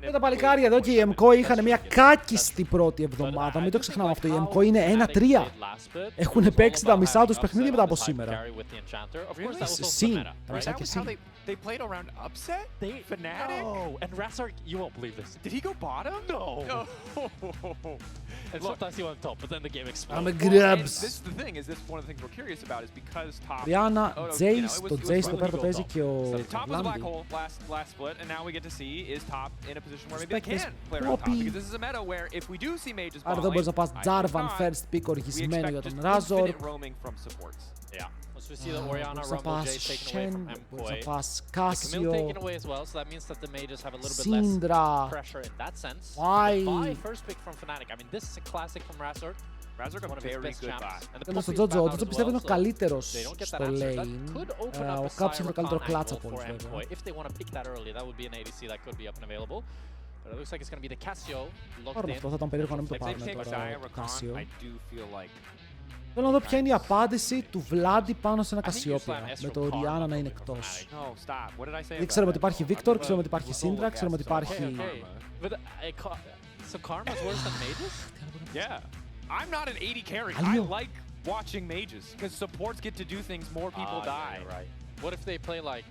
Και τα παλικάρια εδώ και οι Mkoi είχαν μια κάκιστη πρώτη εβδομάδα. Μην το ξεχνάμε αυτό. Οι Mkoi είναι 1-3. Έχουν παίξει τα μισά τους παιχνίδια μετά από σήμερα. Συν. Τα μισά και συν. They played around upset? Fnatic? No! And Razork, you won't believe this. Did he go bottom? No! And Look, sometimes he went top, but then the game exploded. I'm a well, grabs. this is the thing, is this one of the things we're curious about is because top... Rihanna, Oh, no, Jace, you know, το it was Jace εδώ really πέρα το cool παίζει though. και ο So top was a black Λάντι. hole last split, and now we get to see is top in a position where maybe they Παίκτες can play around top. copy. Because this is a meta where if we do see mages Άρα εδώ μπορείς να πας bowling, Jarvan not, first pick we οργισμένο για expect τον just Razor. infinite roaming from supports. Yeah. Once we see the Orianna Μπορείς να Rumble πας Jay taken away Shen, from μπορείς να Mkoi. πας The Camille Casio, taken away as well, so that means that the mages have a little bit less Syndra. pressure in that sense. Why? Buy first pick from Fnatic. I mean, this is a classic from Razor. Razor got One of his very best good champs. buy. And the Τέλος στον Poppy is Τζότζο. Ο banned out Τζότζο as πιστεύω είναι ο well, so καλύτερος they don't get στο that answer. That lane. could open up Ο a Κάψ είναι το καλύτερο Cybercon κλάτς angle από όλους for βέβαια. Mkoi. If they want to pick that early, that would be an ADC that could be up and available. But it looks like it's going to be the Casio locked Πάρουν in. αυτό, θα ήταν περίεργο να μην το If they πάρουν take τώρα Xayah το Rakan, Casio. I do feel like Θέλω να δω ποια είναι η απάντηση του Βλάντι πάνω σε ένα I think you Cassiopeia. slam Με Ezreal το Karma Rihanna να είναι from εκτός. Fnatic. no, stop. What did I say Δεν about ξέρουμε ότι that? υπάρχει Oh, Victor, I'm ξέρουμε ότι υπάρχει gonna Syndra, look ξέρουμε ότι at some υπάρχει... Karma. But so Karma's worse than mages? Yeah. I'm not an 80 carry. I Αλλιώ. like watching mages because supports get to do things more people die. Right. What if they play like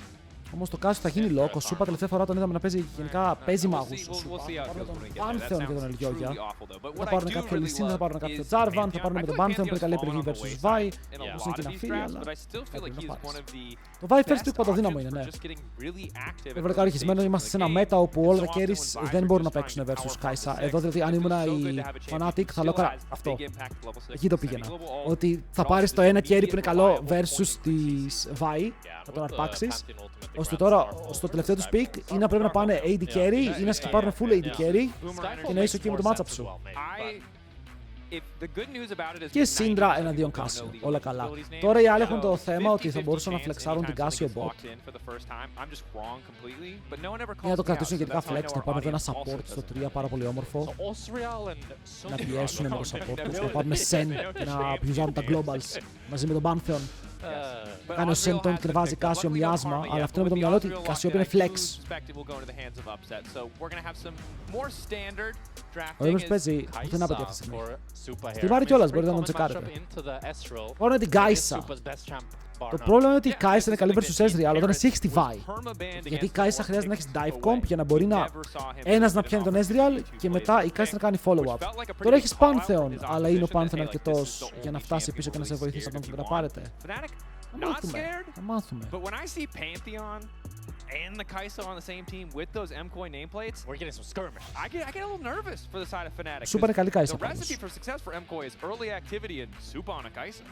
Όμως το Casio θα γίνει λόγο. Σούπα τελευταία φορά τον είδαμε να παίζει γενικά παίζει μάγους. We'll see how it goes when we get there. That Πάνθεον και τον sounds Ελγιόγια. truly awful though. But Θα what I πάρουν do κάποιο really Λυσίν, θα love πάρουν κάποιο is Jarvan, θα Pantheon. πάρουν I με τον feel like Pantheon, πολύ καλή Pantheon's επιλογή fallen on the versus wayside Vi. in a Yeah. Όπως lot είναι of και να these φύγει, drafts, αλλά but I still feel like he's one of the το Vi first best pick παντοδύναμο options είναι, for ναι. just getting really active at Βέβαια early αρχισμένο stages είμαστε of σε the ένα game. μέτα όπου And όλα so τα often carries when Vi's δεν are μπορούν να just παίξουν trying to versus power Kai'Sa. pump Εδώ the δηλαδή αν six, ήμουν it's so η good to have a champion Fnatic who θα still λέω καλά has αυτό. big impact at level 6. Εκεί το πήγαινα. Semi-global ult, Ότι θα but πάρεις also το just ένα carry που immediate είναι καλό reliable versus point της Vi, θα τον with the αρπάξεις. Pantheon ultimate, the Ώστε Grand's τώρα, powerful στο for τελευταίο τους Cyber. pick είναι να πρέπει να πάνε AD carry ή να σκυπάρουν full AD carry Boomer και να είσαι εκεί με το matchup σου. Και Syndra εναντίον Casio. Όλα καλά. Τώρα οι άλλοι έχουν το θέμα ότι θα μπορούσαν να φλεξάρουν την Casio bot. Ή να το κρατήσουν γενικά flex, να πάρουν εδώ ένα support στο 3 πάρα πολύ όμορφο. Να πιέσουν με το support τους, να πάρουν Sen και να πιουζάρουν τα globals μαζί με τον Pantheon. Κάνει ο Sen τον κρεβάζει Casio μοιάσμα, αλλά αυτό είναι με το μυαλό ότι η Casio είναι flex. Ο Ρίμος παίζει πουθενά παιδί αυτή τη στιγμή. Στη βάρη κιόλας, μπορείτε να τον τσεκάρετε. Πάρουν την Kai'Sa. Το πρόβλημα είναι ότι η Kai'Sa είναι καλή versus Ezreal όταν εσύ έχεις τη Vi. Γιατί η Kai'Sa χρειάζεται να έχεις dive comp για να μπορεί ένας να πιάνει τον Ezreal και μετά η Kai'Sa να κάνει follow-up. Τώρα έχεις Pantheon, αλλά είναι ο Pantheon αρκετός για να φτάσει πίσω και να σε βοηθήσει να τον καταπάρετε. Θα μάθουμε. And the Kai'Sa on the same team with those Mkoi nameplates, We're getting some skirmish. I get a little nervous for the side of Fnatic. Super είναι καλή Kai'Sa The πάντως. recipe for success for Mkoi is early activity and soup on a Kai'Sa.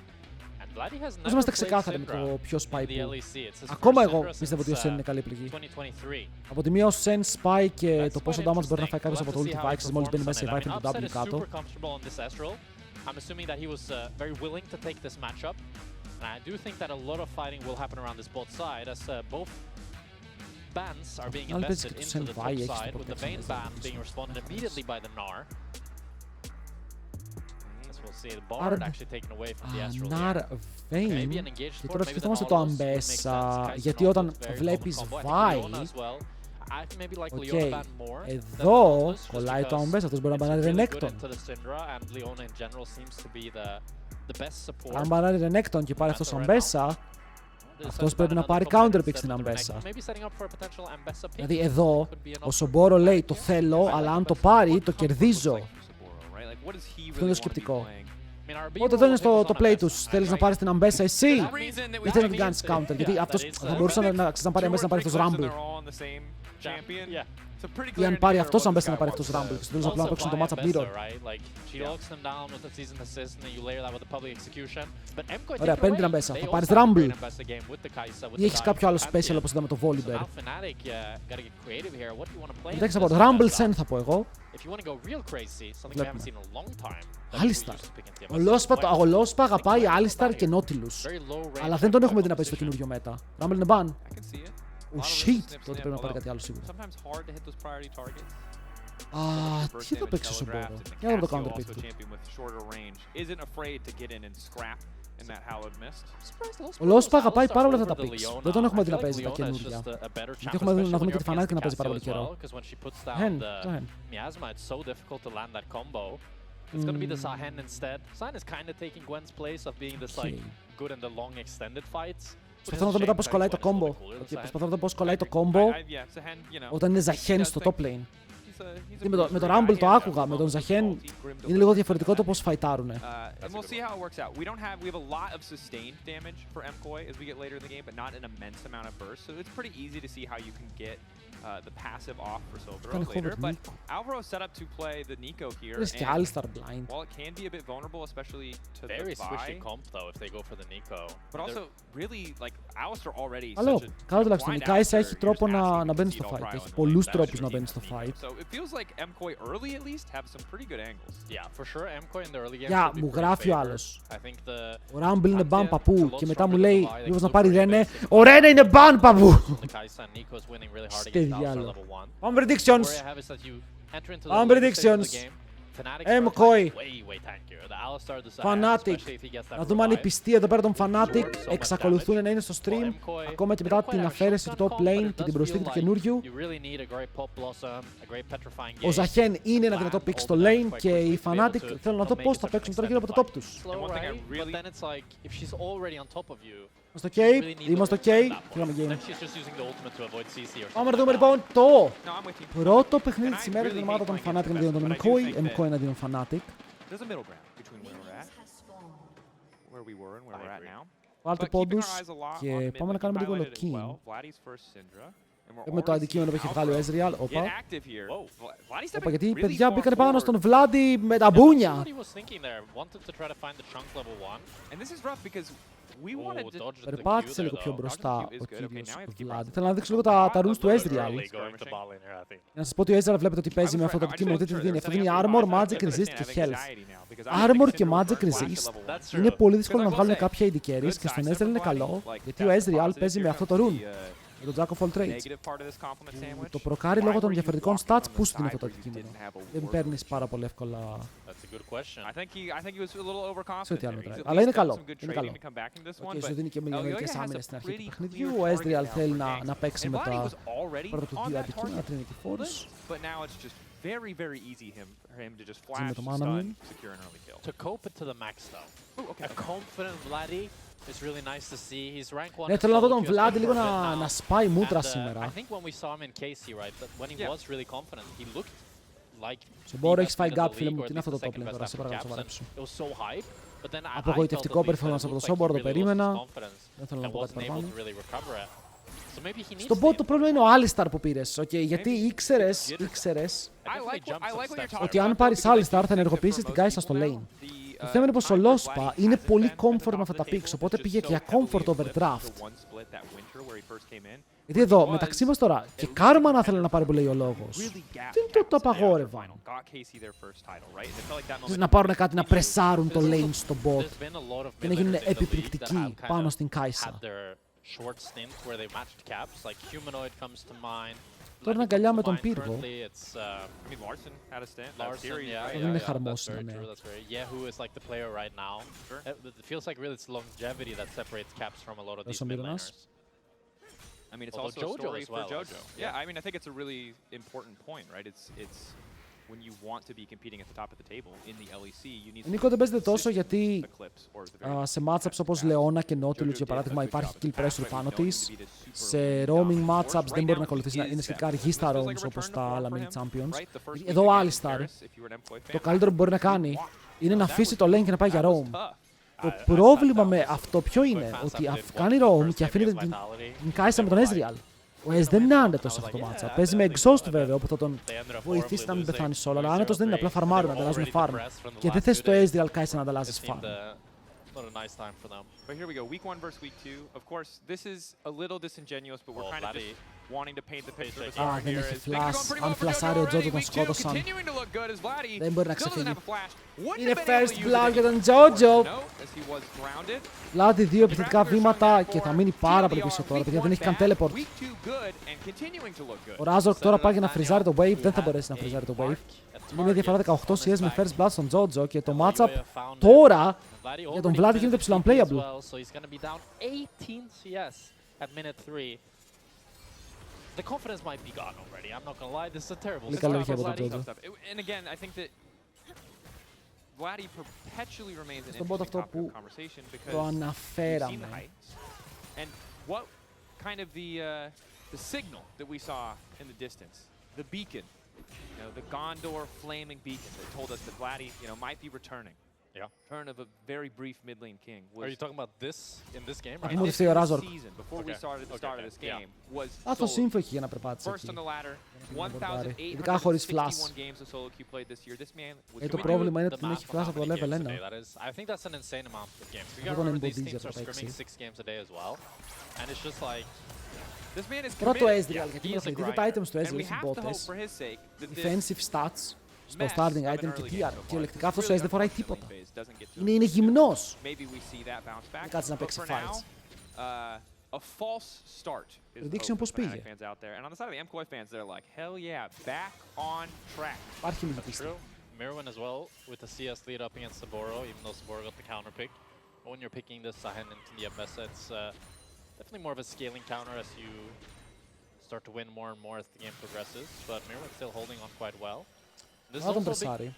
And Vladdy has Ας never είμαστε played ξεκάθαροι με Syndra το ποιος πάει in the πού. LEC. It's his Ακόμα first εγώ Syndra πιστεύω ότι ο since, Sen είναι καλή επιλογή. 2023. Από τη μία ο Sen spy και That's το quite πόσο damage μπορεί να interesting. φάει κάποιος We'll από το have to see ulti how he Vikes μόλις μπαίνει performs μέσα on η it. I Viper mean, με το Upset W is κάτω. super comfortable on this Ezreal. I'm assuming that he was very willing to take this matchup. And I do think that a lot of fighting will happen around this bot side as both bans are being Αλλά παίζει invested και το into the Sen Vi, top έχεις το side with the protection Vayne μέσα ban από being πίσω. responded immediately by the Gnar. As we'll see, the Άρα, Bard actually taken away from the Ezreal Ναρ here. Vayne. Maybe an engaged Και support, τώρα maybe the σκεφτόμαστε το Nautilus would make Ambessa, sense. Kai'Sa γιατί Nautilus, όταν very βλέπεις common combo. I think Vi, Leona as well. I think maybe like οκ, Leona ban more than εδώ Nautilus, just κολλάει το because Ambessa, αυτός μπορεί να it's μπανάρει really good Renekton. into the Syndra, and Leona in general seems to be the best support. Αν μπανάρει Renekton και πάρει αυτός Right Ambessa, There's αυτός such πρέπει να another πάρει combo counter instead pick στην with the Ambessa. Renekton. Maybe setting up for a potential Ambessa pick. Δηλαδή εδώ Could be an ο option. Σομπόρο λέει το θέλω, αλλά αν το πάρει το κερδίζω. Αυτό είναι το σκεπτικό. I mean, our B Οπότε εδώ είναι roll στο hits το on play Ambessa. τους. Θέλεις να πάρεις την Ambessa εσύ ή θέλεις να την κάνεις counter. Γιατί Yeah, αυτός that is, θα μπορούσε να πάρει Ambessa να πάρει αυτός Rumble. Yeah. Ή αν πάρει αυτός Ambessa να πάρει αυτός Rumble. Και στο τέλος απλά να παίξουν το matchup mirror. Ωραία, παίρνει την Ambessa. Θα πάρεις Rumble. Ή έχεις κάποιο άλλο special όπως είδαμε το Volibear. Δεν έχεις από το Rumble Sen θα πω εγώ. Alistar. Ο Lospa αγαπάει Alistar και Nautilus. Αλλά δεν τον έχουμε δει να παίζει στο καινούριο μέτα. Rumble είναι ban. Oh shit! Τότε πρέπει να πάρει κάτι άλλο σίγουρα. Α, τι θα παίξει ο Σομπόρο. Για να δω το counter pick του. Ο Λόσπα αγαπάει πάρα πολύ αυτά τα picks. Δεν τον έχουμε δει να παίζει τα καινούργια. Γιατί έχουμε δει να δούμε και τη Fnatic να παίζει πάρα πολύ καιρό. It's going to be the Zahen instead. Zahen is kind of taking Gwen's place of being this like good in the long extended fights. Προσπαθώ να δω μετά πώς κολλάει το combo. Προσπαθώ να δω πώς κολλάει το combo όταν είναι Zahen στο top lane. Με τον Rumble το άκουγα, με τον Zahen είναι λίγο διαφορετικό το πώς φαϊτάρουνε. And we'll see how it works out. We have a lot of sustained damage for Mkoi as we get later in the game, but not an immense amount of burst. So it's pretty easy to see how you can get the passive off for Silvero later. But Alvaro set up to play the Nico here. And while it can be a bit vulnerable, especially to the very Vi, squishy comp though if they go for the Nico. But also really like Alistar already. Καλό, καλό τουλάχιστον. Η Kai'Sa έχει τρόπο να μπαίνει στο fight. Έχει πολλούς τρόπους να μπαίνει στο fight. So it feels like Mkoi early at least have some pretty good angles. Yeah, for sure Mkoi in the early game. Για μου γράφει ο άλλος. Ο Rumble είναι ban παππού και μετά μου λέει μήπως να πάρει Ρένε. Ο Ρένε είναι ban παππού! Στη διάλο. Πάμε predictions! Πάμε predictions! Mkoi. Fnatic. Να δούμε αν οι πιστοί εδώ πέρα των Fnatic εξακολουθούν να είναι στο stream ακόμα και μετά την αφαίρεση του top lane και την προσθήκη του καινούριου. Ο Zahen είναι ένα δυνατό pick στο lane και οι Fnatic θέλω να δω πώς θα παίξουν τώρα γύρω από το top τους. Είμαστε ok, είμαστε ok. Φύγαμε game. Πάμε να δούμε λοιπόν το πρώτο παιχνίδι της ημέρας, την ομάδα των Fnatic εναντίον των Mkoi εναντίον Fnatic. Βάλτε πόντους και πάμε να κάνουμε λίγο lock-in. Έχουμε το αντικείμενο που έχει βγάλει ο Ezreal. Όπα, γιατί οι παιδιά μπήκανε πάνω στον Βλάντι με τα μπούνια. Περπάτησε λίγο πιο μπροστά ο κύριος Βλάντι. Θέλω να δείξω λίγο τα runes του Ezreal. Για να σας πω ότι ο Ezreal βλέπετε ότι παίζει με αυτό το αντικείμενο. Τι του δίνει? Αυτό δίνει armor, magic resist και health. Armor και magic resist είναι πολύ δύσκολο να βγάλουν κάποια AD carries και στον Ezreal είναι καλό γιατί ο Ezreal παίζει με αυτό το rune. Με τον Jack of all trades. Το προκάρει λόγω των διαφορετικών stats που σου δίνει αυτό το αντικείμενο. Δεν παίρνεις πάρα πολύ εύκολα. Σε ό,τι άλλο μετράει. Αλλά είναι καλό. Είναι καλό. Και σου δίνει και μερικές άμυνες στην αρχή του παιχνιδιού. Ο Ezreal θέλει να παίξει με τα πρώτα του δύο αντικείμενα, Trinity Force. Με το mana min. Ναι, θέλω να δω τον Vlad λίγο να σπάει μούτρα σήμερα. Σε μπορώ, έχεις φάει gap, φίλε μου. Τι είναι αυτό το top lane τώρα, σε παρακαλώ, σοβαρέψου. Απογοητευτικό performance από το Σόμπορ, το περίμενα. Δεν θέλω να πω κάτι παραπάνω. Στο bot το πρόβλημα είναι ο Alistar που πήρες, γιατί ήξερες ότι αν πάρεις Alistar θα ενεργοποιήσεις την Kai'Sa στο lane. Το θέμα είναι πως ο Λόσπα είναι πολύ comfort με αυτά τα picks, οπότε πήγε για comfort over draft. Γιατί εδώ, μεταξύ μας τώρα, και Karma να θέλει να πάρει που λέει ο λόγος. Δεν το απαγόρευαν. Να πάρουν κάτι να πρεσάρουν το lane στο bot και να γίνουν επιπληκτικοί πάνω στην Kai'Sa. Τώρα είναι αγκαλιά με τον πύργο. Δεν είναι χαρμόσυνο, ναι. Δώσω ο Μύρονας. I mean, it's also a story for Jojo. Yeah, I mean, I think it's a really important point, right? It's when you want to be competing at the top of the table in the LEC, you need. Νίκο δεν παίζεται τόσο γιατί σε matchups όπως Leona και Nautilus για παράδειγμα υπάρχει kill pressure πάνω της. Σε roaming matchups δεν μπορεί να ακολουθήσει, είναι σχετικά αργή στα roams όπως τα άλλα mini champions. Εδώ ο Alistar το καλύτερο που μπορεί να κάνει είναι να αφήσει το lane και να πάει για roam. Το πρόβλημα με αυτό ποιο είναι? Ότι κάνει roam και αφήνει την Kai'Sa με τον Ezreal. Ο Ez δεν είναι άνετος σε αυτό το matchup. Παίζει με exhaust βέβαια, όπου θα τον βοηθήσει να μην πεθάνει solo. Αλλά άνετος δεν είναι, απλά φαρμάρουν, να ανταλλάζουν farm. Και δεν θες το Ezreal Kai'Sa να ανταλλάζεις farm. But here we go, week 1 versus week 2. Of course, this is a little disingenuous, but we're kind of just wanting to paint the picture. Δεν έχει flash. Αν φλασάρει ο Jojo τον σκότωσαν. Δεν μπορεί να ξεφύγει. Είναι first blood για τον Jojo. Βλάντι δύο επιθετικά βήματα και θα μείνει πάρα πολύ πίσω τώρα, γιατί δεν έχει καν teleport. Ο Razork τώρα πάει για να φριζάρει το wave, δεν θα μπορέσει να φριζάρει το wave. Είναι μια διαφορά 18 CS με first blood στον Jojo και το matchup τώρα για τον Vladi γίνεται ψηλό unplayable. The confidence might be gone already. I'm not gonna lie, this is a terrible Πολύ καλή αρχή από τον Jojo. And again, I think that Vladi perpetually remains an Στον bot interesting αυτό topic of που conversation because το we've seen the αναφέραμε. heights. And what kind of the signal that we saw in the distance, the beacon, you know, the Gondor flaming beacon that told us that Vladi, you know, might be returning. Yeah. Return of a very brief mid lane king. Are you talking about this in this game? Right? Right? This season, before we started the start of this game, was το σύμφωνο έχει για να περπάτησε first on εκεί. the ladder, 1,861 games of solo queue played this year. This man was Το πρόβλημα είναι ότι δεν έχει φλάσει από το level 1. I think that's an insane amount of games. We Αυτό gotta τον remember these εμποδίζει teams are από τα scrimming 6. 6 games a day as well. And it's just like this man is Πρώτο committed. Ezreal, γιατί he is a δείτε τα items του And Ezreal, we έχει have to hope μπότες, for his sake that this defensive stats στο mess starting of an item και early τι game so far κυριολεκτικά αυτός ο Ezreal δεν really φοράει unfortunately τίποτα. phase doesn't get to Είναι γυμνός. Maybe we see that bounce back. Κάτσε να But παίξει for now, fights. a false start is the Prediction hope πώς for Fnatic πήγε. fans out there. And on the side of the Mkoi fans, they're like, hell yeah, back on track. Υπάρχει λίγη πίστη. true. Mirwin as well with the CS lead up against Saboro, even though Saboro got the counter pick. But when you're picking this Sahen into the Abessa, it's definitely more of a scaling counter as you start to win more and more as the game progresses. But Mirwin's still holding on quite well. This is Να τον also a big πρεσάρει.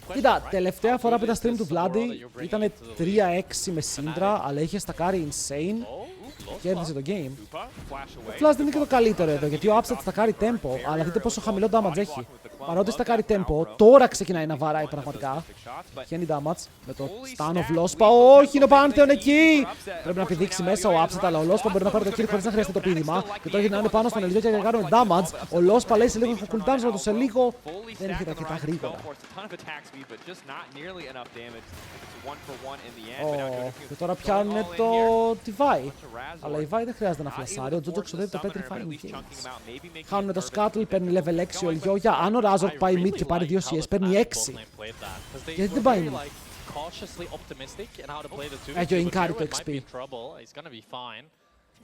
question, Κοίτα, right? τελευταία How φορά good που ήταν is stream this του Saboro that Vladi you're bringing ήταν into the 3-6 με Syndra, αλλά είχε στακάρει insane. Oh, Κέρδισε το game. Koopa, flash away. Ο Flash δεν είναι και το καλύτερο εδώ, γιατί ο Upset στακάρει tempo, αλλά δείτε πόσο χαμηλό damage έχει. Παρότι στακάρει tempo, τώρα ξεκινάει να βαράει πραγματικά. Βγαίνει damage με το stun of Lospa. Όχι, είναι ο Pantheon εκεί! Πρέπει να πηδήξει μέσα ο Upset, αλλά ο Lospa μπορεί να πάρει το kill χωρίς να χρειαστεί το πήδημα. Και τώρα γυρνάνε πάνω στον Ελιό και κάνουν damage. Ο Lospa λέει σε λίγο έχω cooldown, να το σε λίγο. Δεν έχει αρκετά γρήγορα. Και τώρα πιάνουν το Divide. Αλλά η Vi δεν χρειάζεται να φλασάρει. Ο Jojo ξοδεύει το Petrifying Gates. Χάνουν το Scuttle, παίρνει level 6 ο Ελιόγια. Αν ο Razork πάει mid και πάρει 2 CS, παίρνει 6. Γιατί δεν πάει mid. Έχει ο Inkari το XP.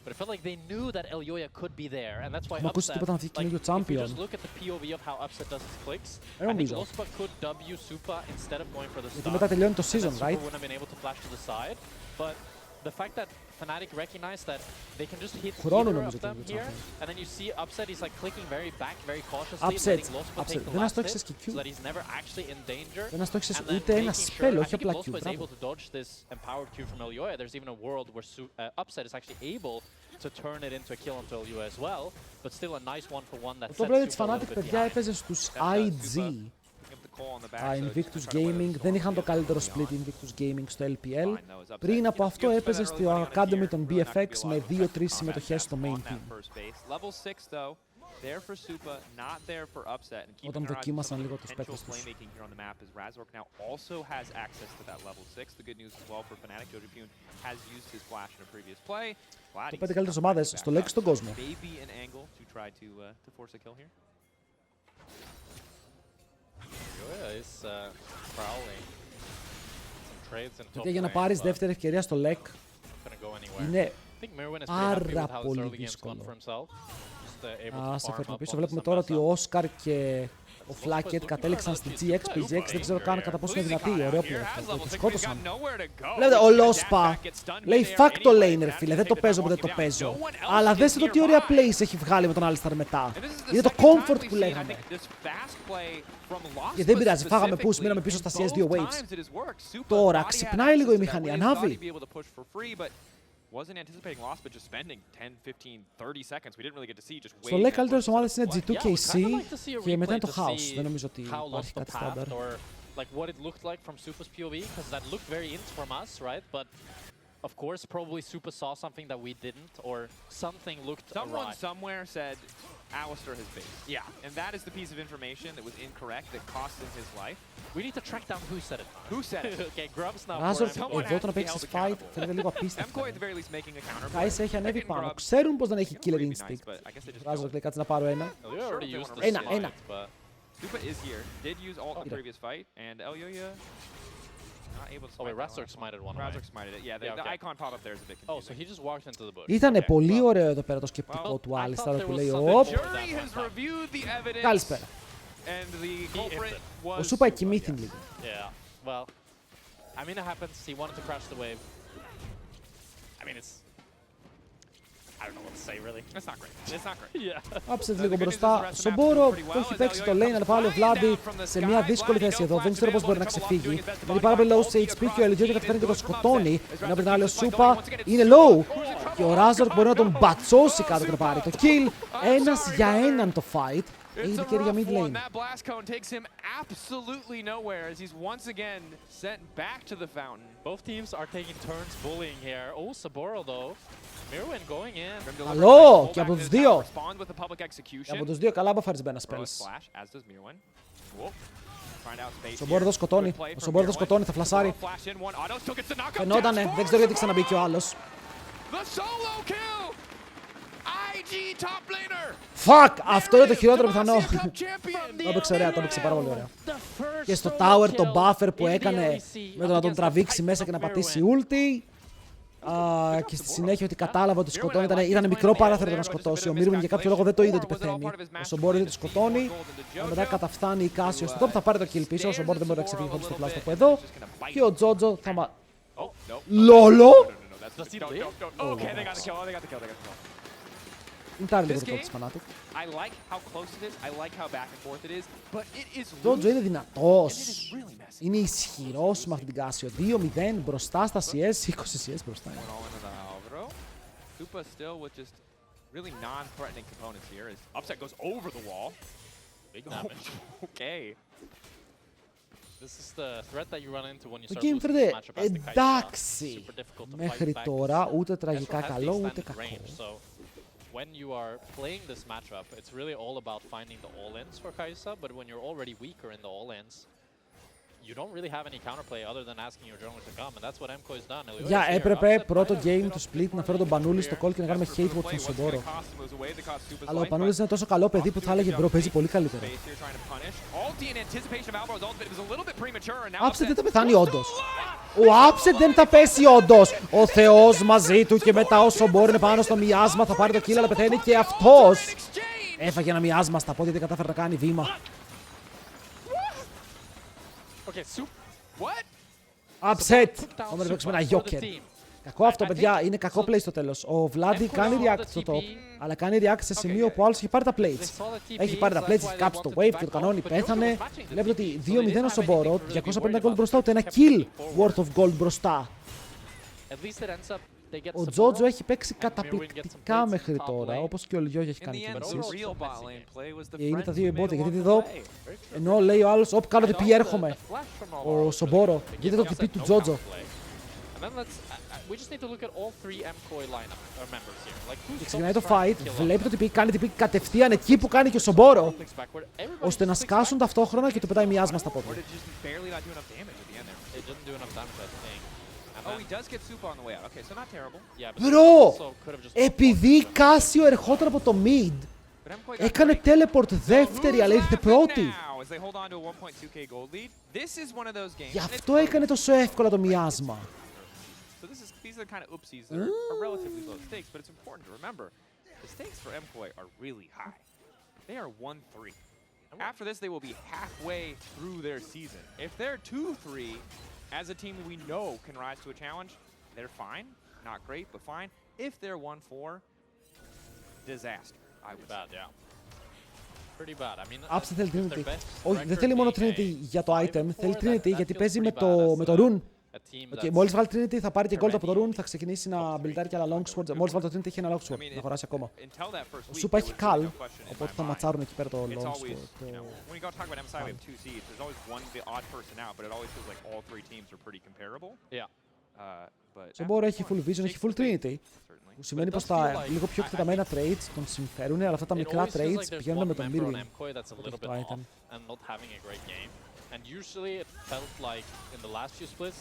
But it felt like they knew that Elyoya could be there, and that's why Μα ακούσει τίποτα να βγει καινούριο champion. if you just look at the POV of how Upset does his clicks, I think νομίζω. Lospa could W Supa instead of going for the Γιατί stun. μετά τελειώνει το And season, then Supa right? wouldn't have been able to flash to the side, but the fact that Fnatic recognized that they can just hit Χρόνο either νομίζω of them καινούριο here, champion. and then you see Upset, he's like clicking very back, very cautiously, Upset, letting Lospa Upset. take the Δεν last αστόχησες hit, και Q. so that he's never actually in danger. Δεν αστόχησες And then ούτε ένα making spell, sure, I όχι think απλά if Q. Lospa is Μπράβο. able to dodge this empowered Q from Elyoya, there's even a world where Upset is actually able to turn it into a kill onto Elyoya as well, but still a nice one-for-one that Το sets player της Supa a little Fnatic, bit παιδιά, behind. έπαιζε στους IG. Invictus Gaming. Δεν είχαν το καλύτερο split Invictus Gaming στο LPL. Πριν από αυτό έπαιζε στο Academy των BFX με 2-3 συμμετοχές στο main team. Όταν δοκίμασαν λίγο τους παίκτες τους. Το 5 καλύτερες ομάδες στο League στον κόσμο. Και για να πάρεις δεύτερη ευκαιρία στο LEC είναι πάρα πολύ δύσκολο. Ας σε φέρνω πίσω. Βλέπουμε τώρα ότι ο Όσκαρ και ο Φλάκετ κατέληξαν στη GX, PGX, δεν ξέρω καν κατά πόσο είναι δυνατή. Ωραίο πλέον. Το σκότωσαν. Βλέπετε, ο Λόσπα λέει fuck το lane ρε φίλε, δεν το παίζω που δεν το παίζω. Αλλά δες το τι ωραία plays έχει βγάλει με τον Alistar μετά. Είναι το comfort που λέγαμε. Και δεν πειράζει, φάγαμε push, μείναμε πίσω στα CS 2 waves. Τώρα ξυπνάει λίγο η μηχανή, ανάβει. Wasn't anticipating loss, but just spending 10, 15, 30 seconds. We didn't really get to see just Στο λέει καλύτερες ομάδες είναι G2KC και μετά είναι το House. Δεν νομίζω ότι υπάρχει κάτι στάνταρ. Like what it looked like from Supa's POV, because that looked very int from us, right? But of course, probably Supa saw something that we didn't, or something looked Someone awry. somewhere said Alistar has base. Yeah. And that is the piece of information that was incorrect, that cost him his life. We need to track down who said it. Who said it? Okay, Grub's now. Razork εδώ το να παίξεις fight φαίνεται λίγο απίστευτο. Kai'Sa έχει ανέβει πάνω. Ξέρουν πως δεν έχει killer instinct. Razork λέει κάτσε να πάρω ένα. Ένα. Supa is here. Did use ult in the previous fight, and Elyoya not able to smite. Oh wait, Razork smited one away. Razork smited it. Yeah, the icon pop up there is a bit confusing. Oh, so he just walked into the bush. Ήτανε πολύ ωραίο εδώ πέρα το σκεπτικό του Alistar που λέει «Οπ, καλησπέρα». Ο Σούπα εκοιμήθη λίγο. Yeah, well, I mean it happens. He wanted to crash the wave. I mean it's... I don't know what to say really. It's not great. It's not great. Yeah. Άψε λίγο μπροστά στον Μπόρο, το έχει παίξει το lane, αλλά πάλι ο Βλάντι σε μια δύσκολη θέση εδώ. Δεν ξέρω πώς μπορεί να ξεφύγει. Μένει πάρα πολύ low σε HP και ο Ελιτζιώτη καταφέρει και το σκοτώνει. Ενώ από την άλλη ο Σούπα είναι low. Και ο Ράζορκ μπορεί να τον μπατσώσει κάτω και να πάρει το kill. Ένας για έναν το fight. Έχει δικαίρι για mid lane. Both teams are taking turns bullying here. Oh, Saboro though. Mirwin going in. Καλό! Και από τους δύο. Και από τους δύο καλά μπαφάρεις μπαίνα spells. Ο Σομπόρο εδώ σκοτώνει. Ο Σομπόρο εδώ σκοτώνει, θα φλασάρει. Φαινότανε, δεν ξέρω γιατί ξαναμπήκε ο άλλος. Fuck! Αυτό είναι το χειρότερο πιθανό. Το έπαιξε ωραία, το έπαιξε πάρα πολύ ωραία. Και στο tower το buffer που έκανε με το να τον τραβήξει μέσα και να πατήσει ulti. Και στη συνέχεια ότι κατάλαβα ότι σκοτώνει, ήταν μικρό παράθυρο να σκοτώσει. Ο Mirwin για κάποιο λόγο δεν το είδε ότι πεθαίνει. Ο Σομπόρο είδε ότι σκοτώνει. Μετά καταφτάνει η Κάσιο στο top, θα πάρει το kill πίσω. Ο Σομπόρο δεν μπορεί να ξεφύγει χωρίς το πλάστο από εδώ. Και ο Τζότζο θα Λόλο! Είναι λίγο το top της Fnatic. Τζότζο είναι δυνατός. Είναι ισχυρός με αυτήν την Κάσιο. 2-0 μπροστά στα CS, 20 CS μπροστά. Το game φέρνει εντάξει. Μέχρι τώρα ούτε τραγικά καλό ούτε κακό. When you are playing this matchup, it's really all about finding the all-ins for Kai'Sa, but when you're already weaker in the all-ins, you don't really have any counterplay other than asking your jungler to come, and that's what Mkoi's done. Για έπρεπε πρώτο game του split να φέρω τον Πανούλη στο call και να κάνουμε hate watch στον Σομπόρο. Αλλά ο Πανούλης είναι τόσο καλό παιδί που θα έλεγε bro παίζει πολύ καλύτερο. Upset δεν θα πεθάνει όντως. Ο Upset δεν θα πέσει όντως. Ο Θεός μαζί του και μετά όσο μπορεί είναι πάνω στο μοιάσμα θα πάρει το kill αλλά πεθαίνει και αυτός. Έφαγε ένα μοιάσμα στα πόδια, δεν κατάφερε να κάνει βήμα. Upset! Όμως να παίξουμε ένα Joker. Κακό αυτό παιδιά, είναι κακό play στο τέλος. Ο Βλάντι κάνει react στο top, αλλά κάνει react σε σημείο που ο άλλος έχει πάρει τα plates. Έχει πάρει τα plates, έχει κάψει το wave και το κανόνι πέθανε. Βλέπετε ότι 2-0 ο Σομπόρο, 250 gold μπροστά, ούτε ένα kill worth of gold μπροστά. Ο Τζότζο έχει παίξει καταπληκτικά μέχρι τώρα, όπως και ο Λιόγια έχει κάνει κινήσεις. Και είναι τα δύο εμπόδια, γιατί εδώ, ενώ λέει ο άλλος, όπ, κάνω TP, έρχομαι. Ο Σομπόρο, γιατί το TP του Τζότζο. Και ξεκινάει το fight, βλέπει το TP, κάνει TP κατευθείαν εκεί που κάνει και ο Σομπόρο, ώστε να σκάσουν ταυτόχρονα και του πετάει μοιάσμα στα πόδια. Μπρο! Επειδή η Κάσιο ερχόταν από το mid, έκανε teleport δεύτερη, αλλά ήρθε πρώτη. Γι' αυτό έκανε τόσο εύκολα το μοιάσμα. These are the kind of oopsies that are relatively low stakes, but it's important to remember the stakes for Mkoi are really high. They are 1-3. After this, they will be halfway through their season. If they're 2-3, as a team we know can rise to a challenge, they're fine. Not great, but fine. If they're 1-4, disaster, I would say. Yeah. Pretty bad. I mean, Upset θέλει Trinity. Όχι, δεν θέλει μόνο Trinity για το item, θέλει Trinity γιατί παίζει με το rune. Okay, μόλις βάλει Trinity θα πάρει και gold από το rune, θα ξεκινήσει να μπιλτάρει και άλλα longsword. Μόλις βάλει το Trinity έχει ένα longsword να χωράσει ακόμα. Ο Σούπα έχει Cal, οπότε θα ματσάρουν εκεί πέρα το longsword. Ο Σομπόρο έχει full vision, έχει full Trinity, που σημαίνει πως τα λίγο πιο εκτεταμένα trades τον συμφέρουν, αλλά αυτά τα μικρά trades πηγαίνουν με τον Mirwin. Το item.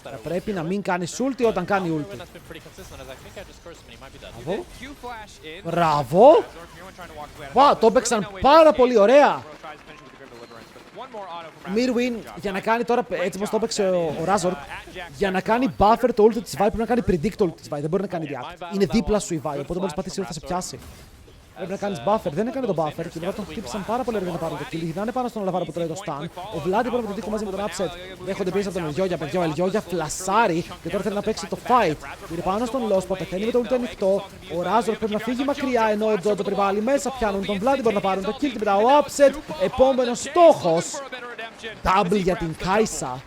Θα πρέπει να μην κάνει ulti όταν κάνει ulti. Μπράβο! Wow, το έπαιξαν πάρα πολύ ωραία! Mirwin για να κάνει τώρα, έτσι όπως το έπαιξε ο Razork, για να κάνει buffer το ulti της Vi πρέπει να κάνει predict το ulti της Vi, δεν μπορεί να κάνει react. Είναι δίπλα σου η Vi, οπότε μόλις πατήσει θα σε πιάσει. Πρέπει να κάνεις buffer. Δεν έκανε τον buffer και τώρα τον χτύπησαν πάρα πολύ αργά να πάρουν το kill. Γυρνάνε πάνω στον Αλβάρο που τρώει το stun. Ο Βλάντι μπορεί να το δείχνει μαζί με τον upset. Δέχονται πίεση από τον Ελιόγια, παιδιά. Ο Ελιόγια φλασάρει και τώρα θέλει να παίξει το fight. Πήρε πάνω στον Λόσπα, πεθαίνει με το ult ανοιχτό. Ο Ράζορ πρέπει να φύγει μακριά ενώ ο Τζότζο περιβάλλει μέσα. Πιάνουν τον Βλάντι, μπορεί να πάρουν το kill. Μετά ο upset. Επόμενος στόχος. Double για την Κάισα.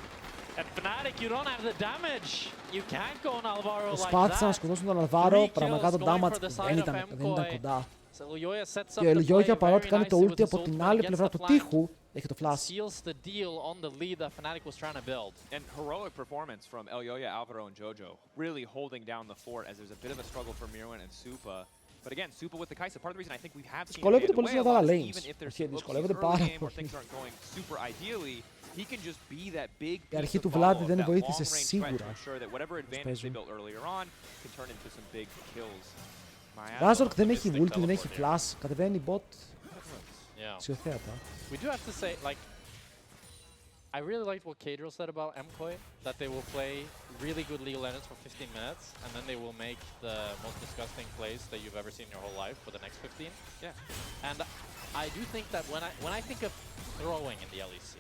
Προσπάθησαν να σκοτώσουν τον Αλβάρο, πραγματικά το damage δεν ήταν κοντά. Και ο Ελιόγια παρότι κάνει το ulti από την άλλη πλευρά του τείχου, έχει το flash. And heroic performance from Elyoya, Alvaro, and Jojo, really holding down the fort as there's a bit of a struggle for Mirwin and Supa. But again, Supa with the Kai'Sa, part of the reason I think we have seen him away a lot, even if there's some looks early game where things aren't going super ideally, he can just be that big piece of follow-up, that long-range threat to ensure that whatever advantage they built earlier on can turn into some big kills. Ράζορκ δεν έχει ulti, δεν έχει flash, κατεβαίνει bot. Αξιοθέατα. We do have to say, like, I really liked what Kadriel said about Mkoi, that they will play really good League of Legends for 15 minutes, and then they will make the most disgusting plays that you've ever seen in your whole life for the next 15. Yeah. And I do think that when I think of throwing in the LEC,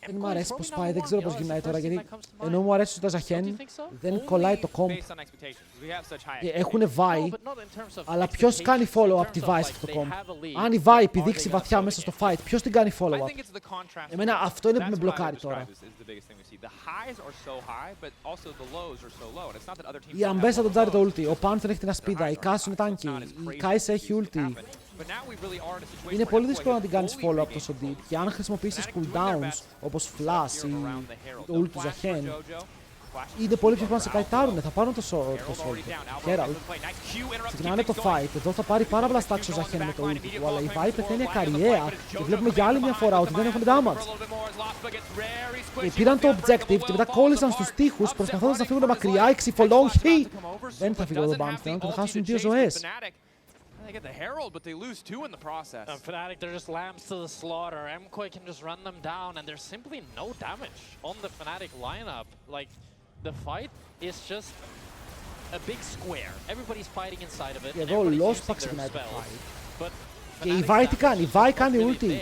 Δεν μου αρέσει πως πάει, δεν ξέρω πως γυρνάει τώρα, γιατί ενώ μου αρέσει το Ζαχέν, δεν κολλάει το comp. Έχουν Vi, αλλά ποιος κάνει follow up τη Vi σε αυτό το comp. Αν η Vi επιδείξει βαθιά μέσα στο fight, ποιος την κάνει follow up. Εμένα αυτό είναι που με μπλοκάρει τώρα. Η Αμπέσα τον τζάρει το ulti, ο Panther έχει την ασπίδα, η Cass είναι tanky, η Kai'Sa έχει ulti. Είναι πολύ δύσκολο να την κάνεις follow up τόσο deep και αν χρησιμοποιήσεις cooldowns όπως flash ή το ult του Ζαχέν είναι πολύ πιο εύκολο να σε καητάρουνε, θα πάρουν το Salt. Herald. Ξεκινάνε το fight, εδώ θα πάρει πάρα πολλά stacks ο Ζαχέν με το ult του, αλλά η Vi πεθαίνει ακαριέα και βλέπουμε για άλλη μια φορά ότι δεν έχουν damage. Και πήραν το objective και μετά κόλλησαν στους τοίχους προσπαθώντας να φύγουν μακριά, εξυφολόγχοι. Δεν θα φύγουν τον Pantheon και θα χάσουν 2 ζωές. They get the Herald, but they lose 2 in the process. Fnatic, they're just lambs to the slaughter. Mkoi can just run them down, and there's simply no damage on the Fnatic lineup. Like, the fight is just a big square. Everybody's fighting inside of it, and everybody's using their spells. But Και η Vi τι κάνει, η Vi κάνει ulti.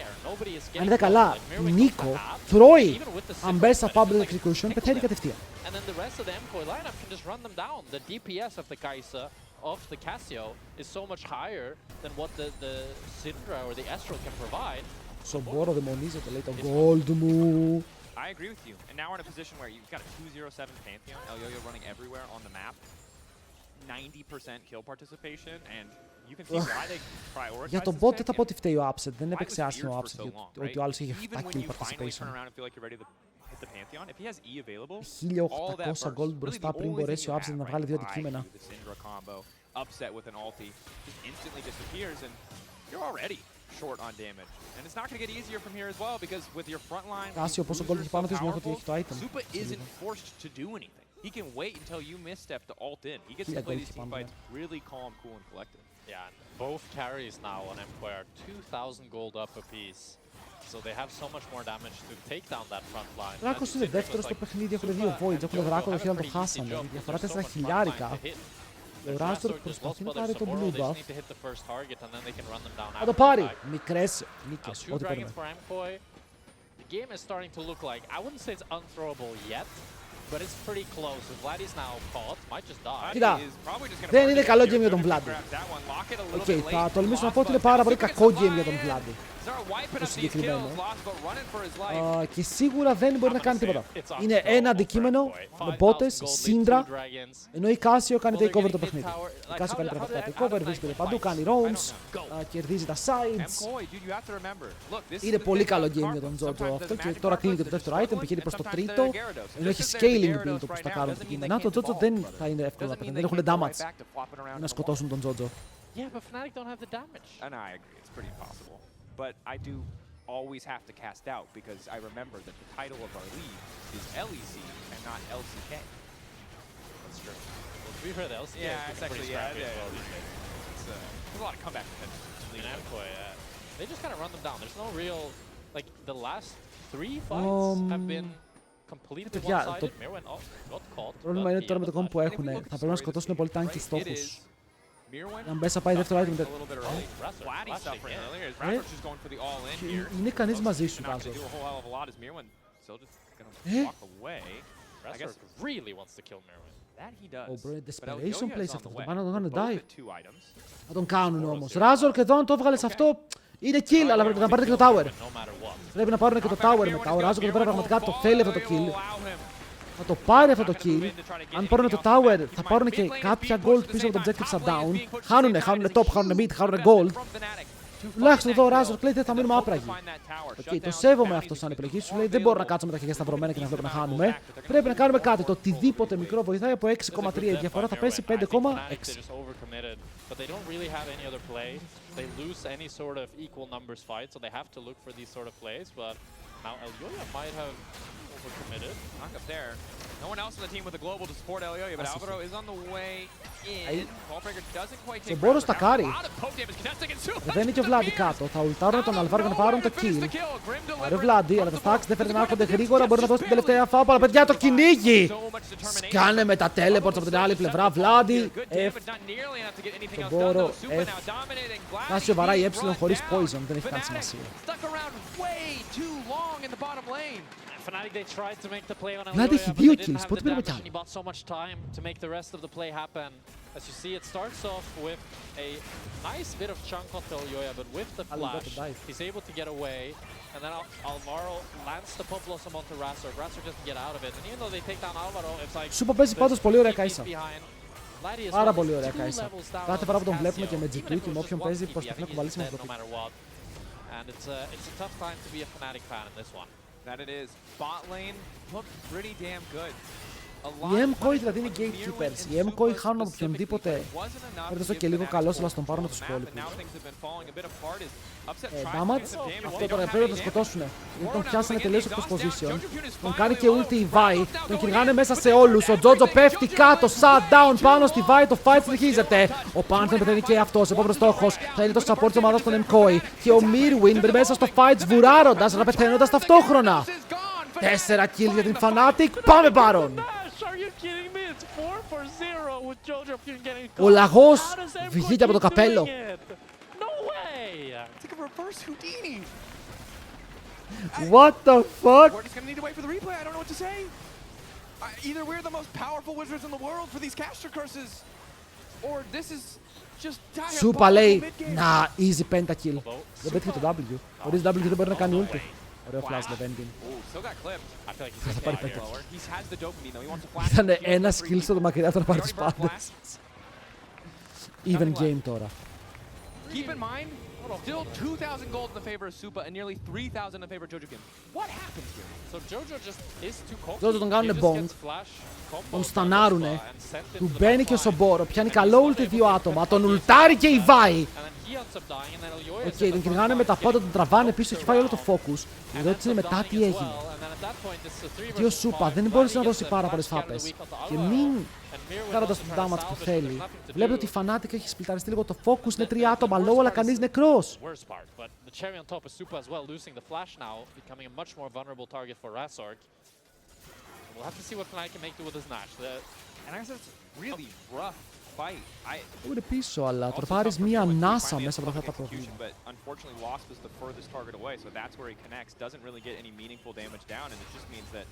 Αν είδα καλά, Νίκο τρώει Αμπέσα Public Execution, πεθαίνει κατευθείαν. And then the rest of the Mkoi lineup can just run them down. The DPS of the Kai'Sa, of the Casio, is so much higher than what the Syndra or the Astral can provide. Σομπόρο δαιμονίζεται, λέει το gold μου. I agree with you. And now we're in a position where you've got a 2-0-7 Pantheon, Elyoya running everywhere on the map, 90% kill participation, and you can see why they prioritize. Για τον bot δεν θα πω ότι φταίει ο upset, δεν έπαιξε άσχημο ο upset, ότι ο άλλος είχε 7 kill participation. 1800 gold μπροστά πριν μπορέσει ο upset να βγάλει 2 αντικείμενα. Upset with an ulti, just instantly disappears, and you're already short on damage. And it's not going to get easier from here as well, because with your front line, Κάσιο πόσο gold έχει πάνω της, νιώθω ότι έχει το item. Supa isn't forced to do anything. He can wait until you misstep to ult in. He gets to play these teamfights really calm, cool, and collected. Yeah, and both carries now on Mkoi are 2,000 gold up apiece. So they have so much more damage to take down that front line. Δράκος είναι δεύτερος στο παιχνίδι, έχουν 2 voids, έχουν δράκο το χίλια το χάσανε. Η διαφορά 4 χιλιάρικα. Ο Ράστορ προσπαθεί να πάρει το blue buff. Θα το πάρει! Μικρές νίκες, ό,τι παίρνουμε. The game is starting to look like, I wouldn't say it's unthrowable yet, but it's pretty close. Vladdy's now caught, might just die. Κοίτα, δεν είναι καλό game για τον Vladdy. Οκ, θα τολμήσω να πω ότι είναι πάρα πολύ κακό game για τον Vladdy. Το συγκεκριμένο. Και σίγουρα δεν μπορεί να κάνει τίποτα. Είναι ένα αντικείμενο με μπότες, σύντρα, ενώ η Casio κάνει takeover το παιχνίδι. Η Casio κάνει πραγματικά takeover, βρίσκεται παντού, κάνει roams, κερδίζει τα sides. Είναι πολύ καλό game για τον Jojo αυτό και τώρα κλείνει και το δεύτερο item, πηγαίνει προς το τρίτο, ενώ έχει scaling build όπως τα κάνουν τα κείμενα. Το Jojo δεν θα είναι εύκολο να πεθαίνει, δεν έχουν damage να σκοτώσουν τον Jojo. Yeah, but Fnatic don't have the damage. And I agree, it's pretty possible. But I do always have to cast out because I remember that the title of our league is LEC and not LCK. That's true. Well, to be fair, the LCK is pretty scrappy as well these days. There's a lot of comeback potential. In Mkoi, they just kind of run them down. There's no real, like, the last 3 fights have been completely one-sided. Mirwin got caught. Το πρόβλημα είναι τώρα με το comp που έχουν. Θα πρέπει να σκοτώσουν πολύ tanky στόχους. Αν μπέσα πάει δεύτερο item. Είναι κανείς μαζί σου, βάζω. Ω μπρο, είναι desperation plays αυτό. Θα πάνε να τον κάνουν dive. Θα τον κάνουν όμως. Razork εδώ, αν το έβγαλες αυτό, είναι kill, αλλά πρέπει να πάρετε και το tower. Πρέπει να πάρουν και το tower μετά. Ο Razork εδώ πέρα πραγματικά το θέλει αυτό το kill. Θα το πάρει αυτό το kill. Αν πάρουν το tower, θα πάρουν και κάποια gold πίσω από το objective shutdown. Χάνουνε top, χάνουνε mid, χάνουνε gold. Τουλάχιστον εδώ ο Razork λέει δεν θα μείνουμε άπραγοι. Το σέβομαι αυτό σαν επιλογή. Σου λέει δεν μπορώ να κάτσω με τα χέρια σταυρωμένα και να βλέπω να χάνουμε. Πρέπει να κάνουμε κάτι. Το οτιδήποτε μικρό βοηθάει. Από 6,3 η διαφορά θα πέσει 5,6. No one else on the team with the global to support Elioya, but Alvaro is on the way in. Ballbreaker doesn't quite take Μπορώ στα κάρι. Δεν είναι και ο Βλάντι κάτω. Θα ουλτάρουν τον Αλβάρο για να πάρουν το kill. Άρα ο Βλάντι, αλλά τα stacks δεν φαίνεται να έρχονται γρήγορα. Μπορεί να δώσει την τελευταία φάπα. Αλλά παιδιά το κυνήγι! Σκάνε με τα teleports από την άλλη πλευρά. Βλάντι, F. Τον Μπόρο, F. Κάσιο βαράει E χωρίς poison. Δεν έχει καν σημασία. Vlad έχει 2 kills, πότε πήραμε κι άλλο. As you see, it starts off with a nice bit of chunk onto Elioya, but with the flash, he's able to get away. And then Alvaro lands the Pop Blossom onto Razork. Razork doesn't get out of it. And even though they take down Alvaro, it's like... Σούπα παίζει πάντως πολύ ωραία Καΐσα. Πάρα πολύ ωραία Καΐσα. Κάθε φορά που τον βλέπουμε και με G2 και με όποιον παίζει προσπαθεί να κουβαλήσει με αυτό το pick. And it's a tough time to be a Fnatic fan in this one. That it is. Bot lane looked pretty damn good. Οι Mkoi δηλαδή είναι gatekeepers. Οι Mkoi χάνουν από οποιονδήποτε. Έρθω και λίγο καλός, αλλά στον πάρουν τους υπόλοιπους. Damage. Αυτό τώρα πρέπει να τον σκοτώσουνε. Γιατί τον πιάσανε τελείως εκτός position. Τον κάνει και ulti η Vi. Τον κυνηγάνε μέσα σε όλους. Ο Τζότζο πέφτει κάτω. Shutdown πάνω στη Vi. Το fight συνεχίζεται. Ο Panther πεθαίνει και αυτός. Επόμενος στόχος θα είναι το support της ομάδας των Mkoi. Και ο Mirwin μπαίνει μέσα στο fight σβουράροντας αλλά πεθαίνοντας ταυτόχρονα. 4 kills για την Fnatic. Πάμε Baron! Ο λαγός βγήκε από το καπέλο. What the fuck? We're just gonna need to wait for the replay. I don't know what to say. Either we're the most powerful wizards in the world for these caster curses, or this is just dire. Σούπα λέει, να, easy pentakill. Δεν πέτυχε το W. Χωρίς W δεν μπορεί να κάνει ulti. Ωραίο flash Leventin. Θα πάρει pentakill. Ήτανε ένα skill στο μακριά του να πάρει τους πάντες. Even game τώρα. Keep in mind, still 2,000 gold in the favor of Supa and nearly 3,000 in favor of Jojo Kim. What happens here? So Jojo just is too cocky. Jojo τον κάνουνε bong. Τον στανάρουνε. Του μπαίνει και ο Σομπορο. Πιάνει καλό ulti 2 άτομα. Τον ουλτάρει και η Vi. Οκ, τον κυνηγάνε με τα πάντα, τον τραβάνε πίσω. Έχει φάει όλο το focus. Η ερώτηση είναι μετά τι έγινε. Γιατί ο Σούπα δεν μπόρεσε να δώσει πάρα πολλές φάπες. Και μην κάνοντας τον damage που θέλει. Βλέπετε ότι η Fnatic έχει σπλιταριστεί λίγο το focus. Είναι 3 άτομα low, αλλά κανείς νεκρός. We'll have to see what Fnatic can make do with his Nash. And I guess it's really rough fight. Είναι πίσω, αλλά τροπάρεις μία ανάσα μέσα από αυτά τα προβλήματα. But unfortunately, Wasp is the furthest target away, so that's where he connects. Doesn't really get any meaningful damage down, and it just means that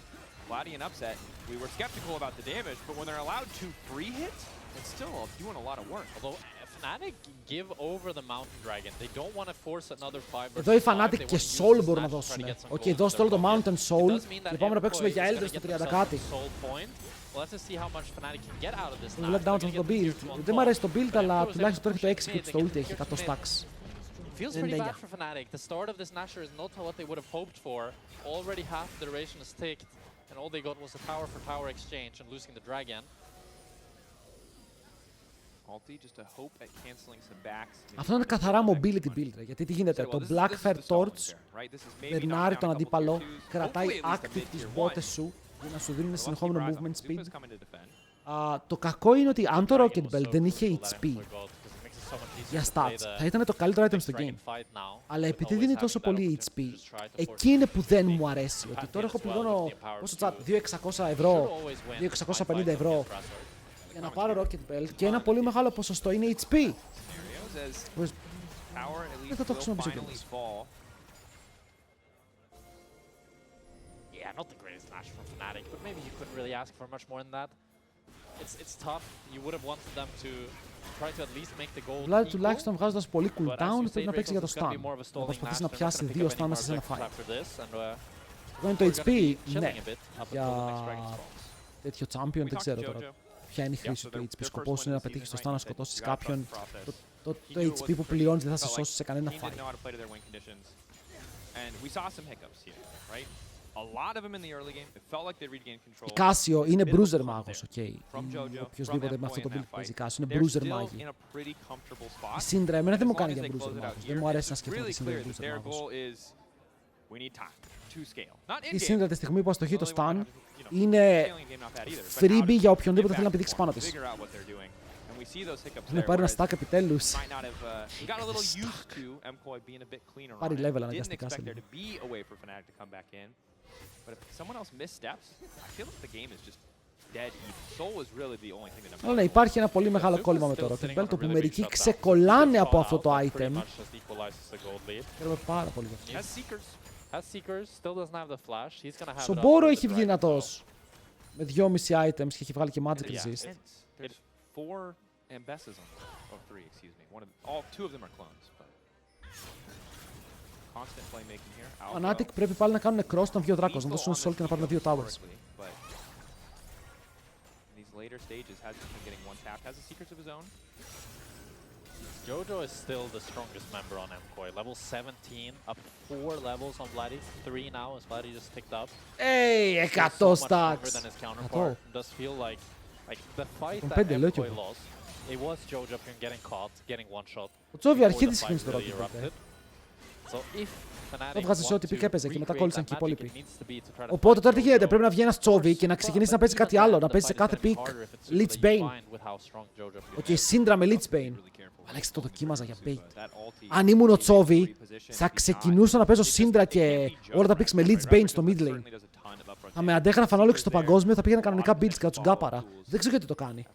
Vladi and Upset, we were skeptical about the damage, but when they're allowed 2 free hits, it's still doing a lot of work. Although Fnatic give over the Mountain Dragon. They don't want to force another 5 Εδώ οι Fnatic και Soul μπορούν να δώσουν. Οκ, δώστε όλο το Mountain Soul και πάμε να παίξουμε για Elder στο 30 κάτι. Let down from the build. Δεν μου αρέσει το build, αλλά τουλάχιστον τώρα έχει το 6 και στο ulti έχει 100 stacks. Feels pretty bad for Fnatic. The start of this Nashor is not what they would have hoped for. Already half the duration is ticked, and all they got was a tower for tower exchange and losing the dragon. Αυτό είναι καθαρά mobility build, γιατί τι γίνεται, το Blackfire Torch περνάρει τον αντίπαλο, κρατάει active τις μπότες σου για να σου δίνουν συνεχόμενο movement speed. Το κακό είναι ότι αν το Rocket Bell δεν είχε HP για stats, θα ήταν το καλύτερο item στο game. Αλλά επειδή δίνει τόσο πολύ HP, εκεί είναι που δεν μου αρέσει. Ότι τώρα έχω πληρώνω πόσο chat, 2.600 ευρώ, 2.650 ευρώ για να πάρω Rocket Belt και ένα πολύ μεγάλο ποσοστό είναι HP. Δεν θα το χρησιμοποιήσω κιόλας. Yeah, not the greatest flash from Fnatic, but maybe you couldn't really ask for much more than that. It's tough. You would have wanted them to try to at least make the goal. Δηλαδή τουλάχιστον βγάζοντας πολύ cooldown πρέπει να παίξει για το stun. Να προσπαθήσει να πιάσει 2 stun μέσα σε ένα fight. Εγώ είναι το HP, ναι. Για τέτοιο champion δεν ξέρω τώρα ποια είναι η χρήση του HP. Σκοπός είναι να πετύχεις το stun, να σκοτώσεις κάποιον. Το HP που πληρώνεις δεν θα σε σώσει σε κανένα fight. Η Κάσιο είναι bruiser μάγος, οκ. Οποιοςδήποτε με αυτό το build που παίζει Κάσιο είναι bruiser μάγη. Η Syndra εμένα δεν μου κάνει για bruiser μάγος. Δεν μου αρέσει να σκεφτώ τη Syndra για bruiser μάγος. Η Syndra τη στιγμή που αστοχεί το stun είναι freebie για οποιονδήποτε θέλει να πηδήξει πάνω της. Ναι, πάρει ένα stack επιτέλους. Πάρει level αναγκαστικά σε λίγο. Αλλά ναι, υπάρχει ένα πολύ μεγάλο κόλλημα με το Rocket Belt, όπου μερικοί ξεκολλάνε από αυτό το item. Χαίρομαι πάρα πολύ γι' αυτό. Σομπόρο έχει βγει δυνατός. Με 2,5 items και έχει βγάλει και magic resist. Fnatic πρέπει πάλι να κάνουν cross όταν βγει ο Δράκος, να δώσουν soul και να πάρουν 2 towers. Jojo is still the strongest member on Mkoi. Level 17, up 4 levels on Vladdy. 3 now as Vladdy just ticked up. Hey, 100 stacks! It does feel like the fight that Mkoi lost, it was Jojo getting caught, getting one shot. Ο Τσόβι αρχίζει τη συγκίνηση του Rocket Belt. Το βγάζει σε ό,τι πήγε έπαιζε και μετά κόλλησαν και οι υπόλοιποι. Οπότε τώρα τι γίνεται, πρέπει να βγει ένας Τσόβι και να ξεκινήσει να παίζει κάτι άλλο, να παίζει σε κάθε pick Lich Bane. Οκ, Syndra με Lich Bane. Αλέξη, το δοκίμαζα για bait. Αν ήμουν ο Τσόβι, θα ξεκινούσα να παίζω Syndra και όλα τα picks με Lich Bane στο mid lane. Θα με αντέγραφαν όλοι στο παγκόσμιο, θα πήγαιναν κανονικά builds και θα τους γκάπαρα. Δεν ξέρω γιατί το κάνει.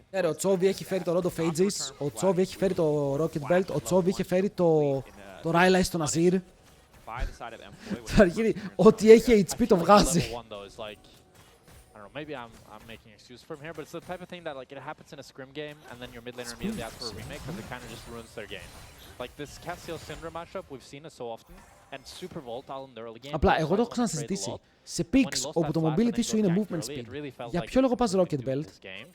Ναι, ο Τσόβι έχει φέρει το Rod of Ages, ο Τσόβι έχει φέρει το Rocket Belt, ο Τσόβι είχε φέρει το Rylai στο Nazir. Ό,τι έχει HP το βγάζει. Maybe I'm making an excuse for him here, but it's the type of thing that like it happens in a scrim game, and then your mid laner immediately asks for a remake because it kind of just ruins their game. Like this Cassio Syndra matchup, we've seen it so often, and super volatile in the early game. Απλά, εγώ το έχω ξανασυζητήσει. Σε picks όπου το mobility σου είναι movement speed, για ποιο λόγο πας Rocket Belt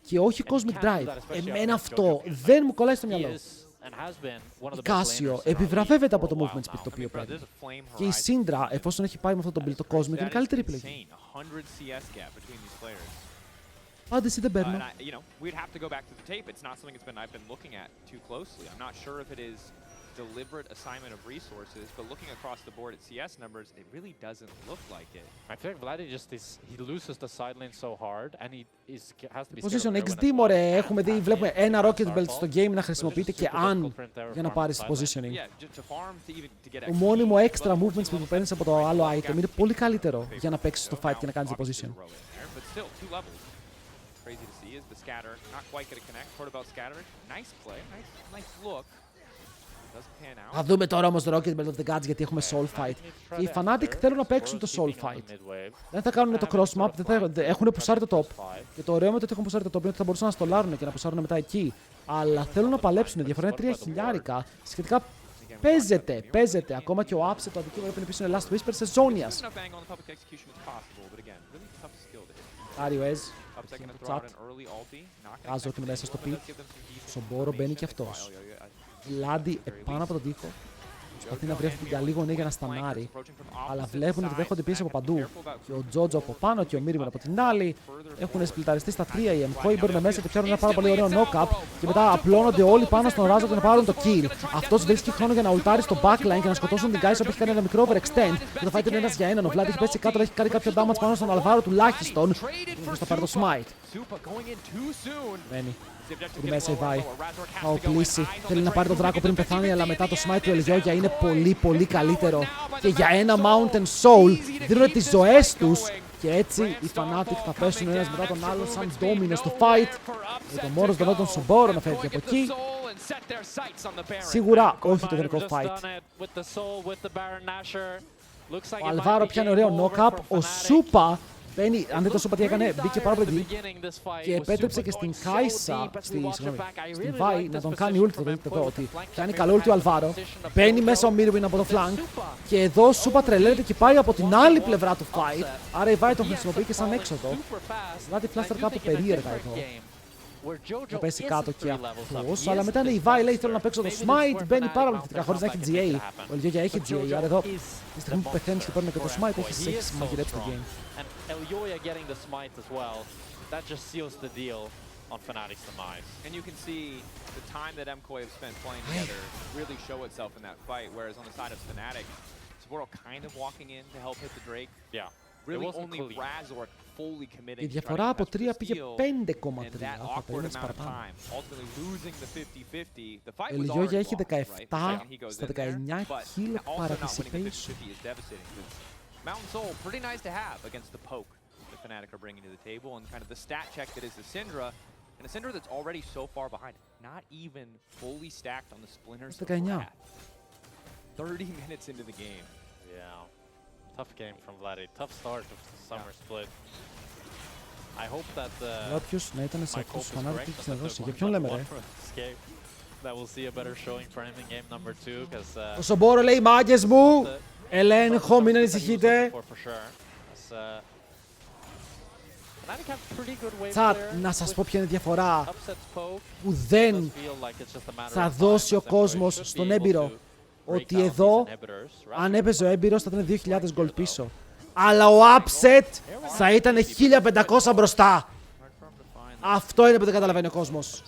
και όχι Cosmic Drive. Εμένα αυτό δεν μου κολλάει στο μυαλό. Η Κάσιο επιβραβεύεται από το movement speed το οποίο παίρνει. Και η Syndra, εφόσον έχει πάει με αυτό το build το Cosmic, είναι καλύτερη επιλογή. Πάντες δεν παίρνω. Deliberate assignment of resources, but looking across the board at CS numbers, it really doesn't look like it. I feel like Vladdy just he loses the side lane so hard, and he has to be Position XD, μωρέ, έχουμε δει, βλέπουμε ένα Rocket Belt στο game να χρησιμοποιείται και αν για να πάρεις positioning. Το μόνιμο extra movements που παίρνεις από το άλλο item είναι πολύ καλύτερο για να παίξεις το fight και να κάνεις the position. Crazy to see is the scatter not quite going to connect. Heard about scatter. Nice play, nice look. Θα δούμε τώρα όμως το Rocket Belt of the Gods γιατί έχουμε Soul Fight. Και οι Fnatic θέλουν να παίξουν το Soul Fight. Δεν θα κάνουν το cross map, έχουν πουσάρει το top. Και το ωραίο με το ότι έχουν πουσάρει το top είναι ότι θα μπορούσαν να στολάρουν και να πουσάρουν μετά εκεί. Αλλά θέλουν να παλέψουν, διαφορά είναι 3 χιλιάρικα. Σχετικά παίζεται. Ακόμα και ο Upset, το αδικήμα έπαιρνε πίσω είναι Last Whisper σε Zonias. Άριο Ez. Κάζω ότι είναι μέσα στο pick. Σομπόρο μπαίνει και αυτός. Λάντι επάνω από τον τοίχο. Προσπαθεί να βρει αυτή την καλή γωνία για να στανάρει. Αλλά βλέπουν ότι δέχονται πίεση από παντού. Και ο Τζότζο από πάνω και ο Μίριμον από την άλλη. Έχουν σπλιταριστεί στα 3. Οι Mkoi μπαίνουν μέσα και πιάνουν ένα πάρα πολύ ωραίο knock-up. Και μετά απλώνονται όλοι πάνω στον Ράζο και να πάρουν το kill. Αυτός βρίσκει χρόνο για να ουλτάρει στο backline και να σκοτώσουν την Kai'Sa που έχει κάνει ένα μικρό overextend. Και το fight είναι 1 για 1. Ο Vlad έχει πέσει κάτω, έχει κάνει κάποιο damage πάνω στον Αλβάρο τουλάχιστον. Και θα πάρει το smite. Μένει. Εκεί μέσα η Vi θα οπλίσει. Θέλει να πάρει τον δράκο πριν πεθάνει, αλλά μετά το smite του Ελιόγια είναι πολύ καλύτερο. Και για ένα Mountain Soul δίνουν τις ζωές τους. Και έτσι οι Fnatic θα πέσουν ένας μετά τον άλλον σαν ντόμινο στο fight. Με τον μόρος τον Σομπόρο να φεύγει από εκεί. Σίγουρα όχι το γενικό fight. Ο Αλβάρο πιάνει ωραίο knock-up. Ο Σούπα μπαίνει, αν δείτε το Σούπα τι έκανε, μπήκε πάρα πολύ και επέτρεψε και στην Κάισα, στην Vi να τον κάνει ult. Το δείτε εδώ ότι κάνει καλό ult ο Αλβάρο. Μπαίνει μέσα ο Mirwin από το flank και εδώ ο Σούπα τρελαίνεται και πάει από την άλλη πλευρά του fight. Άρα η Vi τον χρησιμοποιεί και σαν έξοδο. Βλάτη φλάστερ κάπου περίεργα εδώ. Να πέσει κάτω και αυτός, αλλά μετά είναι η Vi, λέει θέλω να παίξω το smite, μπαίνει πάρα πολύ θετικά χωρίς να έχει GA. Ο Ελιόγια έχει GA, άρα εδώ τη στιγμή που πεθαίνεις και παίρνει και το smite έχεις μαγειρέψει το game. On Fnatic's demise. And you can see the time that Mkoi have spent playing together really show itself in that fight, whereas on the side of Fnatic, Saboro kind of walking in to help hit the Drake. Yeah. Really only Razor fully committing. Η διαφορά από 3 πήγε 5,3. Θα περίμενες παραπάνω. Ο Ελιόγια έχει 17 στα 19 kill participation. Mountain Soul, pretty nice to have against the poke that Fnatic are bringing to the table, and kind of the stat check that is the Syndra, and a Syndra that's already so far behind, not even fully stacked on the splinters. 30 minutes into the game. Yeah, tough game from Vladdy. Tough start of the summer split. I hope that Όποιος να ήταν σε αυτούς τους Fnatic της να δώσει. Για ποιον λέμε ρε? That we'll see a better showing for him in game number 2, because ο Σομπόρο λέει μάγκες μου, ελέγχω, μην ανησυχείτε. Τσάτ, να σας πω ποια είναι η διαφορά που δεν θα δώσει ο κόσμος στον έμπειρο. Ότι εδώ, αν έπαιζε ο έμπειρος, θα ήταν 2.000 γκολ πίσω. Αλλά ο upset θα ήταν 1.500 μπροστά. Αυτό είναι που δεν καταλαβαίνει ο κόσμος.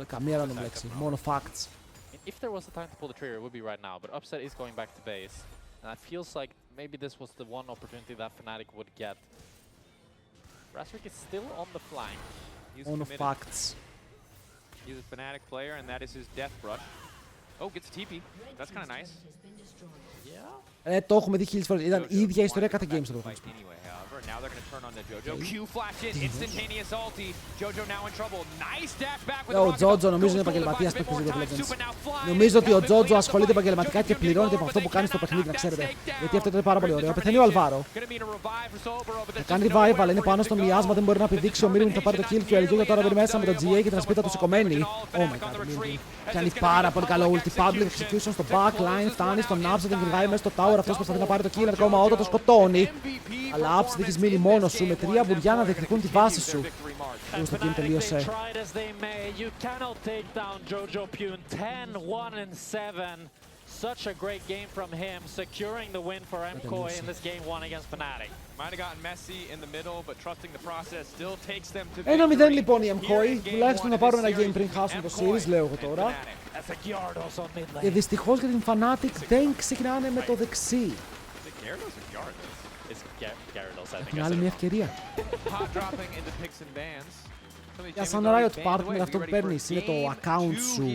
Καμία random λέξη, μόνο facts. If there was a time to pull the trigger, it would be right now. But Upset is going back to base, and it feels like maybe this was the one opportunity that Fnatic would get. Razor is still on the flank. Μόνο facts. He's a Fnatic player, and that is his death brush. Oh, gets a TP. That's kind of nice. Yeah. Το έχουμε δει χίλιες φορές. Ήταν η ίδια ιστορία κάθε game στο πρώτο. Now they're going to turn on the Jojo. Q flash in, instantaneous ulti. Jojo now in trouble. Nice dash back with the Ο Τζότζο νομίζω είναι επαγγελματίας παίκτης League of Legends. Νομίζω ότι ο Τζότζο ασχολείται επαγγελματικά και πληρώνεται από αυτό που κάνει στο παιχνίδι, να ξέρετε. Γιατί αυτό ήταν πάρα πολύ ωραίο. Πεθαίνει ο Αλβάρο. Θα κάνει revive, αλλά είναι πάνω στο μοιάσμα, δεν μπορεί να πηδήξει ο Mirwin, θα πάρει το kill και ο Ελιόγια τώρα μπαίνει μέσα με το GA και την ασπίτα του σηκωμένη. Oh my god, Mirwin. Κάνει πάρα πολύ καλό ulti. Public execution στο backline, φτάνει στον Upset, την κυνηγάει μέσα στο tower. Αυτός προσπαθεί να πάρει το kill, ακόμα όταν το σκοτώνει. Αλλά Upset έχεις μείνει μόνος σου με 3 μπουριά να διεκδικούν τη βάση σου. Όμως το game τελείωσε. Such a great game from him, securing the win for Mkoi in this game 1 against Fnatic. Might have gotten messy in the middle, but trusting the process still takes them to victory. 1-0 λοιπόν η Mkoi, τουλάχιστον να πάρουν ένα game πριν χάσουν το series, λέω εγώ τώρα. Και δυστυχώς για την Fnatic δεν ξεκινάνε με το δεξί. Έχουν άλλη μια ευκαιρία. Για σαν Riot Partner αυτό που παίρνεις είναι το account σου.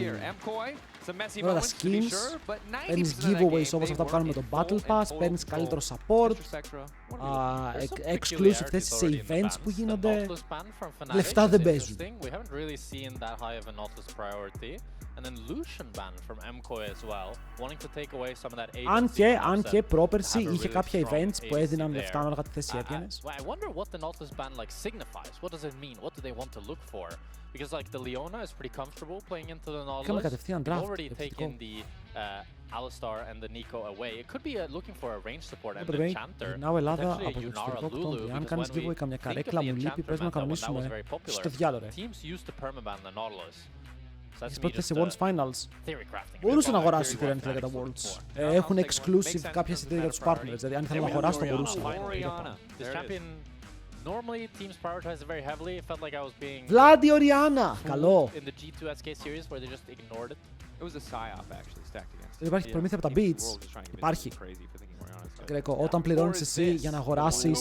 Όλα τα skins, παίρνεις giveaways όπως αυτά που κάνουμε με το Battle Pass, παίρνεις καλύτερο support, exclusive θέσεις σε events που γίνονται, λεφτά δεν παίζουν. Αν και πρόπερση είχε κάποια events που έδιναν λεφτά ανάλογα τη θέση έβγαινες. Because like the Leona is pretty comfortable playing into the Nautilus. They've already taken the Alistar and the Nico away. It could be looking for a range support and the Enchanter. Περνάω Ελλάδα από το εξωτερικό Οκτώβριο. Αν κάνεις giveaway καμιά καρέκλα μου λείπει, πρέπει να κανονίσουμε στο διάλογο. Έχεις πρώτη σε Worlds Finals. Μπορούσε να αγοράσει εισιτήρια αν ήθελε για τα Worlds. Έχουν exclusive κάποια εισιτήρια για τους partners, δηλαδή αν ήθελε να αγοράσει το μπορούσε. Normally teams prioritize it very heavily. It felt like I was being Vladi Oriana. Καλό. In the G2 SK series where they just ignored it. It was a psyop actually stacked against. Δεν υπάρχει προμήθεια από τα beats. Υπάρχει. Γκρέκο, όταν πληρώνεις εσύ για να αγοράσεις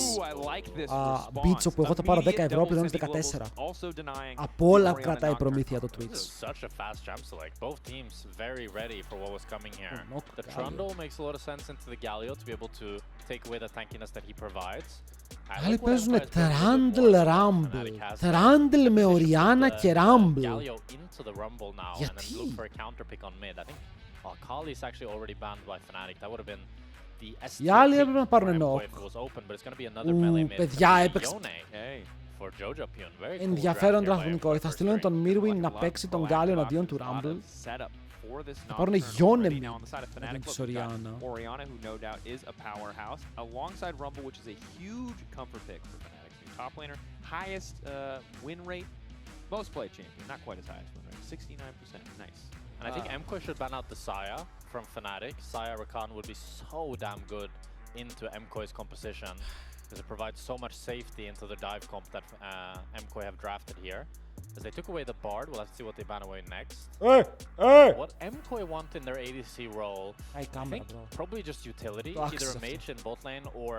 μπίτσο που εγώ θα πάρω 10 ευρώ, πληρώνεις 14. Από όλα κρατάει προμήθεια το Twitch. The Trundle makes a lot of sense into the Galio to be able to take away the tankiness that he provides. Άλλοι παίζουν Trundle Rumble. Trundle με Orianna και Rumble. Galio into the Rumble now and then look for a counter pick on mid. I think Kali is actually already banned by Fnatic. That would have been the ST Οι άλλοι έπρεπε να πάρουν knock. if it was open, but it's going to be another melee mid. Παιδιά, έπαιξε. For Jojo Pyun. Very cool Ενδιαφέρον draft here by τραγουδικό. Θα στείλουν τον Mirwin να παίξει τον Galio εναντίον του Rumble. Θα πάρουν Yone με τη Orianna. Orianna, who no doubt is a powerhouse, alongside Rumble, which is a huge comfort pick for Fnatic's new top laner. Highest win rate, most played champion, not quite as high as win rate, 69%. Nice. And I think Mkoi should ban out the Saya from Fnatic. Saya Rakan would be so damn good into Mkoi's composition because it provides so much safety into the dive comp that Mkoi have drafted here. As they took away the Bard, we'll have to see what they ban away next. What Mkoi want in their ADC role, I think probably just utility, either a mage in bot lane or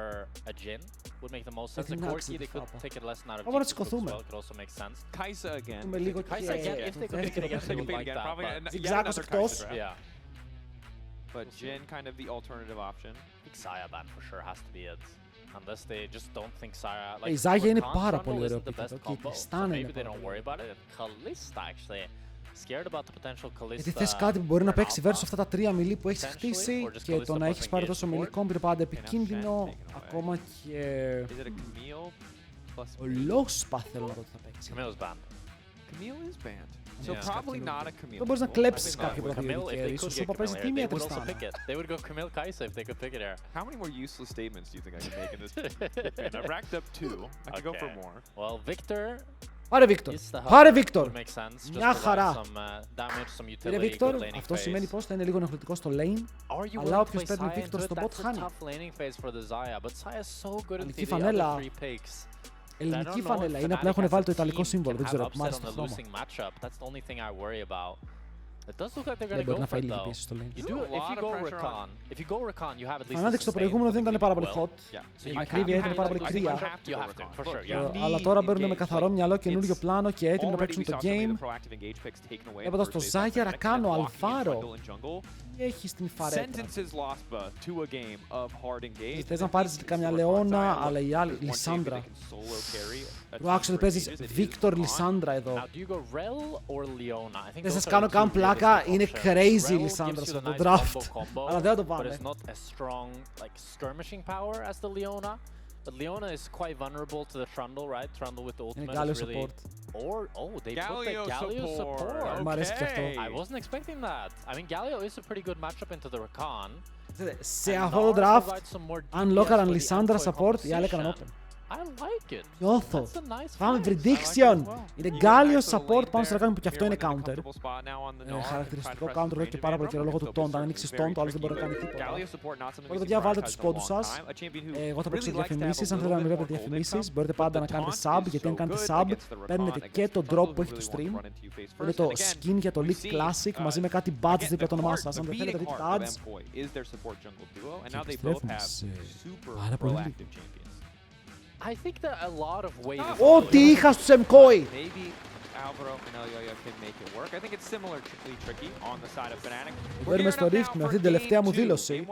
a Jhin would make the most sense. A Corki, they could take it less out of DPS as well, could also make sense. Kai'Sa again. Kai'Sa again, if they could pick it again, they would like that. Yeah. But Jhin kind of the alternative option. I think Saya ban for sure has to be it. Unless they just don't think Saya... Η Ζάγια είναι πάρα πολύ ωραίο επίπεδο και η Tristana είναι πάρα πολύ ωραίο. Kalista actually scared about the potential Kalista. Γιατί θες κάτι που μπορεί να παίξει versus αυτά τα 3 μιλί που έχεις χτίσει και το να έχεις πάρει τόσο μιλί κόμπι είναι πάντα επικίνδυνο, ακόμα και... Ο Λόσπα θέλω να δω τι θα παίξει. Camille's banned. Camille is banned. So probably not a Camille. Δεν μπορείς να κλέψεις κάποιο πρωτοβουλίο και ίσως σου παίζει τίμια Tristana. They would go Camille Kai'Sa if they could pick it here. How many more useless statements do you think I can make in this campaign? I've racked up 2. I could go for more. Well, Victor... Πάρε Victor! Πάρε Victor! Μια χαρά! Πήρε Victor, αυτό σημαίνει πως θα είναι λίγο ενοχλητικό στο lane, αλλά όποιος παίρνει Victor στο bot χάνει. Ελληνική φανέλα. Ελληνική φανέλα, είναι απλά έχουν βάλει το ιταλικό σύμβολο, δεν ξέρω, μου άρεσε το χρώμα. Δεν μπορεί να φάει λίγη πίεση στο lane. Fnatic στο προηγούμενο δεν ήταν πάρα πολύ hot. Η ακρίβεια ήταν πάρα πολύ κρύα. Αλλά τώρα μπαίνουν με καθαρό μυαλό, καινούριο πλάνο και έτοιμοι να παίξουν το game. Βλέποντας το Ζάγια, Ρακάνο, Αλφάρο. Τι έχει στην φαρέτρα. Θες να πάρεις καμιά Λεώνα, αλλά η άλλη, Λισάνδρα. Το actually παίζεις Victor Λισάνδρα εδώ. Δεν σας κάνω καν πλάκα, είναι crazy Λισάνδρα σε αυτό το draft. Αλλά δεν θα το πάμε. But Leona is quite vulnerable to the Trundle, right? Trundle with the ultimate Galio is really... support. Or, oh, they put the Galio support. Μ' αρέσει και αυτό. I wasn't expecting that. I mean, Galio is a pretty good matchup into the Rakan. Σε αυτό το draft, αν λόγαραν Λισάνδρα support, οι άλλοι έκαναν open. I like it. Νιώθω. Πάμε prediction. Είναι Galio support πάνω στο Rakan που και αυτό είναι counter. Χαρακτηριστικό counter εδώ και πάρα πολύ καιρό λόγω του taunt. Αν ανοίξεις taunt, ο άλλος δεν μπορεί να κάνει τίποτα. Μπορείτε παιδιά βάλτε τους πόντους σας. Εγώ θα παίξω διαφημίσεις. Αν θέλετε να μην βλέπετε διαφημίσεις, μπορείτε πάντα να κάνετε sub. Γιατί αν κάνετε sub, παίρνετε και το drop που έχει το stream. Είναι το skin για το League Classic μαζί με κάτι badge δίπλα το όνομά σας. Αν δεν θέλετε δείτε τα ads. Και επιστρέφουμε σε πάρα πολύ λίγο. I think that a lot of ways. Ό,τι είχα στους Mkoi! Παίρνουμε στο Rift με αυτή την τελευταία μου δήλωση.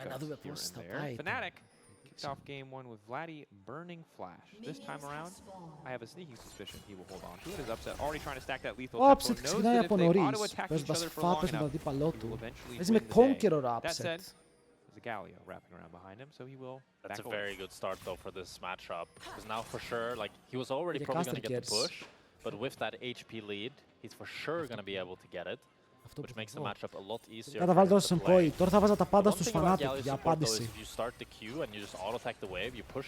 Να δούμε πώς θα πάει. Kicked off game 1 with Vladdy burning flash. This time around, I have a sneaking suspicion he will hold on to it. His upset already trying to stack that lethal. Ο Upset ξεκινάει από νωρίς, παίζοντας φάπες με τον αντίπαλό του. Παίζει με Conqueror Upset. Galio wrapping around behind him, so he will. That's a very good start though for this matchup, because now for sure, like he was already probably going to get the push, but with that HP lead, he's for sure going to be able to get it, which makes the matchup a lot easier. Καταβάλει τώρα στον Mkoi. Τώρα θα βάζα τα πάντα στους Fnatic για απάντηση. If you start the Q and you just auto attack the wave, you push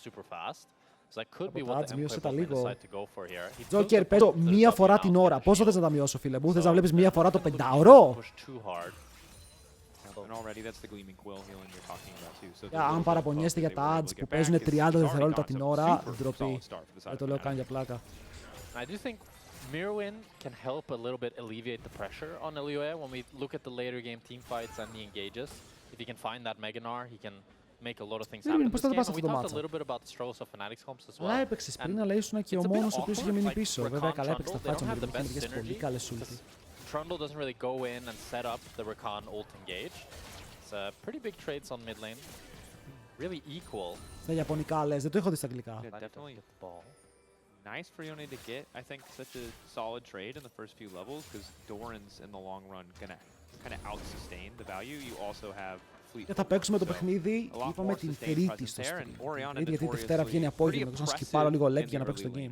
super fast. So that could be what the Mkoi decide to go for here. Joker, παίζω μία φορά την ώρα. Πόσο θες να τα μειώσω, φίλε μου? Θες να βλέπεις μία φορά το 5ωρο? Αν παραπονιέστε για τα ads που παίζουν 30 δευτερόλεπτα την ώρα, ντροπή. Δεν το λέω καν για πλάκα. I do think Mirwin can help a little bit alleviate the pressure on Liyue when we look at the later game team fights and the engages. if he can find that Meganar, he can make a lot of things happen in this game. And we talked a little bit about the struggles of Fnatic's comps as well. Αλλά έπαιξες πριν, αλλά ήσουν και ο μόνος ο οποίος είχε μείνει πίσω. Βέβαια, καλά έπαιξε τα φάτσα με την είχε πολύ καλές ulti. Trundle doesn't really go in and set up the Rakan ult engage. It's pretty big trades on mid lane. Really equal. Στα Ιαπωνικά λες, δεν το έχω δει στα αγγλικά. Nice for Yone to get, I think, such a solid trade in the first few levels, because Doran's in the long run gonna kind of out-sustain the value. You also have fleet. Και θα παίξουμε το παιχνίδι, είπαμε την Τρίτη στο stream. Γιατί τη Δευτέρα βγαίνει απόγευμα, να σκυπάρω λίγο leg για να παίξω το game.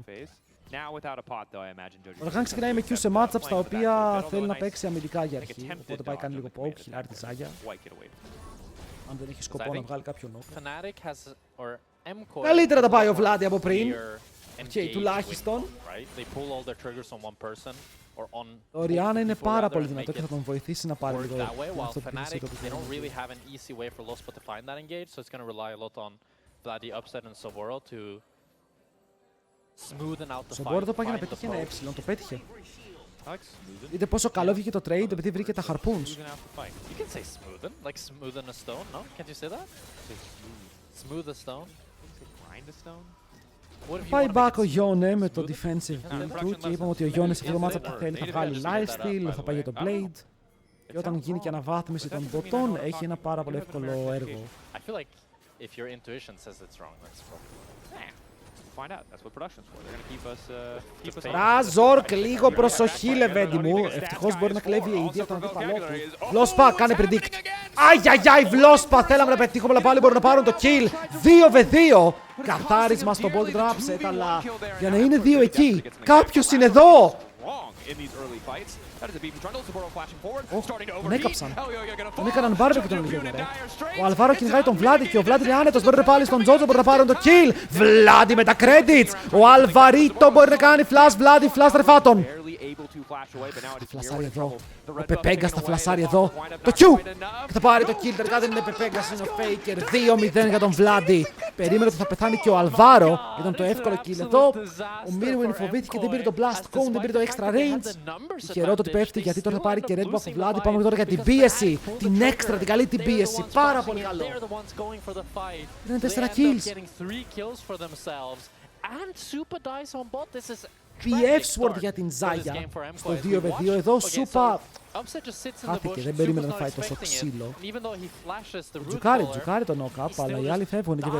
Ο Ραχάν ξεκινάει με Q σε matchups τα οποία θέλει να παίξει αμυντικά για αρχή. Οπότε πάει κάνει λίγο poke, χιλάρει τη Ζάγια. Αν δεν έχει σκοπό να βγάλει κάποιο knock. Καλύτερα τα πάει ο Vladi από πριν. Okay, τουλάχιστον. Ο Ριάννα είναι πάρα πολύ δυνατό και θα τον βοηθήσει να πάρει λίγο αυτοπιθύση του. Σοβόρο το πάει για να πετύχει ένα έψιλον, το πέτυχε. Δείτε πόσο καλό βγήκε το trade επειδή βρήκε τα harpoons. Πάει back ο Yone με το defensive build του και είπαμε ότι ο Yone σε αυτό το matchup που θέλει θα βγάλει lifesteal, θα πάει για το blade και όταν γίνει και αναβάθμιση των botών έχει ένα πάρα πολύ εύκολο έργο. Ραζόρκ, λίγο προσοχή λεβέντη μου. Ευτυχώς μπορεί να κλέβει η AD από τον αντίπαλό του. Βλόσπα, κάνε predict. Αγιαγιάι, Βλόσπα, θέλαμε να πετύχουμε, αλλά πάλι μπορούν να πάρουν το kill. 2v2. Καθάρισμα στο bot trap set, αλλά για να είναι δύο εκεί, κάποιος είναι εδώ. Τον έκαψαν. Τον έκαναν μπάρμπεκ και τον Λιγιόνερ. Ο Αλβάρο κυνηγάει τον Βλάντι και ο Βλάντι είναι άνετος. Μπορεί να πάλι στον Τζότζο, μπορεί να πάρουν το kill. Βλάντι με τα credits. Ο Αλβαρίτο μπορεί να κάνει flash, Βλάντι, flash τρεφάτων. Φλασάρει εδώ. Ο Πεπέγκας θα φλασάρει εδώ. Το Q! Και θα πάρει το kill. Τελικά δεν είναι Πεπέγκας, είναι ο Faker. 2-0 για τον Βλάντι. Περίμενε ότι θα πεθάνει και ο Αλβάρο. Ήταν το εύκολο kill εδώ. Ο Mirwin φοβήθηκε, δεν πήρε το blast cone, δεν πήρε το extra range. Τυχερό το ότι πέφτει γιατί τώρα θα πάρει και red buff ο Βλάντι. Πάμε τώρα για την πίεση. Την extra, την καλή την πίεση. Πάρα πολύ καλό. Είναι 4 kills. PF-sword για την Ζάγια στο 2v2. Εδώ Σούπα χάθηκε, δεν περίμενε να φάει τόσο ξύλο. Τζουκάρει το knock-up, αλλά οι άλλοι φεύγουν και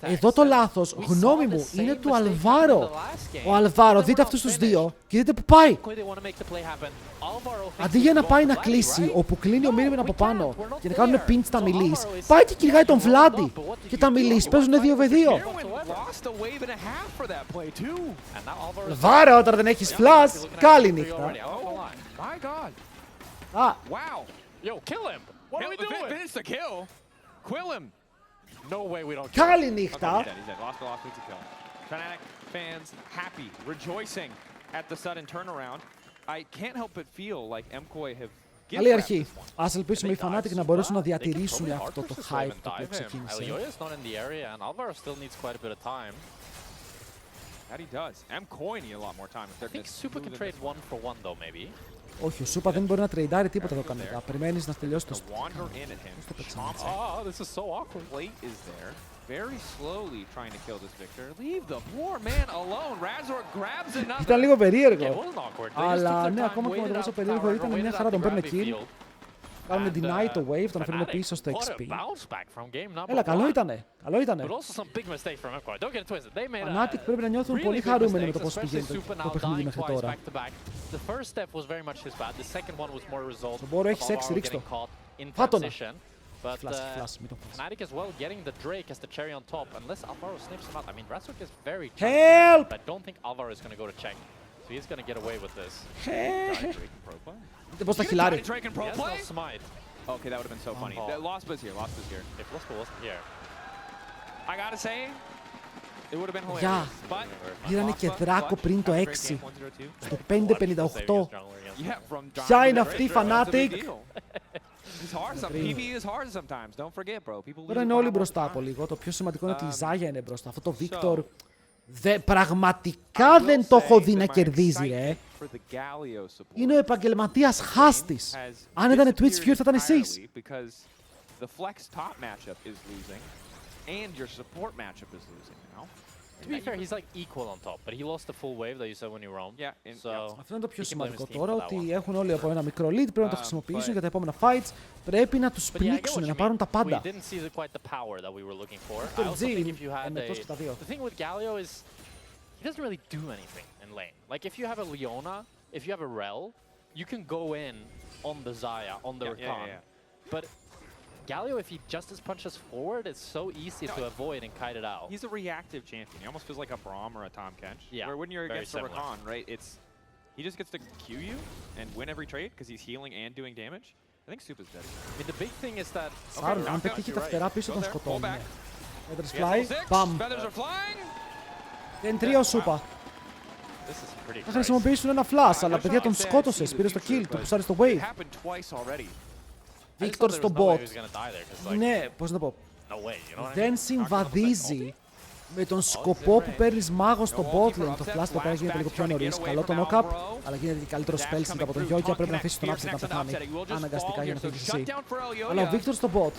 εδώ το λάθος, γνώμη μου, είναι του Αλβάρο. Ο Αλβάρο, δείτε αυτούς τους δύο και δείτε που πάει. Αντί για να πάει να κλείσει, όπου κλείνει ο Mirwin από πάνω και να κάνουν pinch τα μιλής, πάει και κυνηγάει τον Βλάντι και τα μιλής παίζουν 2v2. Αλβάρο, όταν δεν έχεις flash, καλή νύχτα. Wow. Yo, kill him. What are we doing? Finish the kill. Quill him. No way we don't kill him. Καλή νύχτα. He's dead. Lost to kill. Fnatic fans happy, rejoicing at the sudden turnaround. I can't help but feel like Mkoi have Καλή αρχή. Ας ελπίσουμε οι Fnatic να μπορέσουν να διατηρήσουν αυτό το hype το οποίο ξεκίνησε. That he does. Mkoi need a lot more time. I think Super can trade 1-for-1 though, maybe. Όχι, ο Σούπα δεν μπορεί να τρεϊντάρει τίποτα εδώ κανονικά. Περιμένεις να τελειώσει το σπίτι. Ήταν λίγο περίεργο. Αλλά ναι, ακόμα και με το πόσο περίεργο ήταν μια χαρά τον παίρνει kill. Κάνουν deny το wave, τον αφήνουμε πίσω στο XP. Έλα, καλό ήτανε. Καλό ήτανε. Fnatic πρέπει να νιώθουν πολύ χαρούμενοι με το πώς πηγαίνει το παιχνίδι μέχρι τώρα. Στον Μπόρο έχεις 6, ρίξ' το. Φάτονα. Φλάσ, μην το φας. Help! Δείτε πώς τα χιλάρει. Okay, that would have been so funny. Lost was here. If Lost wasn't here. I gotta say, it would have been hilarious. Γεια, πήρανε και δράκο πριν το 6. Στο 5.58. Ποια είναι αυτή η Fnatic? Τώρα είναι όλοι μπροστά από λίγο. Το πιο σημαντικό είναι ότι η Ζάγια είναι μπροστά. Αυτό το Victor πραγματικά δεν το έχω δει να κερδίζει, ρε. Είναι ο επαγγελματίας χάστης. Αν ήταν Twitch Viewer θα ήταν εσείς. the flex top matchup is losing, and your support matchup is losing now. To be fair, he's like equal on top, but he lost the full wave that you said when you roamed. Yeah, So αυτό είναι το πιο σημαντικό τώρα, ότι έχουν όλοι από ένα μικρό lead, πρέπει να το χρησιμοποιήσουν για τα επόμενα fights, πρέπει να τους πνίξουν, να πάρουν τα πάντα. We didn't see quite the power that we were looking for. Το I also think if you had εμετός και τα δύο. the thing with Galio is he doesn't really do anything in lane. Like if you have a Leona, if you have a Rel, you can go in on the Xayah, on the Rakan. But Galio, if he just punches forward, it's so easy to avoid and kite it out. He's a reactive champion. He almost feels like a Braum or a Tahm Kench. Yeah, where when you're against a similar. Rakan, right, he just gets to Q you and win every trade because he's healing and doing damage. I think Supa's dead. I mean, the big thing is that Σάρουν, αν πετύχει τα φτερά πίσω τον σκοτώνουν. Feathers fly, μπαμ. Και είναι 3 ο Σούπα. Θα χρησιμοποιήσουν ένα flash, αλλά παιδιά τον σκότωσες, πήρε στο kill, το πουσάρει στο wave. Victor στο bot. Ναι, πώς να το πω. Δεν συμβαδίζει με τον σκοπό που παίρνεις μάγο στο bot lane. Το flash το πέρα γίνεται λίγο πιο νωρίς. Καλό το knock-up, αλλά γίνεται και καλύτερο spell από τον Γιώκια. Πρέπει να αφήσεις τον upset να πεθάνει αναγκαστικά για να φύγεις εσύ. Αλλά ο Victor στο bot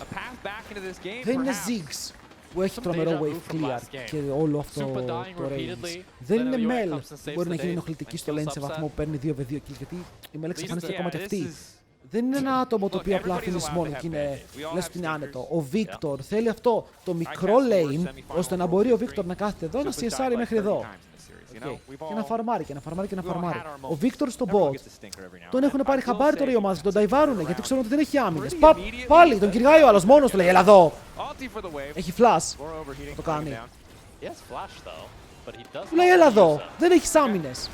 δεν είναι Ziggs που έχει τρομερό wave clear και όλο αυτό το range. Δεν είναι Mel που μπορεί να γίνει ενοχλητική στο lane σε βαθμό που παίρνει 2v2 kills, γιατί η Mel εξαφανίστηκε ακόμα και αυτή. Δεν είναι ένα άτομο το οποίο απλά αφήνεις μόνο και λες ότι είναι άνετο. Ο Victor θέλει αυτό το μικρό lane, ώστε να μπορεί ο Victor να κάθεται εδώ, να CSR μέχρι εδώ. Και να φαρμάρει και να φαρμάρει και να φαρμάρει. Ο Victor στο bot τον έχουν πάρει χαμπάρι τώρα οι ομάδες, τον ταϊβάρουνε γιατί ξέρουν ότι δεν έχει άμυνες. Πάλι τον κυνηγάει ο άλλος μόνος του, λέει έλα εδώ. Έχει flash, το κάνει. Του λέει έλα εδώ, δεν έχεις άμυνες.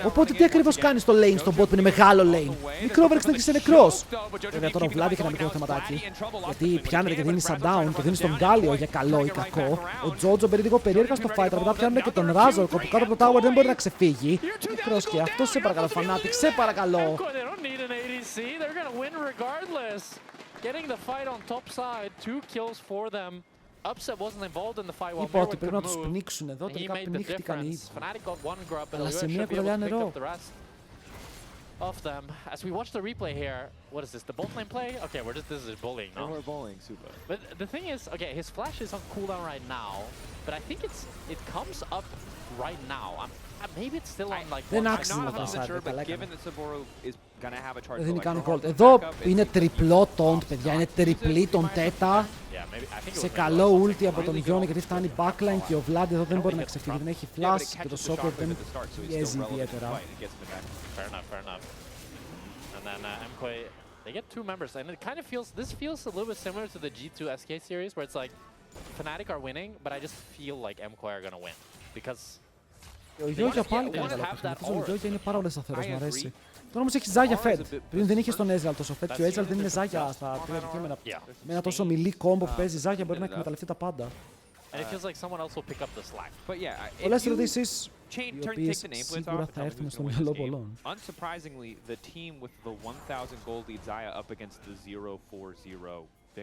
Οπότε τι ακριβώς κάνει στο lane, στο bot που είναι μεγάλο lane. Μικρό βρέξει να είσαι νεκρός. Βέβαια τώρα ο Vlad έχει ένα μικρό θεματάκι. Γιατί πιάνεται και δίνει shutdown, το δίνει στον Γκάλιο για καλό ή κακό. Ο Τζότζο μπαίνει λίγο περίεργα στο fight, αλλά μετά πιάνουν και τον Razor που κάτω από το tower δεν μπορεί να ξεφύγει. Μικρός και αυτός, σε παρακαλώ Fnatic, σε παρακαλώ. Είπα ότι πρέπει να τους πνίξουν εδώ, τελικά πνίχτηκαν οι ίδιοι. Αλλά σε μία κουρελιά νερό. Of them, as we watch the replay here, what is this? The bot lane play? Okay, this is bullying, no? We're bullying Supa. But the thing is, okay, his flash is on cooldown right now, but I think it comes up right now. Maybe it's still on like. Δεν άξιζε να φασάρει, but given that Saboro is gonna have a charge. Δεν κάνει gold. Εδώ είναι τριπλό taunt, παιδιά, είναι τριπλή τον τέτα. Σε καλό ulti από τον Γιόνι γιατί φτάνει backline και ο Vlad εδώ δεν μπορεί να ξεφύγει. Δεν έχει flash και το Shocker δεν πιέζει ιδιαίτερα. Fair enough. And then Mkoi, they get 2 members, and it kind of feels, this feels a little bit similar to the G2 SK series, where it's like, Fnatic are winning, but I just feel like Mkoi are gonna win, because... Ο Γιώργια πάλι κάνει καλό παιχνίδι, ο Γιώργια είναι πάρα πολύ σταθερός, μου αρέσει. Τώρα όμως έχει Ζάγια Fed, πριν δεν είχε στον Ezreal τόσο Fed και ο Ezreal δεν είναι Ζάγια στα τρία αντικείμενα. Με ένα τόσο μιλή κόμπο που παίζει Ζάγια μπορεί να εκμεταλλευτεί τα πάντα. Πολλές ερωτήσεις οι οποίες σίγουρα θα έρθουν στο μυαλό πολλών.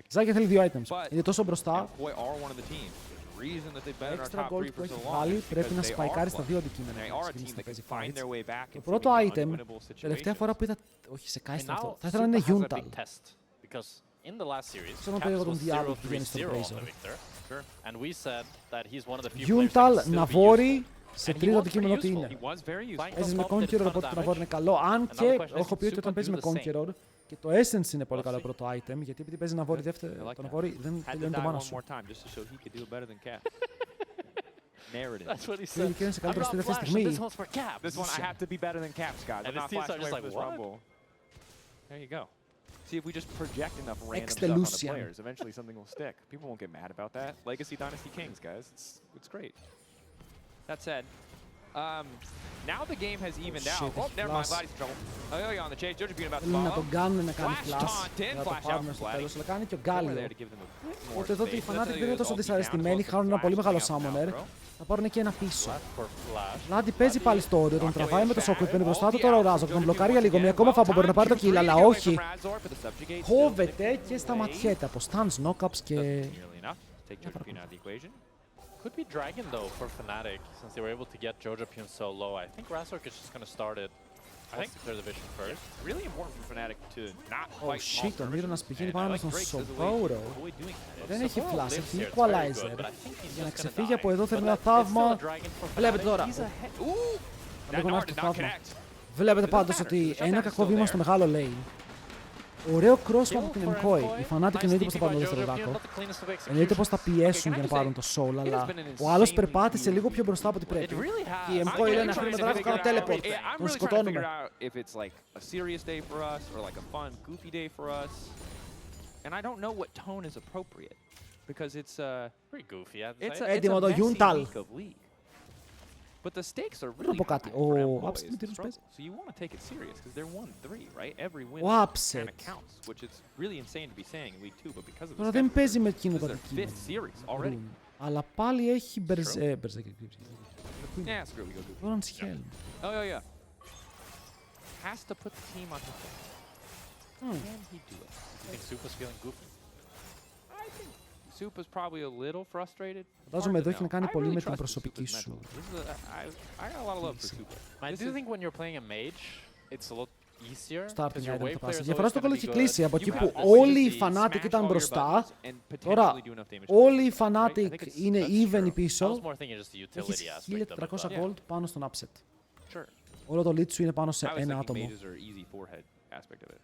Ζάγια θέλει 2 items. Είναι τόσο μπροστά. Έξτρα gold που έχει βάλει πρέπει να σπαϊκάρει στα 2 αντικείμενα. Το πρώτο item, τελευταία φορά που είδα. Όχι, σε Kai'Sa αυτό. Θα ήθελα να είναι Yuntal. Ξέρω να πω για τον Diablo που πηγαίνει στο Bracer. Yuntal, Navori, σε τρίτο αντικείμενο τι είναι. Παίζεις με Conqueror, οπότε το Navori είναι καλό. Αν και έχω πει ότι όταν παίζει με Conqueror και το Essence είναι πολύ καλό πρώτο item, γιατί επειδή παίζει Navori δεύτερο, το Navori δεν τελειώνει το μάνα σου. Και είναι σε καλύτερο στη δεύτερη στιγμή. See, if we just project enough random stuff on the players, eventually something will stick. People won't get mad about that. Legacy Dynasty Kings, guys. It's great. That said, now the game has evened out. Oh, never mind. Body's in trouble. Oh, on the chase. Jojo being about to follow. Να τον κάνουν να κάνει flash. Να το πάρουμε στο τέλος. Αλλά κάνει και ο Γκάλιο. Οπότε εδώ οι Fnatic δεν είναι τόσο δυσαρεστημένοι. Χάνουν ένα πολύ μεγάλο summoner. Θα πάρουν και ένα πίσω. Λάντι παίζει πάλι στο όριο, τον τραβάει με το Shocker, παίρνει μπροστά του τώρα ο Razor, τον μπλοκάρει για λίγο. Μια ακόμα φάπο μπορεί να πάρει το kill, αλλά όχι. Κόβεται και σταματιέται από stuns, knockups και... Could be Dragon though for Fnatic, since they were able to get Jojo Pyun so low. I think Razork is just gonna start it. I think clear the vision first. It's really important for Fnatic to not Oh fight shit, small ο Μύρονας skirmishes, πηγαίνει and I πάνω like στον Drake as a way to Σοβόρο. avoid doing that. Δεν It's έχει Saboro flash, lives έχει here, it's very equalizer. good, but I think he's Για να just gonna ξεφύγει die. από εδώ θέλει But ένα it's still θαύμα. a dragon for Βλέπετε Fnatic. τώρα. He's ahead. Ooh! That Λίγο να Nard έρθει did το not θαύμα. connect. Βλέπετε Doesn't πάντως matter, ότι because the ένα shutdown is κακό still βήμα there. στο μεγάλο lane. Ωραίο crossman από Kill την for Mkoi. Mkoi. Οι Fnatic Nice εννοείται πως θα TP πάρουν by το δεύτερο Jojo, δάκο. not the cleanest of Εννοείται πως θα execution. πιέσουν Okay, για να can I πάρουν just το soul, say, αλλά it has been an ο άλλος insanely περπάτησε λίγο beautiful πιο μπροστά από ό,τι It πρέπει. really has. Και η I'm Mkoi really λένε trying αφήνουμε to τον Ράφο figure κάνω out- teleport. Yeah, I'm Τον really trying to figure σκοτώνουμε. out if it's like a serious day for us or like a fun, goofy day for us. And I don't know what tone is appropriate because it's Pretty goofy, I'd it's say. a Έτοιμο το messy Yuntal. week of league. But the stakes are Να really πω κάτι. high for Ο Mkoi Upset as με the τίτλους struggle. παίζει. So you want to take it serious because they're 1-3, right? Every win Ο kind Upset. of counts, which is really insane to be saying in League 2, but because of the Τώρα δεν schedule, παίζει με εκείνο this το is their αντικείμενο. fifth series already. Αλλά πάλι έχει Berserker. Yeah, screw it, we go goofy. Τώρα Helm. Oh, yeah, yeah. Has to put the team on his back. Can he do it? I think Supa's feeling goofy. I think Supa's probably a little frustrated. Φαντάζομαι Hard εδώ to έχει να know. κάνει I πολύ really με την trust προσωπική Supa's σου. mental. This is I got a lot of love for Supa. I This do is- think when you're playing a mage, it's a lot easier. Starting Because your item wave θα player πάσει. is Διαφορά always στο gonna κόλλο be έχει good. κλείσει από You εκεί have που to όλοι οι just Fnatic smash ήταν all your μπροστά. buttons and Τώρα potentially do enough damage to όλοι οι win. Right? I Fnatic think it's- είναι that's even true. I was πίσω. more thinking just the utility Έχεις aspect of it. 1400 Yeah. gold πάνω στον upset. Sure. Όλο το lead σου είναι πάνω σε I was ένα thinking άτομο. mages are easy forehead aspect of it.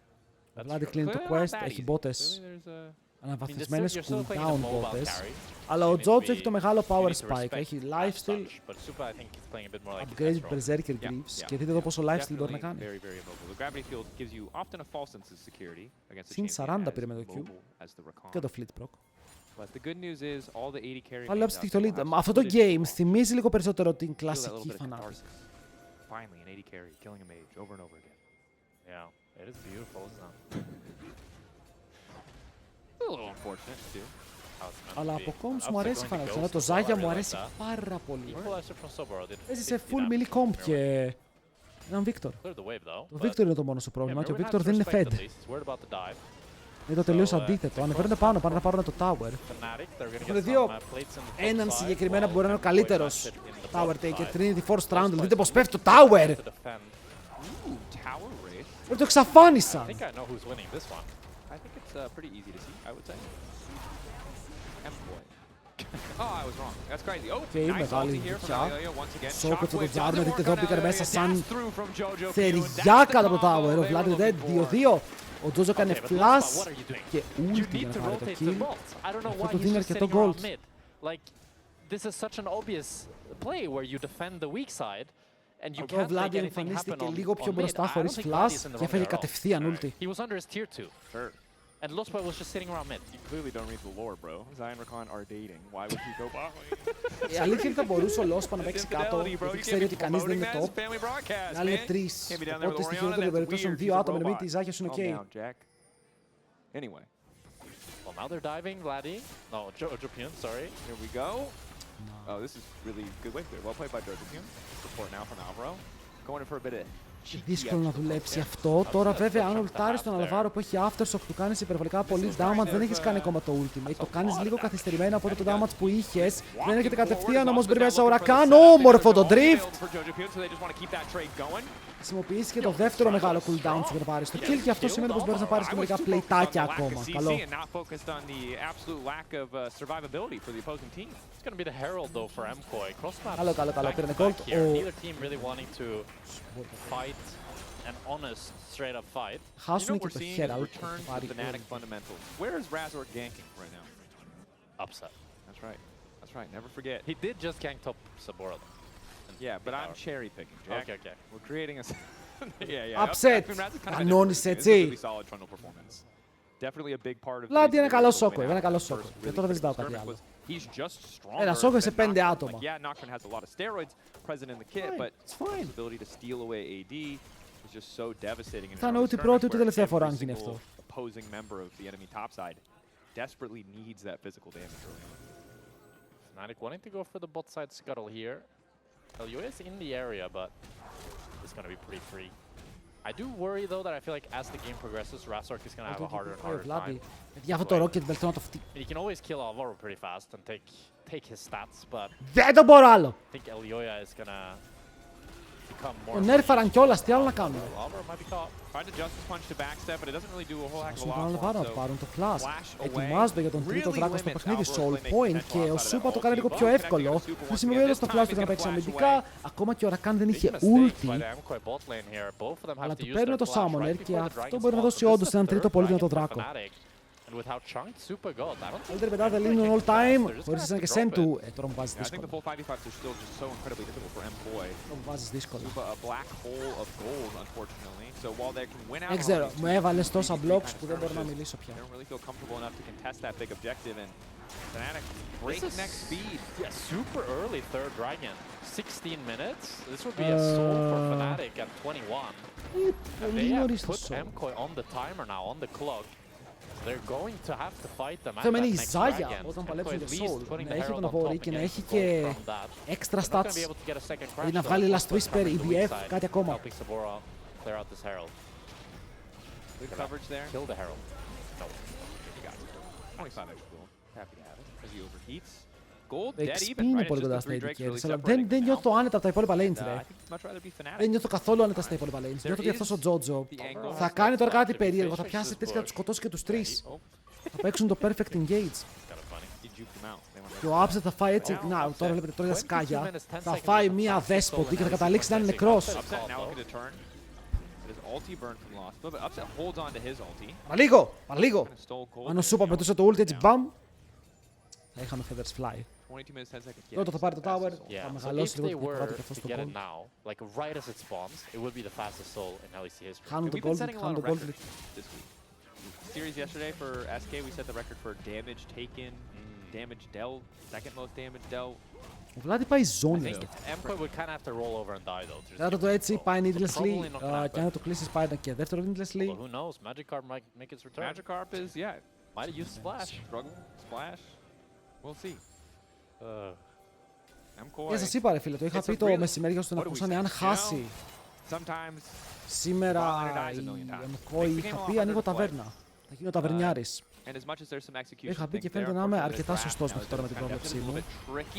That's Βλάντι true. κλείνει το Clearly not quest, that έχει easy. μπότες Clearly there's a- αναβαθμισμένες you're still playing a cooldown mobile μπότες. carry. Αλλά You ο need to Τζότζ be- έχει το μεγάλο you power need to spike. respect Έχει as lifesteal, such, but Supa, I think he's playing a bit more like upgrade, Petro. berserker Yeah, greaves. yeah. Και δείτε εδώ πόσο lifesteal μπορεί να Definitely κάνει. very, very mobile. The gravity field gives you often a false sense of security against a Συν champion 40 as πήρε με το Q. mobile as the Rakan. Και το fleet proc. But the good news is all the 80 carry Πάλι mains έψη out το there lead. will have Μα some αυτό το footage to game watch. θυμίζει λίγο περισσότερο την Feel that little κλασική bit of Fnatic. catharsis. Finally, an 80 carry killing a mage over and over again. Yeah, it is beautiful, isn't it? A little unfortunate too. How it's meant Αλλά to από be. κόμψ Upset μου αρέσει η going to Fnatic. Ghost Ενώ το as well, Ζάγια I μου really αρέσει like that. πάρα πολύ. Equalizer from Saboro did Παίζει σε 50 full damage melee from comp Mirror. και έναν Victor. Cleared the wave though. Το but Victor είναι το μόνο σου yeah, πρόβλημα και ο Mirror Victor has δεν είναι respect fed. at least. He's worried about the dive. Είναι το τελείως So, αντίθετο. the Ανεβαίνουν cross πάνω, back πάνε να πάρουν το tower. Fnatic, they're gonna Έχουν get δύο. some plates in the top Έναν side, συγκεκριμένα που while μπορεί να είναι ο Mkoi καλύτερος matched it in the tower bottom taker. side. Trinity Force Trundle. Cross Δείτε by πως Saboro πέφτει το tower. to defend. Ooh, tower race. Πρέπει το I εξαφάνισαν. think I know who's winning this one. I think it's pretty easy to see, I would say. Mkoi. Oh, I was wrong. That's crazy. Oh, Okay, nice μεγάλη ulti here from βουτιά. Elio once again. Σόκο θα το Shockwave τζάρουμε, doesn't δείτε work εδώ on μπήκαν Elio. μέσα Dash σαν through from Jojo Q, and θεριά that's the κάτω από το combo tower. Ο they were Vladi looking dead, for. 2-2. Ο Τζόζο έκανε Okay, but Lospa, flash what are you doing? και You ulti για need να to πάρει το rotate the kill. bolts. I don't know Αυτό why του he's δίνει just αρκετό sitting around gold. mid. Like, this is such an obvious play where you defend the weak side and you Εδώ ο can't make Βλάντι anything εμφανίστηκε happen λίγο on πιο mid. μπροστά I don't χωρίς think flash Vladi's in the και wrong έφερε at all. κατευθείαν ulti. He was under his tier 2. Sure. And Lospa was just sitting around mid. You clearly don't read the lore, bro. Zion and Rakan are dating. Why would he go bot lane? Η αλήθεια είναι ότι θα μπορούσε ο Λόσπα να παίξει κάτω, Infidelity, bro. γιατί You ξέρει can't ότι be κανείς δεν promoting είναι that. It's top. family broadcast, Οι άλλοι είναι man. τρεις. Can't be down there Οπότε with στη Oriana. χειρότερη That's περίπτωση weird. δύο She's a άτομα είναι robot. μήτη, η Ζάχια σου είναι Calm οκ. down, Jack. Anyway, Well, now they're diving, Vladi. No, Jopian, sorry. here we go. Oh, this is really good wave there. Well played by Jojo Q. Support now from Alvaro. Going in for a bit of Δύσκολο να δουλέψει αυτό. Τώρα βέβαια αν ουλτάρεις τον Αλβάρο που έχει aftershock του κάνεις υπερβολικά πολύ damage, δεν έχεις κάνει ακόμα το ultimate. Το κάνεις λίγο καθυστερημένα από το damage που είχες. Δεν έρχεται κατευθείαν όμως μπει μέσα ο Rakan. Όμορφο το drift! Χρησιμοποιήσει και το δεύτερο μεγάλο cooldown σου για να πάρεις το kill και αυτό σημαίνει πως μπορείς να πάρεις και μερικά πλεϊτάκια ακόμα. Καλό. It's going to be the herald though for Mkoi. Crossmap. Καλό, καλό, καλό. Πήρανε Back gold. here. Neither team really wanting to fight an honest, straight up fight. Χάσουν και το Herald. Fnatic fundamentals. Where is Razor ganking right now? Upset. That's right. That's right. Never forget. He did just gank top Saboro though. Yeah, but I'm cherry picking, Jack. Okay, okay. We're creating a yeah. Upset. Κανόνισε έτσι. Solid trundle performance. Definitely a big part of Βλάντι είναι καλό the σόκο, win είναι out. καλό First σόκο. really Και τώρα δεν ζητάω critical κάτι tournament άλλο. was he's just stronger Ένα σόκο σε than 5 Nocturne. άτομα. Like, yeah, Nocturne has a lot of steroids present in the kit, Fine, but it's fine. his ability to steal away AD is just so devastating in Θα an είναι early ούτε tournament πρώτη ούτε where τελευταία φορά every αν γίνει single αυτό. opposing member of the enemy topside desperately needs that physical damage early on. Fnatic wanting to go for the bot side scuttle here. Elio is in the area, but it's going to be pretty free. I do worry though that I feel like as the game progresses, Razork is going to have a harder and harder time. Για αυτό το rocket βελτιώνω το φτύ. He can always kill Alvaro pretty fast and take his stats, but Δεν το μπορώ άλλο. I think Elioya is going to be Τον νέρφαραν κιόλας, τι άλλο να κάνουν. Τον να πάρουν το flash. Ετοιμάζονται για τον τρίτο δράκο στο παιχνίδι, Soul Point, και ο Σούπα το κάνει λίγο πιο εύκολο. Χρησιμοποιώντας το flash του για να παίξει αμυντικά. Ακόμα και ο Rakan δεν είχε ulti. Αλλά του παίρνει το Summoner και αυτό μπορεί να δώσει όντως έναν τρίτο πολύ δυνατό δράκο. Καλύτερη πετάδα λύνουν all time, χωρίς να είναι και send του. Τώρα μου βάζεις δύσκολο. Μου βάζεις δύσκολο. Δεν ξέρω, μου έβαλες τόσα blocks που δεν μπορώ να μιλήσω πια. Fnatic break next speed. Yeah, super early third dragon. 16 minutes. This would be a soul for Fnatic at 21. And they have put Mkoi on the timer now, on the clock. They're going to have to fight them at that next dragon. Όταν παλέψουν για soul, να έχει τον αβόρη και να έχει και extra stats. Ή να βγάλει last whisper, EBF, κάτι ακόμα. Good coverage there. Kill the Herald. No. You got it. 25 extra gold. Happy to have it. As he overheats. Gold Το dead XP even, είναι right? πολύ It's κοντά just στα the 3 AD Drakes carries, really αλλά separating δεν them νιώθω now. άνετα από τα υπόλοιπα lanes, I ρε. think it's much rather be Fnatic. Δεν νιώθω καθόλου άνετα στα υπόλοιπα lanes. Νιώθω ότι αυτός ο Τζότζο θα κάνει τώρα κάτι περίεργο, θα πιάσει τρεις και θα τους σκοτώσει και τους τρεις. Θα παίξουν το perfect engage. Και ο Upset θα φάει έτσι, να τώρα βλέπετε τώρα σκάγια, θα φάει μία δέσποτη και θα καταλήξει να είναι νεκρός. Παραλίγο, παραλίγο. Αν ο Σούπα πετούσε το ult έτσι μπαμ, θα είχαμε feathers fly. Τότε θα πάρει το tower, θα μεγαλώσει λίγο την διαφορά και αυτό στο gold. Χάνουν το gold, χάνουν το gold. Series yesterday for SK, we set the record for damage taken, damage dealt, second most damage dealt. Ο Βλάτι πάει ζώνη. Κράτα το έτσι, πάει needlessly και αν το κλείσεις πάει και δεύτερο needlessly. Who knows? Magikarp might make its return. Magikarp is, yeah. Might have used Splash. Struggle, Splash. We'll see. Και σας είπα ρε φίλε, το είχα πει το μεσημέρι ώστε να ακούσανε αν χάσει σήμερα η Mkoi, είχα πει ανοίγω ταβέρνα. Θα γίνω ταβερνιάρης. Είχα πει και φαίνεται να είμαι αρκετά σωστός μέχρι τώρα με την πρόβλεψή μου.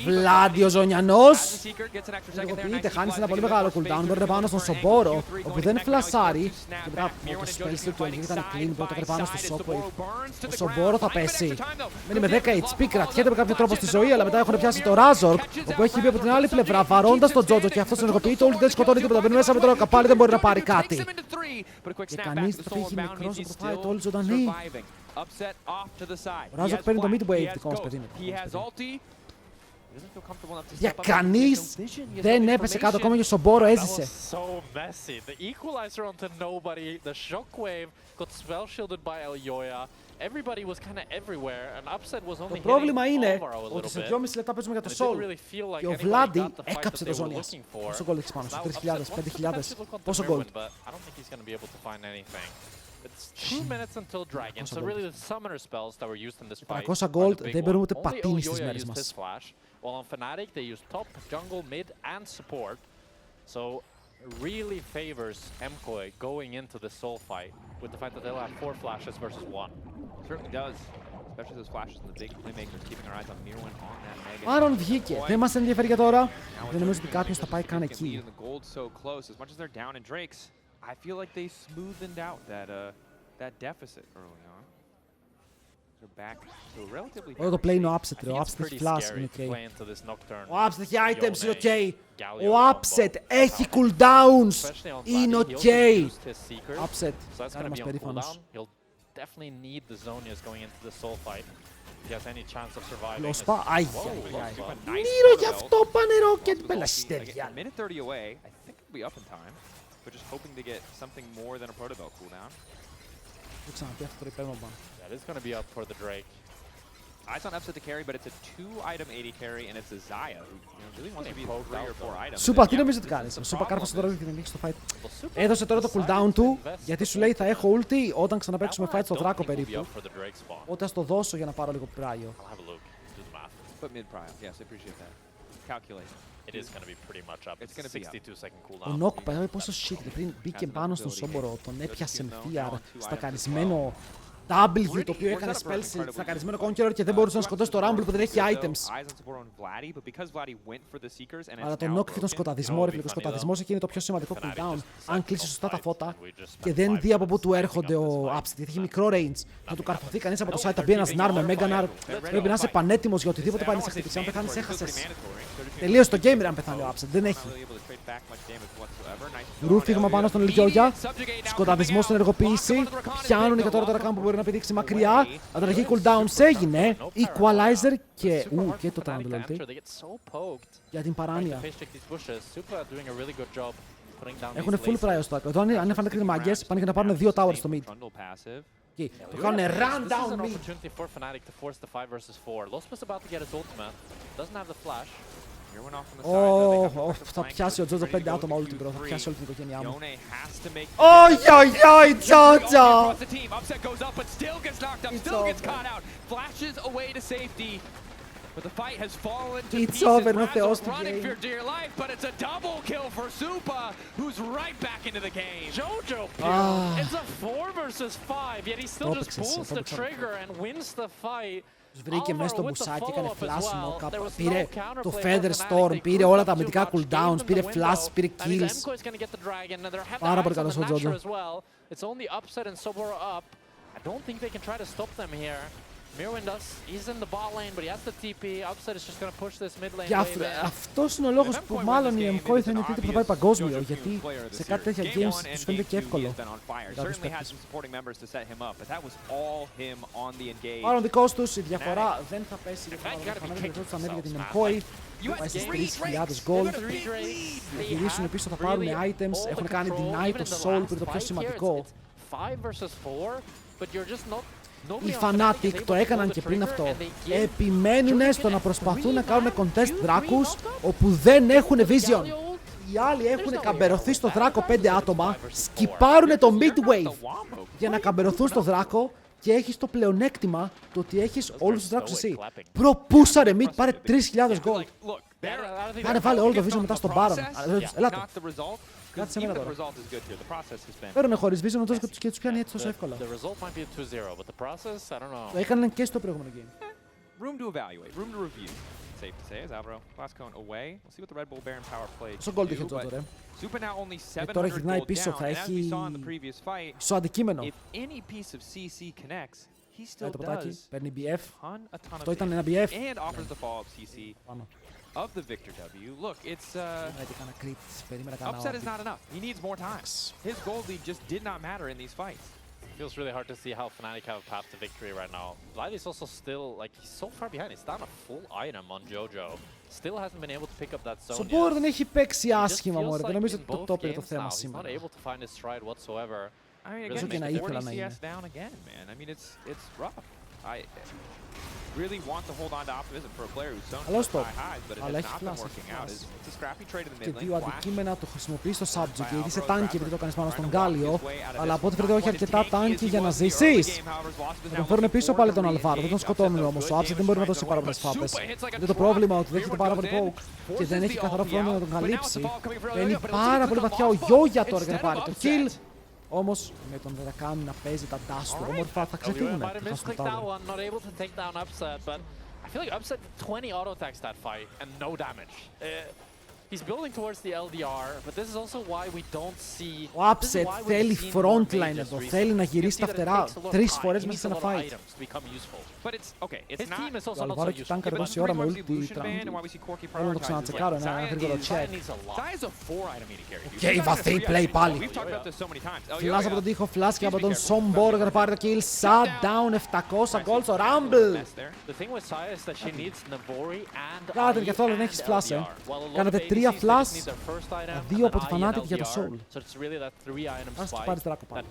Βλάντι ο Ζωνιανός! Ενεργοποιείται, χάνει ένα πολύ μεγάλο cooldown. Μπορείτε πάνω στον Σομπόρο, όπου δεν φλασάρει. Και μετά το spell του ήταν clean, μπορεί να το πάνω στο Shockwave. Ο Σομπόρο θα πέσει. Μένει με 10 HP, κρατιέται με κάποιο τρόπο στη ζωή, αλλά μετά έχουν πιάσει το Razork, όπου έχει μπει από την άλλη πλευρά, βαρώντας τον Τζότζο και αυτό ενεργοποιείται. Όλοι δεν σκοτώνει τίποτα. Μπαίνει μέσα με το καπάλι, δεν μπορεί να πάρει κάτι. Και κανείς δεν θα φύγει μικρός να το φάει το όλοι ζωντανή. Ο Razork παίρνει το mid-wave δικό μας παιδί. Για κανείς δεν έπεσε κάτω, ακόμα και ο Σομπόρο έζησε. Το πρόβλημα είναι ότι σε 2,5 λεπτά παίζουμε για το Soul και ο Βλάντι έκαψε το Ζώνιας. Πόσο gold έχεις πάνω σου, 3.000, 5.000, πόσο gold? It's 2 minutes until Dragon, so really the summoner spells that were used in this fight 300 gold δεν μπορούμε ούτε πατίνι στις μέρες used μας. his flash, while on Fnatic they use top, jungle, mid and support. So really favors Mkoi going into the soul fight with the fact that they'll have 4 flashes versus 1. Certainly does. Especially those flashes and the big playmakers keeping our eyes on Mirwin on that mega. Άρον βγήκε, δεν μας ενδιαφέρει για τώρα. Δεν νομίζω ότι κάποιος θα πάει καν εκεί. I feel like they smoothened out that deficit early on. They're back to a relatively. Όλο το play είναι ο Upset, ο Upset έχει flash, είναι ok. Ο Upset έχει items, είναι ok. Ο Upset έχει cooldowns, είναι ok. Upset, κάνε μας περήφανος. Λόσπα, άγια. Μύρο γι' αυτό πάνε rocket, πελαστέρια. But just hoping to get something more than a Proto Belt cooldown. That is going to be up for the Drake. Eyes on upset to carry, but it's a 2-item AD carry, and it's a Zaya who really wants to be 3 or 4 items. Σούπα, τι νομίζω ότι κάνεις? Ο Σούπα κάρφωσε τώρα και την νίκη στο fight. Έδωσε τώρα το cooldown του, γιατί σου λέει θα έχω ulti όταν ξαναπαίξουμε fight στο Δράκο περίπου. Οπότε ας το δώσω για να πάρω λίγο πράιο. Put mid prio, yes, I appreciate that. Calculate. It is going to be pretty much up. It's 62-second cooldown. Ο Νόκ πάει πόσο shit, πριν μπήκε πάνω στον Σόμπορο, τον έπιασε με fear, στακαρισμένο W το οποίο έκανε spell στακαρισμένο Conqueror και δεν μπορούσε να σκοτώσει το Rumble που δεν έχει items. Αλλά τον knock και τον σκοταδισμό, ρε φίλε. Ο σκοταδισμός εκεί είναι το πιο σημαντικό cooldown. Αν κλείσει σωστά τα φώτα και δεν δει από πού του έρχονται ο Upset, γιατί έχει μικρό range, να του καρφωθεί κανείς από το site, θα μπει ένας Nar με Mega Nar. Πρέπει να είσαι πανέτοιμος για οτιδήποτε πάλι σε χτυπήσει. Αν πεθάνεις, έχασες. Τελείωσε το game, αν πεθάνει ο Upset. Δεν έχει. Ρούφιγμα πάνω στον Λιόγια. Σκοταδισμός στην ενεργοποίηση. Πιάνουν και τώρα το Rakan που μπορεί να πηδήξει μακριά. Ανταλλαγή cooldowns έγινε. Equalizer και. Και το Trundle ulti. Για την παράνοια. Έχουν full prior stack. Εδώ αν είναι Fnatic είναι μάγκες, πάνε για να πάρουν 2 towers στο mid. Εκεί. Το κάνουν run down mid. Θα πιάσει ο Τζότζο 5 άτομα όλη την πρώτα. Θα πιάσει όλη την οικογένειά μου. Oi, Τζότζο! But the fight has fallen to It's pieces. over, no Razzle's theos running game. for dear life, but it's a double kill for Supa, who's right back into the game. Jojo, it's a 4 versus 5, yet he still just pulls the trigger and wins the fight. Τους βρήκε μέσα στο μπουσάκι, έκανε flash knock-up, πήρε το Feather Storm, πήρε όλα τα αμυντικά cooldowns, πήρε flash, πήρε kills. Πάρα πολύ καλός ο Jojo. It's only Upset and Soboro up. I don't think they can try to stop them here. Mirwin does, he's in the bot lane, but he has the TP. Upset is just gonna push this mid lane. Και αυτός είναι ο λόγος που μάλλον η Mkoi θα είναι τίτλο που θα πάει παγκόσμιο, γιατί σε κάτι τέτοια games τους φαίνεται και εύκολο. Μάλλον δικός τους, η διαφορά δεν θα πέσει για την Mkoi. Πάει στις 3.000 gold. Θα γυρίσουν πίσω, θα πάρουν items, έχουν κάνει deny το soul που είναι το πιο σημαντικό. Οι Fnatic το έκαναν και πριν αυτό. Επιμένουν στο να προσπαθούν να κάνουν contest δράκους όπου δεν έχουν vision. Οι άλλοι έχουν καμπερωθεί στο δράκο 5 άτομα, σκυπάρουν το mid-wave για να καμπερωθούν στο δράκο και έχεις το πλεονέκτημα το ότι έχεις όλους τους δράκους εσύ. Προπούσαρε mid, πάρε 3.000 gold. Κάνε βάλε όλο το vision μετά στον Baron. Ελάτε. Κάτσε εμένα τώρα. Παίρνουν χωρίς vision και τους πιάνει έτσι τόσο εύκολα. Το έκαναν και στο προηγούμενο game. Πόσο gold είχε τώρα, ρε. Και τώρα γυρνάει πίσω, θα έχει στο αντικείμενο. Το ποτάκι, παίρνει BF. Αυτό ήταν ένα BF. Πάνω. Of the Victor W. Look, it's Upset is not enough. He needs more time. His gold lead just did not matter in these fights. Feels really hard to see how Fnatic have a path to victory right now. Vladdy's also still, like, he's so far behind. He's down a full item on Jojo. Still hasn't been able to pick up that zone yet. Support δεν έχει παίξει άσχημα, μωρέ. Δεν νομίζω ότι το top είναι το θέμα σήμερα. He's not able to find his stride whatsoever. I mean, again, they forced CS down again, man. I mean, it's rough. I really want to hold on to optimism for a player who's so high highs, but it's not been working out. It's a scrappy trade in the mid lane. Και δύο αντικείμενα το χρησιμοποιεί στο subject, γιατί είσαι tanky επειδή το κάνεις πάνω στον Γκάλιο, αλλά από ό,τι φαίνεται όχι αρκετά tanky για να ζήσεις. Θα τον φέρουν πίσω πάλι τον Αλβάρο, δεν τον σκοτώνουν όμως. Ο Upset δεν μπορεί να δώσει πάρα πολλές φάπες. Είναι το πρόβλημα ότι δέχεται πάρα πολύ poke και δεν έχει καθαρό χρόνο να τον καλύψει. Μπαίνει πάρα πολύ βαθιά ο Γιόγια τώρα για να πάρει το kill. Όμως με τον Rakan να παίζει τα dash του όμορφα θα ξεφύγουν. I feel like Upset 20 auto attacks that fight and no damage. He's building towards the LDR, but this is also why we don't see. Ο Upset θέλει frontline εδώ, θέλει να γυρίσει τα φτερά 3 φορές μέσα σε ένα fight. But it's okay. It's not. Το Αλβάρο και τάνκαρε τόση ώρα με όλη τη τραμπ. Θέλω να το ξανατσεκάρω, ένα γρήγορο check. Και η βαθύ play πάλι. Φλάς από τον τοίχο, φλάς και από τον Sombor για να πάρει το kill. Shutdown 700 gold στο Rumble. Κάτε και αυτό δεν έχεις flash, Κάνατε 3 flash, 2 από τη Fnatic για το Soul. Ας τους πάρεις δράκο πάλι.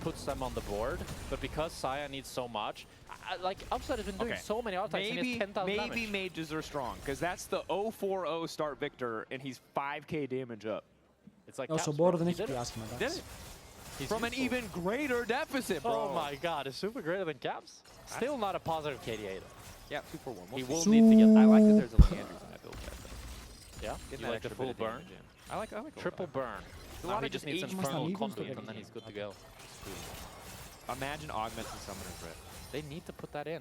Like Upset has been doing so many auto attacks and he has 10,000 damage. Maybe mages are strong, because that's the 0-4-0 start Victor, and he's 5k damage up. It's like Ο Sombor δεν έχει πει άσχημα. From an even greater deficit, bro. Oh my god, is Super greater than Caps? Still not a positive KDA though. Yeah, 2-4-1. He will need to get that. I like that there's a Leanders in that build set. Yeah? You like the full burn? I like triple burn. He just needs Infernal Conduit and then he's good to go. Imagine augmenting Summoner's Rift. They need to put that in.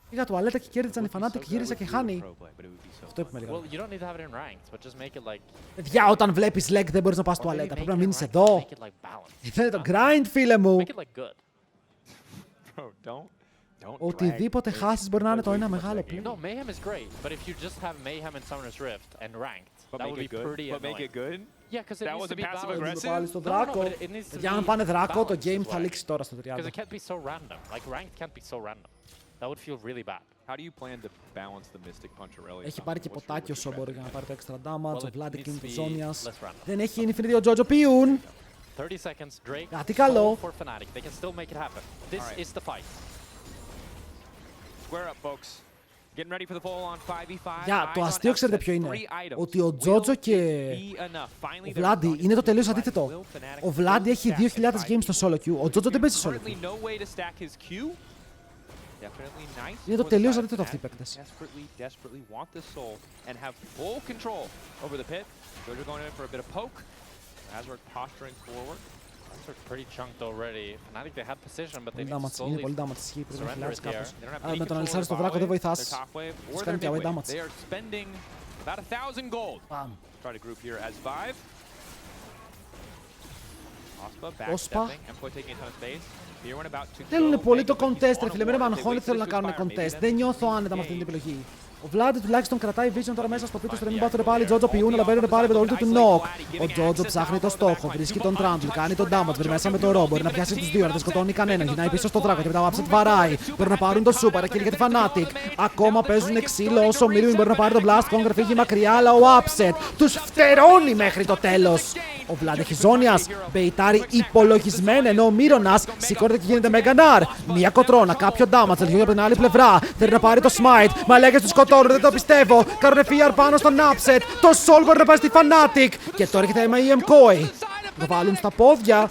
Πήγα τουαλέτα και κέρδισαν οι Fnatic, γύρισα και χάνει. Αυτό είπαμε λίγο. Well, you don't need to have it in ranked, but just make it like. Παιδιά, όταν βλέπεις leg δεν μπορείς να πας τουαλέτα. Πρέπει να μείνεις εδώ. Είναι το grind, φίλε μου. Make it like good. Οτιδήποτε χάσεις μπορεί να είναι το ένα μεγάλο πλήν. No, Mayhem is great, but if you just have Mayhem and Summoner's Rift and ranked, that would be pretty annoying. Make it good? Yeah, because it needs to be balanced. Πάλι στο δράκο. Για αν πάνε δράκο, το game θα λήξει τώρα στο 30. Because it can't be so random. Like ranked can't be so random. That would feel really bad. How do you plan to balance the Mystic Punch Aurelia? Έχει πάρει και ποτάκι ο Σόμπορ για να πάρει το extra damage. Ο Vlad κλείνει του Ζώνιας. Less random. Δεν έχει Infinity ο Τζότζο Πιούν. 30 seconds, Drake. Κάτι καλό. For Fnatic. They can still make it happen. This is the fight. Square up, folks. Getting ready for the full on 5v5. Για το αστείο ξέρετε ποιο είναι. Ότι ο Τζότζο και ο Βλάντι είναι το τελείως αντίθετο. Ο Βλάντι έχει 2.000 games στο solo queue. Ο Τζότζο δεν παίζει solo queue. Είναι το τελείως αντίθετο αυτοί οι παίκτες. Pretty chunked already. Fnatic, they had position, but they need to Είναι slowly πολύ damage, ισχύει, πρέπει να surrender χιλιάρεις it here. κάπως. Αλλά με τον αλυσάρι στο δράκο δεν βοηθάς. Τους κάνει και away damage. They are spending about 1,000 gold. Παμ. Try to group here as 5. Όσπα. Mkoi taking a ton of space. Θέλουν πολύ το contest, ρε φίλε. Μένα με αγχώνει, θέλουν να κάνουν contest. Δεν νιώθω άνετα με αυτή την επιλογή. Ο Βλάντι τουλάχιστον κρατάει vision τώρα μέσα στο πίτο στο μην πάθουν πάλι. Τζότζο Πιούν, αλλά παίρνουν πάλι με το ult του knock. Ο Τζότζο ψάχνει το στόχο, βρίσκει τον Trundle, κάνει τον damage, βρει μέσα με το ρο. Μπορεί να πιάσει τους δύο, να δεν σκοτώνει κανέναν. Γυρνάει πίσω στο δράκο και μετά ο Upset βαράει. Μπορεί να πάρουν το super, kill για τη Fnatic. Ακόμα παίζουν ξύλο όσο Million μπορεί να πάρει τον Blast Conquer, φύγει μακριά, αλλά ο Upset τους φτερώνει μέχρι το τέλος. Ο Vlad έχει Ζώνιας, μπεϊτάρει υπολογισμένα, ενώ ο Μύρονας σηκώνεται και γίνεται Mega Nar. Μία κοτρώνα, κάποιο damage, λίγο από την άλλη πλευρά. Θέλει να πάρει το smite, μα λέγες τους σκοτώνουν, δεν το πιστεύω. Κάρουνε fear πάνω στον Upset, το soul μπορεί να πάει στη Fnatic. Και τώρα έχει θέμα η Mkoi. Το βάλουν στα πόδια.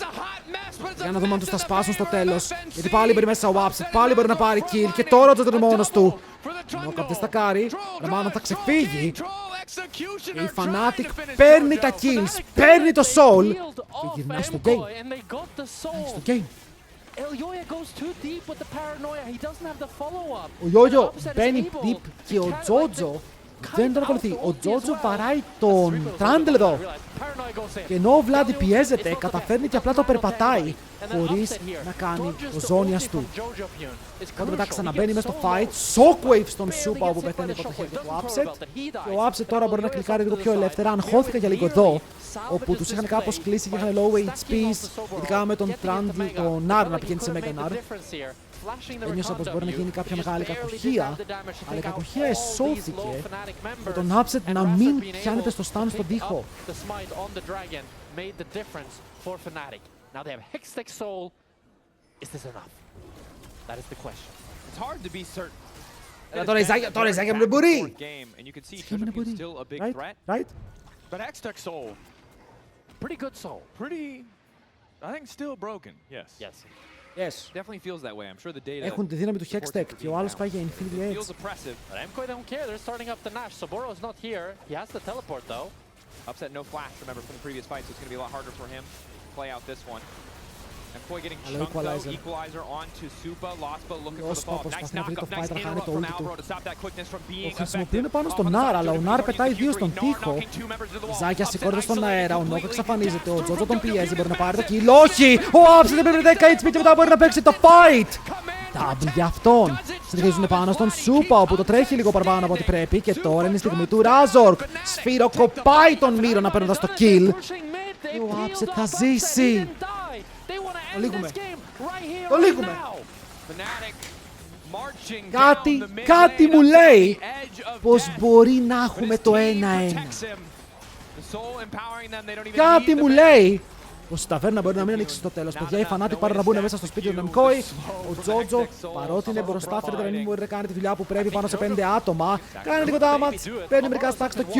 Για να δούμε αν τους τα σπάσουν στο τέλος. Γιατί πάλι μπορεί μέσα ο Upset, πάλι μπορεί να πάρει kill. Και τώρα ο Τζότζο είναι μόνος του. Ο Καπτές θα κάρει, Ραμάνα θα ξεφύγει. Και η Fnatic παίρνει τα kills, παίρνει το soul και γυρνάει στο game. Στο game. Ο Γιόγιο μπαίνει deep και ο Τζότζο δεν τον ακολουθεί. Ο Τζότζο βαράει τον Trundle εδώ. Και ενώ ο Βλάντι πιέζεται, καταφέρνει και απλά το περπατάει χωρίς να κάνει το Ζώνιας του. Οπότε μετά ξαναμπαίνει μέσα στο fight. Shockwave στον Σούπα όπου πεθαίνει από το χέρι του Upset. Και ο Upset τώρα μπορεί να κλικάρει λίγο πιο ελεύθερα. Αγχώθηκα για λίγο εδώ, όπου τους είχαν κάπως κλείσει και είχαν low HPs. Ειδικά με τον Trundle, τον Nar να πηγαίνει σε Mega Nar. Ένιωσα πως μπορεί να γίνει κάποια μεγάλη κακοχία, αλλά η κακοχία εσώθηκε με τον Upset να μην πιάνεται στο stun στον τοίχο. Τώρα η Ζάγια μου δεν μπορεί. Right? But X-Tech Soul, pretty good soul. I think still broken. Yes. Yes. Definitely feels that way. I'm sure the data. Έχουν τη δύναμη του Hextech και ο άλλος πάει για Infinity Edge. Feels oppressive. But Mkoi don't care. They're starting up the Nash. Saburo is not here. He has the teleport though. Upset no flash, remember, from the previous fight, so it's going to be a lot harder for him to play out this one. Mkoi getting chunked though, equalizer onto Supa, Lospa looking for the fall. Nice knock-up, nice in-row from Alvaro to stop that quickness from being Το χρησιμοποιούν πάνω στον Nar, αλλά ο Nar πετάει δύο στον τοίχο. Ζάκια σηκώνεται στον αέρα, ο Νόκ εξαφανίζεται, ο Τζότζο τον πιέζει, μπορεί να πάρει το kill. Όχι! Ο Upset δεν πρέπει 10 HP και μετά μπορεί να παίξει το fight! Double για αυτόν. Συνεχίζουν πάνω στον Σούπα, όπου το τρέχει λίγο παραπάνω από ό,τι πρέπει. Και τώρα είναι η στιγμή του Razork. Σφυροκοπάει τον Μύρονα παίρνοντας το kill. Και ο Upset θα ζήσει. Το λύγουμε. Το λύγουμε. Κάτι μου λέει πως μπορεί να έχουμε το 1-1. Κάτι μου λέει πως η ταβέρνα μπορεί να μην ανοίξει στο τέλος. Παιδιά, οι Fnatic πάρουν να μπουν μέσα στο σπίτι του Mkoi. Ο Τζότζο, παρότι είναι μπροστά, φαίνεται να μην μπορεί να κάνει τη δουλειά που πρέπει πάνω σε 5 άτομα. Κάνει λίγο damage, παίρνει μερικά stacks στο Q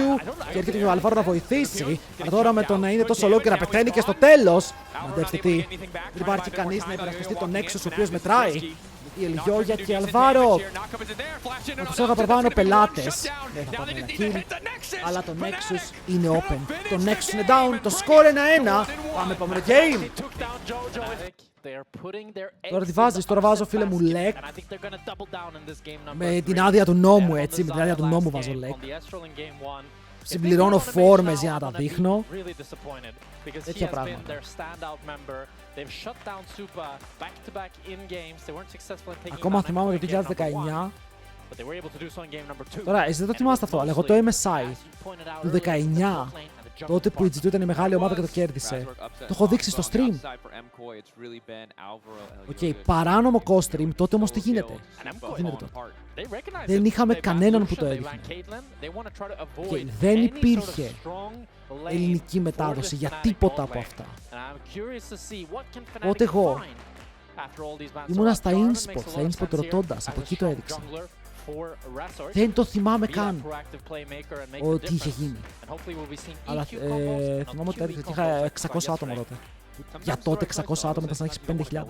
και έρχεται ο Αλφάρο να βοηθήσει. Αλλά τώρα με το να είναι τόσο low και να πεθαίνει και στο τέλος. Μαντέψτε τι, δεν υπάρχει κανείς να υπερασπιστεί τον Nexus ο οποίος μετράει. Η Ελιόγια και η Αλβάρο. Με τους έγα παραπάνω πελάτες. Δεν θα πάρουν ένα kill. Αλλά το Nexus είναι open. Το Nexus είναι down. Το score 1-1. Πάμε επόμενο game. Τώρα τη βάζεις, τώρα βάζω φίλε μου Λεκ. Με την άδεια του νόμου έτσι, με την άδεια του νόμου βάζω Λεκ. Συμπληρώνω φόρμες για να τα δείχνω. Τέτοια πράγματα. Ακόμα θυμάμαι το 2019. Τώρα, εσείς δεν το θυμάστε αυτό, αλλά εγώ το MSI του 19, τότε που η G2 ήταν η μεγάλη ομάδα και το κέρδισε, το έχω δείξει στο stream. Οκ, παράνομο co-stream, τότε όμως τι γίνεται. Δεν είχαμε κανέναν που το έδειχνε. Και δεν υπήρχε ελληνική μετάδοση για τίποτα από αυτά. Οπότε εγώ ήμουνα στα InSpot ρωτώντας, από εκεί το έδειξα. Δεν το θυμάμαι καν ότι είχε γίνει. Αλλά θυμάμαι ότι έδειξε ότι είχα 600 άτομα τότε. Για τότε 600 άτομα ήταν σαν να έχεις 5.000.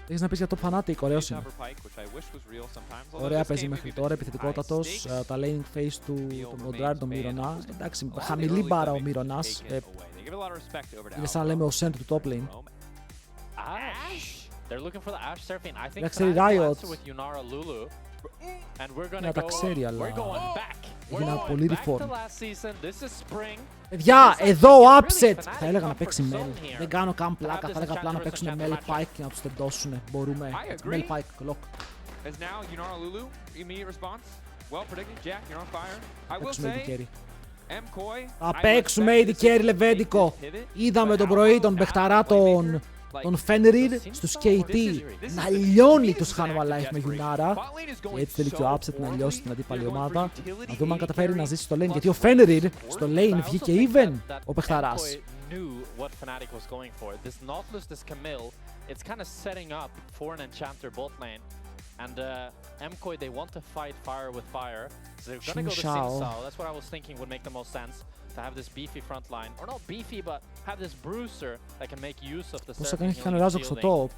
Έχεις να πεις για το Fnatic, ωραίος είναι. Ωραία παίζει μέχρι τώρα, επιθετικότατος, τα laning phase του Μοντράρ, τον Μυρωνά. Εντάξει, χαμηλή μπάρα ο Μυρωνάς. Είναι σαν να λέμε ο Send του top lane. Δεν ξέρει Riot. Να τα ξέρει, αλλά έγινα πολύ reform. Παιδιά, εδώ ο Upset! Θα έλεγα να παίξει Mel. Δεν κάνω καν πλάκα, θα έλεγα απλά να παίξουν Mel Pike και να τους τεντώσουν. Μπορούμε. Mel Pike, lock. Παίξουμε AD carry. Θα παίξουμε AD carry λεβέντικο. Είδαμε τον πρωί τον παιχταρά τον Fenrir στους KT να λιώνει τους Hanwha Life με Yunara. Και έτσι θέλει και ο Upset να λιώσει την αντίπαλη ομάδα. Να δούμε αν καταφέρει να ζήσει στο lane. Γιατί ο Fenrir στο lane βγήκε even ο παιχταράς. And Mkoi, they want to fight fire with fire, so they're gonna go to Xin Sao. That's what I was thinking would make the most sense, to have this beefy front line, or not beefy, but have this bruiser that can make use of the Seraphine healing shielding.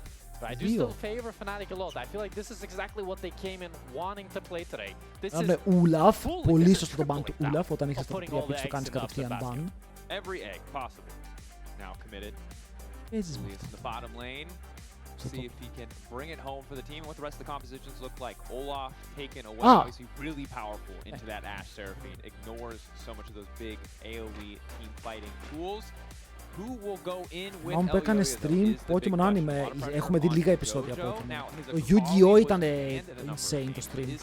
But I do still favor Fnatic a lot. I feel like this is exactly what they came in wanting to play today. This is Ουλαφ, πολύ σωστό το ban του Ουλαφ, όταν είχες το 3 picks το κάνεις κατευθείαν ban. Every egg possible. Now committed. Παίζεις με the bottom lane. See if he can bring it home for the team and what the rest of the compositions look like. Olaf taken away, obviously really powerful into that Ashe Seraphine. Ignores so much of those big AoE team fighting tools. Who will go in with Μάμου που έκανε stream Pokemon Anime, έχουμε δει λίγα επεισόδια από Pokemon. Το Yu-Gi-Oh ήταν insane το stream.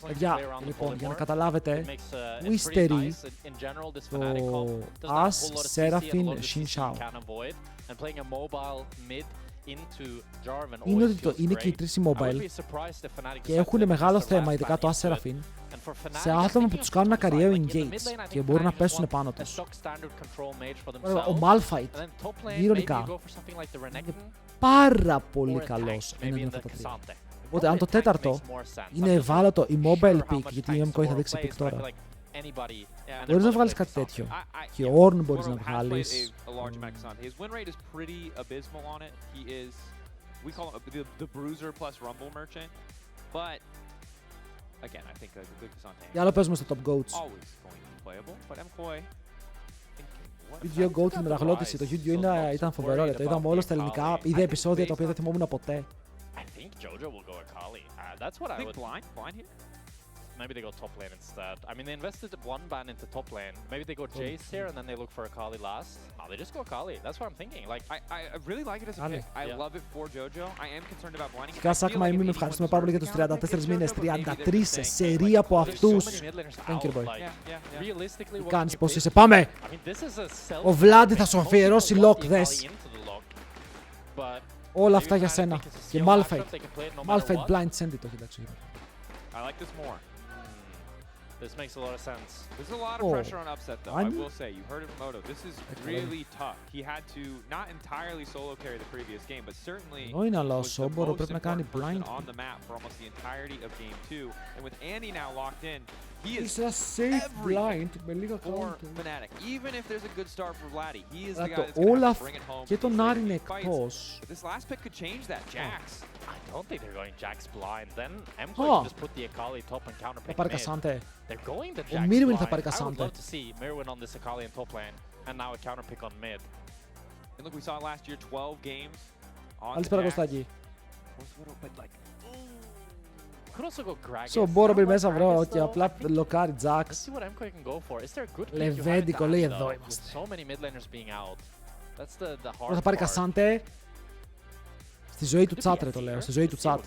Παιδιά, λοιπόν, για να καταλάβετε, Wistery, το Ashe, Seraphine, Xin Sao. Είναι ότι είναι και οι τρεις mobile και έχουν μεγάλο θέμα, ειδικά το Ashe Seraphine, σε άτομα που τους κάνουν να καριέρουν engage και μπορούν να πέσουν πάνω τους. Ο Malphite, ηρωνικά, είναι πάρα πολύ καλός εναντίον αυτά τα τρία. Οπότε αν το τέταρτο είναι ευάλωτο η mobile pick, γιατί η Mkoi θα δείξει pick τώρα, μπορείς να βγάλεις κάτι τέτοιο. Και Ornn μπορείς να βγάλεις. Για άλλο παίζουμε στο Top Goats. Yu-Gi-Oh! Goat με μεταγλώτηση. Το Yu-Gi-Oh! Ήταν φοβερό. Το είδαμε όλο στα ελληνικά. Είδα επεισόδια τα οποία δεν θυμόμουν ποτέ. Maybe they go top lane instead. I mean, they invested one ban into top lane. Maybe they go Jace here and then they look for Akali last. No, they just go Akali. That's what I'm thinking. Like, I really like it as a pick. I love it for Jojo. I am concerned about blinding. Κάσακμα, εμείς με ευχαριστούμε πάρα πολύ για τους 34 μήνες. 33 σε σερί από αυτούς. Thank you, boy. Τι κάνεις, πώς είσαι, πάμε! Ο Βλάντι θα σου αφιερώσει lock, δες. Όλα αυτά για σένα. Και Malphite. Malphite blind send it, όχι εντάξει. I like this more. This makes a lot of sense. There's a lot of pressure on Upset, though. I will say, you heard it from Moto. This is really tough. He had to not entirely solo carry the previous game, but certainly was the most important on the map for almost the entirety of Game 2. And with Andy now locked in, he is everything for Fnatic. Even if there's a good start for Vladdy, he is the guy that's going to have to bring it home. Και τον Άρη είναι εκτός. But this last pick could change that. Jax. I don't think they're going Jax blind. Then Mkoi can just put the Akali top and counterpick mid. Ο Mirwin θα πάρει Κασάντε. Καλησπέρα Κωστάκη. Μπορώ μπει μέσα βρω και απλά λοκάρει Jax. Λεβέντικο λέει εδώ είμαστε. Θα πάρει Κασάντε. Στη ζωή του chat ρε το λέω, στη ζωή του chat.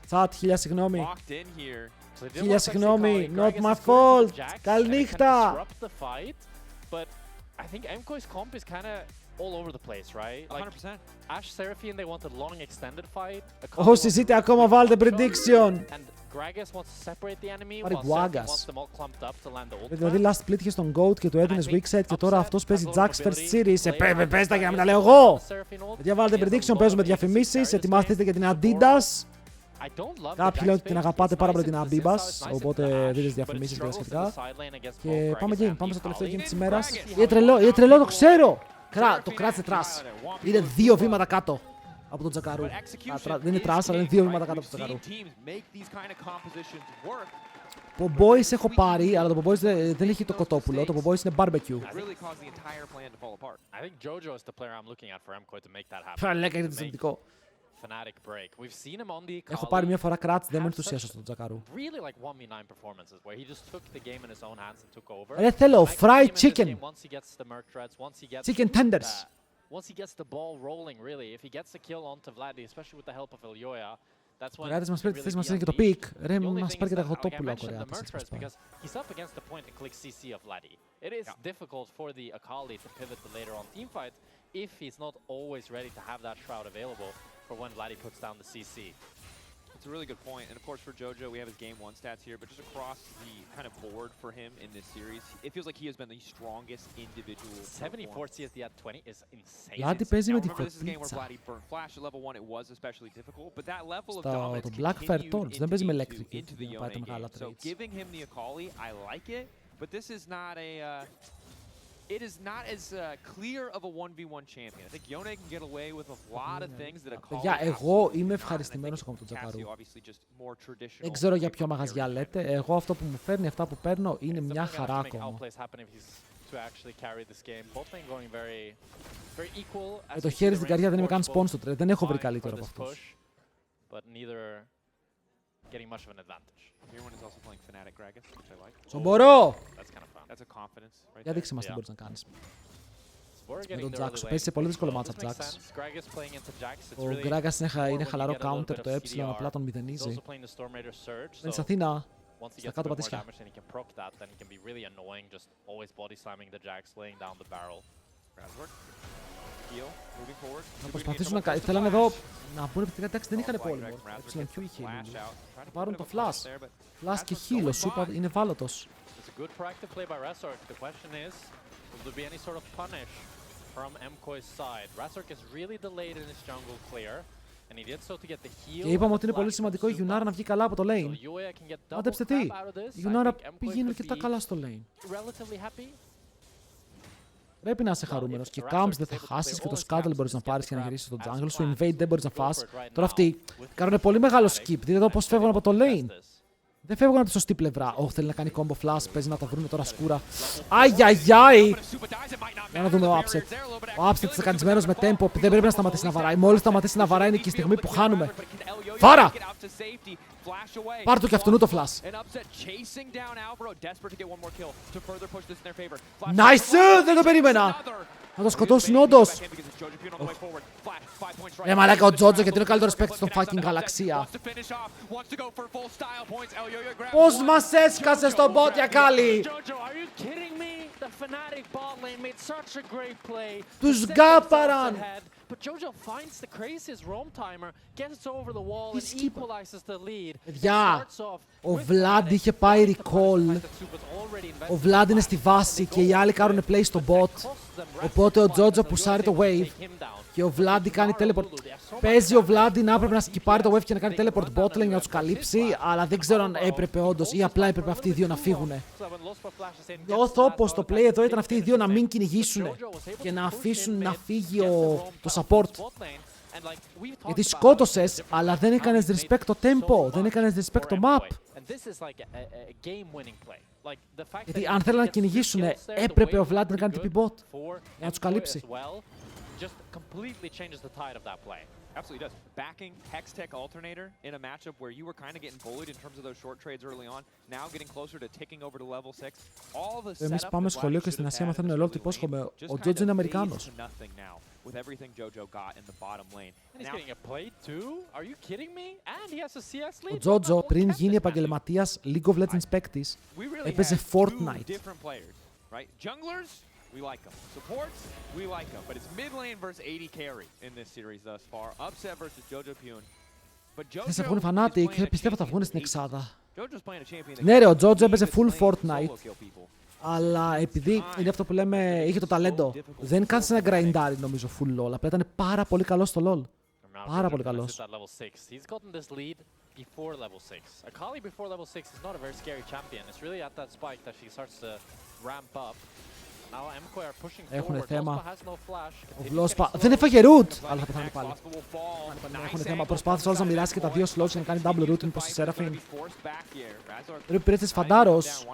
Chat, χίλια συγγνώμη. Χίλια συγγνώμη, not my fault. Καληνύχτα. I think Mkoi's comp is kind of all over the place, right? 100%. Ash Seraphine, they want a long extended fight. Όσοι ζείτε ακόμα βάλτε prediction. And Gragas wants to separate the enemy, Πάρει while Seraphine Gragas. wants them all clumped up to land the ult. Δηλαδή last split είχε στον GOAT και το έδινες weak set και τώρα αυτός παίζει Jax first series. Πες τα για να μην τα λέω εγώ. Παιδιά βάλτε prediction, παίζουμε διαφημίσεις, ετοιμάστε για την Adidas. Κάποιοι λένε ότι την αγαπάτε πάρα πολύ την Adidas, οπότε δείτε τις διαφημίσεις και τα σχετικά. Και πάμε game, πάμε στο τελευταίο game της ημέρας. Είναι τρελό, το ξέρω! Το κράτησε τρας. Είναι 2 βήματα κάτω από τον Τζακαρού. Δεν είναι τρας, αλλά είναι 2 βήματα κάτω από τον Τζακαρού. Πομπόις έχω πάρει, αλλά το Πομπόις δεν έχει το κοτόπουλο. Το Πομπόις είναι barbecue. Λέκα είναι το συντηρητικό. Έχω πάρει μια φορά κράτς, δεν με ενθουσίασα στον Τζακαρού. Δεν θέλω, fried chicken. Chicken tenders. Once he gets the ball rolling, really, if he gets the kill onto Vladdy, especially with the help of Ilyoya, that's when Κορεάτες μας παίρνει τη θέση μας είναι και το pick. Ρε, μας πάρει και τα κοτόπουλα ο Κορεάτες. because he's up against the point and clicks CC of Vladdy. It is difficult for the Akali to pivot the later on teamfight if he's not always ready to have that shroud available for when Vladdy puts down the CC. It's a really good point, and of course for Jojo, we have his game 1 stats here, but just across the kind of board for him in this series, it feels like he has been the strongest individual. 74 CSD at 20 is insane. Βλάτι παίζει με τη Remember, this is a game where φωτίτσα. Vladdy burned flash at level 1. It was especially difficult, but that level of Το dominance Black Fire continued Torch δεν παίζει με into electric the για να πάει τα Yone μεγάλα game. So trades. giving him the Akali, I like it, but this is not a. It is not as clear of a 1v1 champion. I think Yone can get away with a lot of things that Akali. Παιδιά, εγώ είμαι ευχαριστημένος ακόμα από τον Τζακαρού. Δεν ξέρω για ποιο μαγαζιά λέτε. Εγώ αυτό που μου φέρνει, αυτά που παίρνω είναι μια χαρά ακόμα. Με το χέρι στην καρδιά δεν είμαι καν sponsor, δεν έχω βρει καλύτερο από αυτούς. Στον μπορώ! Για δείξε μας τι μπορείς να κάνεις. Με τον Jax σου παίζει σε πολύ δύσκολο match από Jax. Ο Gragas είναι χαλαρό counter, το ε απλά τον μηδενίζει. Είναι στην Αθήνα, στα κάτω πατήσια. Να προσπαθήσουν να θέλανε εδώ να μπουν επιθετικά, εντάξει δεν είχαν πόλεμο. Epsilon Q είχε λίγο. Θα πάρουν το flash. Flash και heal, ο Super είναι ευάλωτος. Good proactive play by Razork. The question is, will there be any sort of punish from Mkoi's side? Razork is really delayed in his jungle clear, and he did so to get the heal. Και είπαμε ότι είναι πολύ σημαντικό η Yunara να βγει καλά από το lane. Μάτεψτε τι, η Yunara πηγαίνει αρκετά καλά στο lane. Πρέπει να είσαι χαρούμενος και Camps δεν θα χάσεις και το Scuttle μπορείς να πάρεις και να γυρίσεις στο jungle σου, Invade δεν μπορείς να φας. Τώρα αυτοί κάνουν πολύ μεγάλο skip, δείτε εδώ πώς φεύγουν από το lane. Δεν φεύγουν από τη σωστή πλευρά. Θέλει να κάνει combo flash, παίζει να τα βρουν τώρα σκούρα. Αϊ! Για να δούμε ο Upset. Ο Upset τσακανισμένος με tempo, δεν πρέπει να σταματήσει να βαράει. Μόλις σταματήσει να βαράει είναι και η στιγμή που χάνουμε. Φάρα! Πάρ' του και αυτού το flash. Nice! Δεν το περίμενα! Να το σκοτώσουν όντως. Μαλάκα ο Τζότζο γιατί είναι ο καλύτερος παίκτης στον fucking γαλαξία. Πώς μας έσκασε στον bot για κάλλη. Τους γκάπαραν. Παιδιά, ο Vlad είχε πάει recall. Ο Vlad είναι στη βάση και οι άλλοι κάνουν play στο bot. Οπότε ο Τζότζο πουσάρει το wave και ο Vlad κάνει teleport. Παίζει ο Vlad να έπρεπε να σκυπάρει το wave και να κάνει teleport bot lane να τους καλύψει, αλλά δεν ξέρω αν έπρεπε όντως ή απλά έπρεπε αυτοί οι δύο να φύγουνε. Νιώθω πως το play εδώ ήταν αυτοί οι δύο να μην κυνηγήσουν και να αφήσουν να φύγει το support. Γιατί σκότωσες, αλλά δεν έκανες respect το tempo, δεν έκανες respect το map. Γιατί αν θέλουν να κυνηγήσουν, έπρεπε ο Vlad να κάνει TP bot για να τους καλύψει. Absolutely does. Backing Hextech Alternator in a matchup where you were kind of getting bullied in terms of those short trades early on, now getting closer to ticking over to level 6. All the setup Εμείς πάμε σχολείο και στην Ασία μαθαίνουν LoL, υπόσχομαι. Ο Τζότζο είναι Αμερικάνος. With everything Jojo got in the bottom lane. And he's getting a play too? Are you kidding me? And he has a CS lead. Ο Τζότζο πριν γίνει επαγγελματίας League of Legends παίκτης, έπαιζε Fortnite. Junglers, we like them. Supports, we like them. But it's mid lane versus 80 carry in this series thus far. Upset versus Jojo Pyun. Θες να βγουν Fnatic, πιστεύω θα βγουν στην εξάδα. Ναι ρε, ο Τζότζο έπαιζε full Fortnite. Αλλά επειδή είναι αυτό που λέμε, είχε το ταλέντο, δεν κάθισε να γκραϊντάρει νομίζω full LOL. Απλά ήταν πάρα πολύ καλός στο LOL. Πάρα πολύ καλός. Έχουν θέμα. Ο Βλόσπα δεν έφαγε root, αλλά θα πεθάνει πάλι. Έχουν θέμα. Προσπάθησε όλος να μοιράσει και τα δύο slows για να κάνει double root όπως η Seraphine. Πρέπει πήρε της Φαντάρος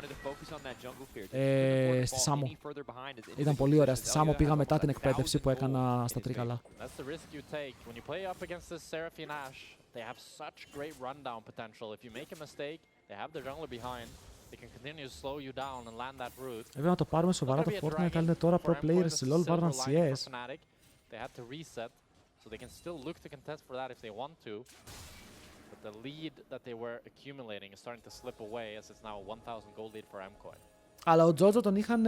στη Σάμο. Ήταν πολύ ωραία. Στη Σάμο πήγα μετά την εκπαίδευση που έκανα στα Τρίκαλα. Βέβαια να το πάρουμε σοβαρά το Fortnite, αλλά είναι τώρα pro players σε LoL βάλουν CS. Αλλά ο Τζότζο τον είχαν...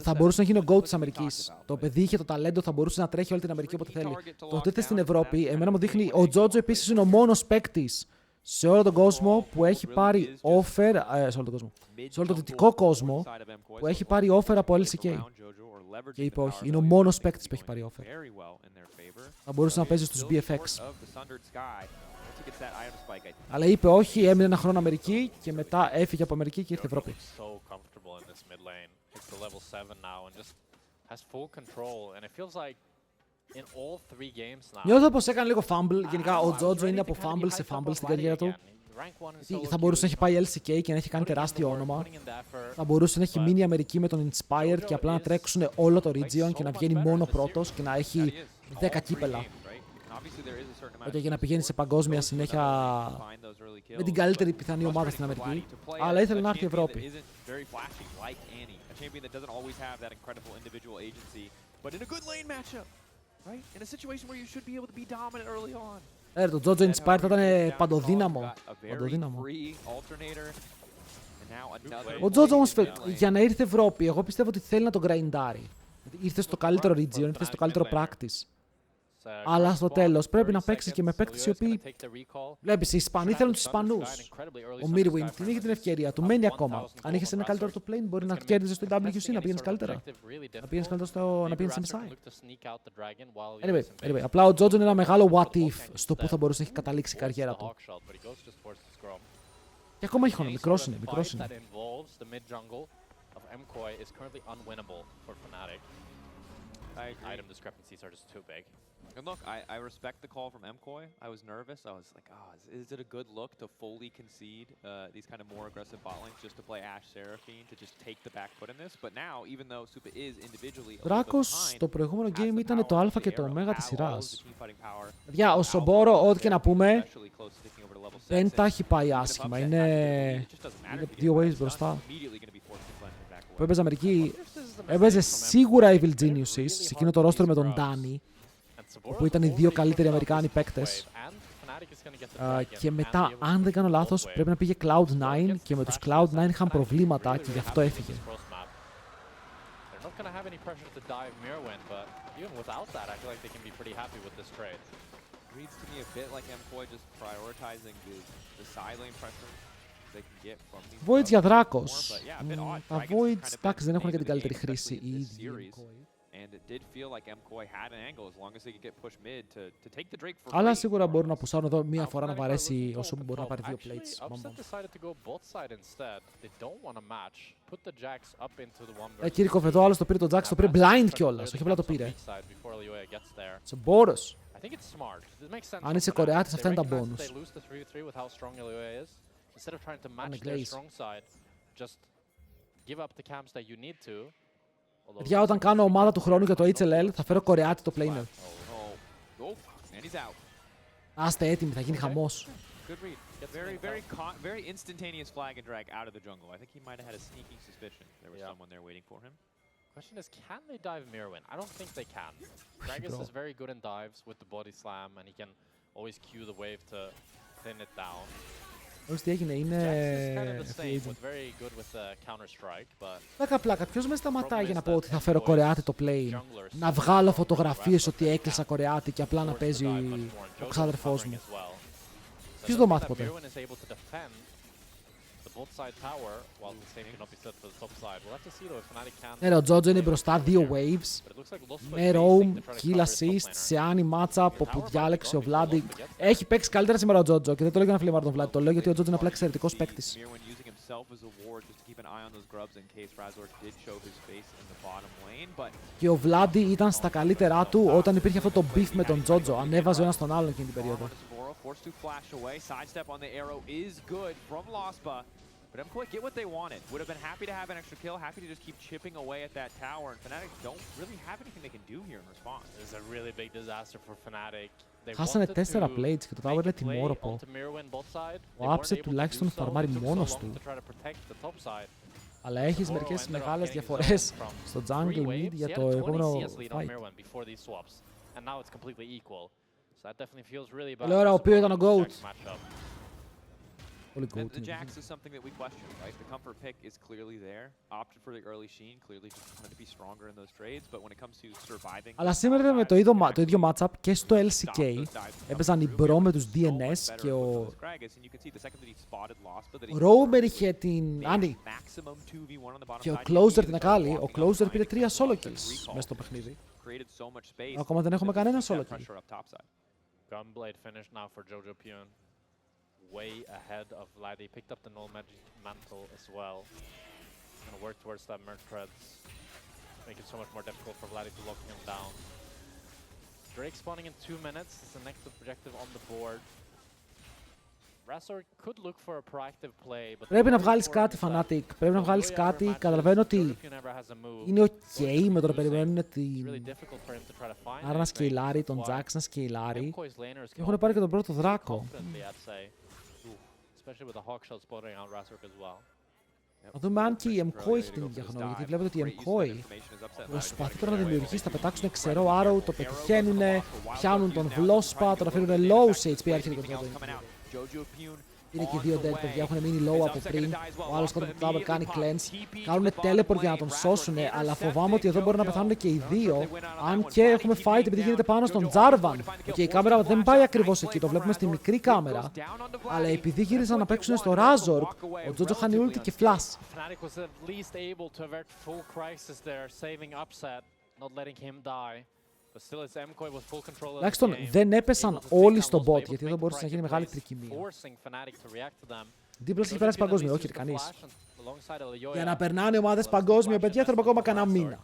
θα μπορούσε να γίνει ο GOAT της Αμερικής. Το παιδί είχε το ταλέντο, θα μπορούσε να τρέχει όλη την Αμερική όποτε θέλει. Το ότι ήρθε στην Ευρώπη, εμένα μου δείχνει, ο Τζότζο επίσης είναι ο μόνος παίκτης σε όλο τον κόσμο που έχει πάρει offer, σε όλο τον δυτικό κόσμο που έχει πάρει offer από LCK. Και είπε όχι, είναι ο μόνος παίκτης που έχει πάρει offer. Θα μπορούσε να παίζει στους BFX. Αλλά είπε όχι, έμεινε ένα χρόνο Αμερική και μετά έφυγε από Αμερική και ήρθε Ευρώπη. Νιώθω πως έκανε λίγο fumble. Γενικά ο Τζότζο είναι από fumble σε fumble στην καριέρα του. Θα μπορούσε να έχει πάει LCK και να έχει κάνει τεράστιο όνομα. Θα μπορούσε να έχει μείνει η Αμερική με τον Inspired και απλά να τρέξουν όλο το region και να βγαίνει μόνο πρώτος και να έχει 10 κύπελα. Okay, για να πηγαίνει σε παγκόσμια συνέχεια με την καλύτερη πιθανή ομάδα στην Αμερική. Αλλά ήθελε να έρθει η Ευρώπη. Το Jojo Inspired θα ήταν παντοδύναμο. Ο Jojo όμως για να ήρθε Ευρώπη, εγώ πιστεύω ότι θέλει να τον γκραϊντάρει. Ήρθε στο καλύτερο region, ήρθε στο καλύτερο practice. Αλλά στο τέλος πρέπει να παίξει και με παίκτες οι οποίοι. Βλέπεις, οι Ισπανοί θέλουν τους Ισπανούς. Ο Mirwin την είχε την ευκαιρία του, μένει ακόμα. Αν είχες ένα καλύτερο το plane, μπορεί να κέρδιζες στο WC, να πήγαινες καλύτερα. Να πήγαινες καλύτερα να πήγαινες σε MSI. Anyway, απλά ο Jojo είναι ένα μεγάλο what if στο που θα μπορούσε να έχει καταλήξει η καριέρα του. Και ακόμα έχει χρόνο, μικρός είναι. Item discrepancies are just too big. And look, I respect the call from Mkoi. I was nervous. I was like, is it a good look to fully concede these kind of more aggressive bot lanes just to play Ashe Seraphine to just take the back foot in this? But now, even though Supa is individually a little bit behind, στο προηγούμενο game ήταν το α και το ω της σειράς. Παιδιά, ο Σομπόρο, ό,τι και να πούμε, δεν τα έχει πάει άσχημα. Είναι δύο ways μπροστά. Που έπαιζε Αμερική, έπαιζε σίγουρα Evil Geniuses σε εκείνο το roster με τον Danny, όπου ήταν οι δύο καλύτεροι Αμερικάνοι παίκτες. Και μετά, αν δεν κάνω λάθος, πρέπει να πήγε Cloud9 και με τους Cloud9 είχαν προβλήματα και γι' αυτό έφυγε. Voids για Δράκος. Τα Voids, εντάξει, δεν έχουν και την καλύτερη χρήση οι ίδιοι. Αλλά σίγουρα μπορούν να πουσάρουν εδώ μία φορά να βαρέσει όσο μπορεί να πάρει δύο plates. Κήρυκοφ εδώ, άλλος το πήρε το Jax, το πήρε blind κιόλας, όχι απλά το πήρε. Σεμπόρος. Αν είσαι Κορεάτης, αυτά είναι τα bonus. Παιδιά, όταν κάνω ομάδα του χρόνου για το HLL, θα φέρω Κορεάτη το planer. Άστε έτοιμοι, θα γίνει χαμός. Very instantaneous flag and drag out of the jungle. I think he might have had a sneaking suspicion there was someone there waiting for him. Question is, can they dive Mirwin? I don't think they can. Gragas is very good in dives with the body slam, and he can always cue the wave to thin it down. Όλος τι έγινε, είναι... Πλάκα, ποιος με σταματάει για να πω ότι θα φέρω Κορεάτη το plane, να βγάλω φωτογραφίες ότι έκλεισα Κορεάτη και απλά να παίζει ο ξάδερφός μου. Ποιος το μάθει ποτέ. Ναι, ο Τζότζο είναι μπροστά 2 waves, με roam, kill assist, σε any matchup όπου διάλεξε ο Βλάντι. Έχει παίξει καλύτερα σήμερα ο Τζότζο και δεν το λέω για να φλιβάρω τον Βλάντι, το λέω γιατί ο Τζότζο είναι απλά εξαιρετικός παίκτης. Και ο Βλάντι ήταν στα καλύτερά του όταν υπήρχε αυτό το beef με τον Τζότζο, ανέβαζε ο ένας τον άλλον εκείνη την περίοδο. Forced to flash away. Sidestep on the arrow is good from Lospa. But Mkoi get what they wanted. Would have been happy to have an extra kill, happy to just keep chipping away at that tower. And Fnatic don't really have anything they can do here in response. This is a really big disaster for Fnatic. Χάσανε 4 plates και το tower είναι τιμόρροπο. Ο Upset τουλάχιστον φαρμάρει μόνος του. Αλλά έχεις μερικές μεγάλες διαφορές στο jungle mid για το επόμενο fight. Καλή ώρα, ο οποίος ήταν ο GOAT. Πολύ GOAT. The Jax is something that we question, right? The comfort pick is clearly there. Opted for the early Sheen, clearly just wanted to be stronger in those trades, but when it comes to surviving... Αλλά σήμερα με το ίδιο matchup και στο LCK έπαιζαν οι Bro με τους DNS και ο Roamer είχε την Άννη και ο Closer την Ακάλη. Ο Closer πήρε 3 solo kills μέσα στο παιχνίδι. Ακόμα δεν έχουμε κανένα solo kill. Gunblade finish now for Jojo Pyun. Way ahead of Vladi. Picked up the null magic mantle as well. Gonna work towards that merge treads. Make it so much more difficult for Vladi to lock him down. Drake spawning in 2 minutes. It's the next objective on the board. Razor could look for a proactive play, but πρέπει να βγάλεις κάτι, Fnatic. Πρέπει να βγάλεις κάτι. Καταλαβαίνω ότι είναι ok με το να περιμένουν την... Άρα να σκεϊλάρει, τον Jax να σκεϊλάρει. Έχουν πάρει και τον πρώτο δράκο. Να δούμε αν και η Mkoi έχει την ίδια γνώμη, γιατί βλέπετε ότι η Mkoi προσπαθεί τώρα να δημιουργήσει, θα πετάξουν ξερό arrow, το πετυχαίνουν, πιάνουν τον Βλόσπα, τον αφήνουν low σε HP, άρχεται το πρώτο. Είναι και οι δύο dead, παιδιά, έχουν μείνει low από πριν. Ο άλλος κάτω από το tower κάνει cleanse. Κάνουν teleport για να τον σώσουν, αλλά φοβάμαι ότι εδώ μπορεί να πεθάνουν και οι δύο. Αν και έχουμε fight επειδή γίνεται πάνω στον Jarvan. Και η κάμερα δεν πάει ακριβώς εκεί, το βλέπουμε στη μικρή κάμερα. Αλλά επειδή γύρισαν να παίξουν στο Razork, ο Jojo χάνει ulti και flash. Τουλάχιστον δεν έπεσαν όλοι στο bot, γιατί εδώ μπορούσε να γίνει μεγάλη τρικυμία. Δίπλα έχει περάσει παγκόσμιο, όχι κανείς. Για να περνάνε ομάδες παγκόσμιο, παιδιά, θέλουμε ακόμα κανένα μήνα.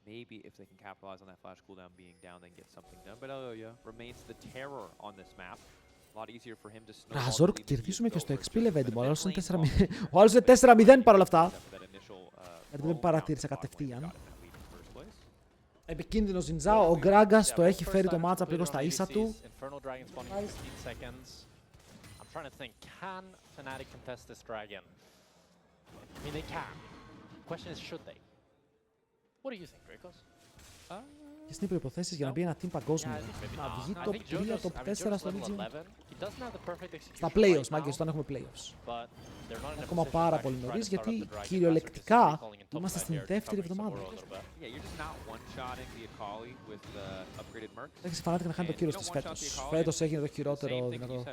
Maybe if they can capitalize on that flash cooldown being down, they can get something done. But Elioya remains the terror on this map. Razork, κερδίσουμε και στο XP level. Ο άλλος είναι 4-0 παρόλα αυτά. Γιατί δεν παρατήρησα κατευθείαν. Επικίνδυνος Ζινζάο. Ο Γκράγκας το έχει φέρει το matchup λίγο στα ίσα του. Ποιες είναι οι προϋποθέσεις για να μπει ένα team παγκόσμιο? Να βγει top 3, top 4 στο Legion. Στα playoffs, μάγκες, όταν έχουμε playoffs. Ακόμα πάρα πολύ νωρίς, γιατί κυριολεκτικά είμαστε στην δεύτερη εβδομάδα. Έχει Fnatic να χάνει το κύρος της φέτος. Φέτος έγινε το χειρότερο δυνατό.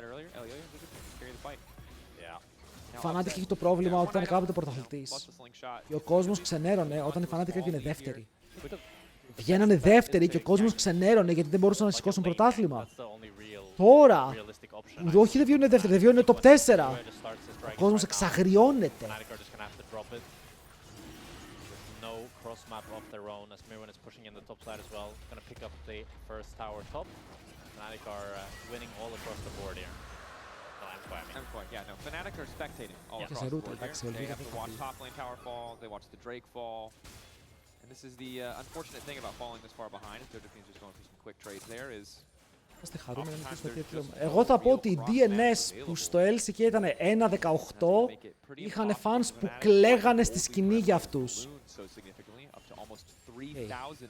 Fnatic έχει το πρόβλημα ότι ήταν κάποτε πρωταθλητής. Και ο κόσμος ξενέρωνε όταν η Fnatic έγινε δεύτερη. βγαίνανε δεύτεροι και ο κόσμος ξενέρωνε γιατί δεν μπορούσαν να σηκώσουν πρωτάθλημα. Τώρα, όχι δεν βγαίνουν δεύτεροι, δεν βγαίνουν top 4. Ο κόσμος εξαγριώνεται. Map of their own as Mirwin is pushing in the top side as well. Gonna pick up the first tower top. Fnatic are winning all across the board here. No, Mkoi, yeah, no. Fnatic are spectating all across the board here. They have to watch top lane tower fall, they watch the Drake fall. And this is the unfortunate thing about falling this far behind. If Josephine just going for some quick trades there is... Εγώ θα πω ότι οι DNS που στο LCK ήταν 1-18 είχαν fans που κλαίγανε στη σκηνή για αυτούς. 1-18.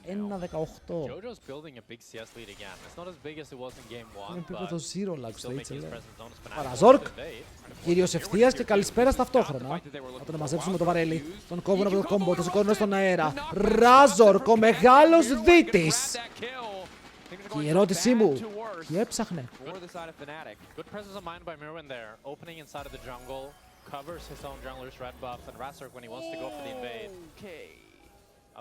Είναι επίπεδο zero lag στο HLR. Παραζόρκ, κύριος ευθείας και καλησπέρα ταυτόχρονα. Θα τον μαζέψουμε το βαρέλι. Τον κόβουν από το κόμπο, τον σηκώνουν στον αέρα. Ράζορκ, ο μεγάλος δίτης. Και η ερώτησή μου, τι έψαχνε? Good presence of mind by Mirwin there, opening inside of the jungle, covers his own jungler's red buff, and Razork when he wants to go for the invade.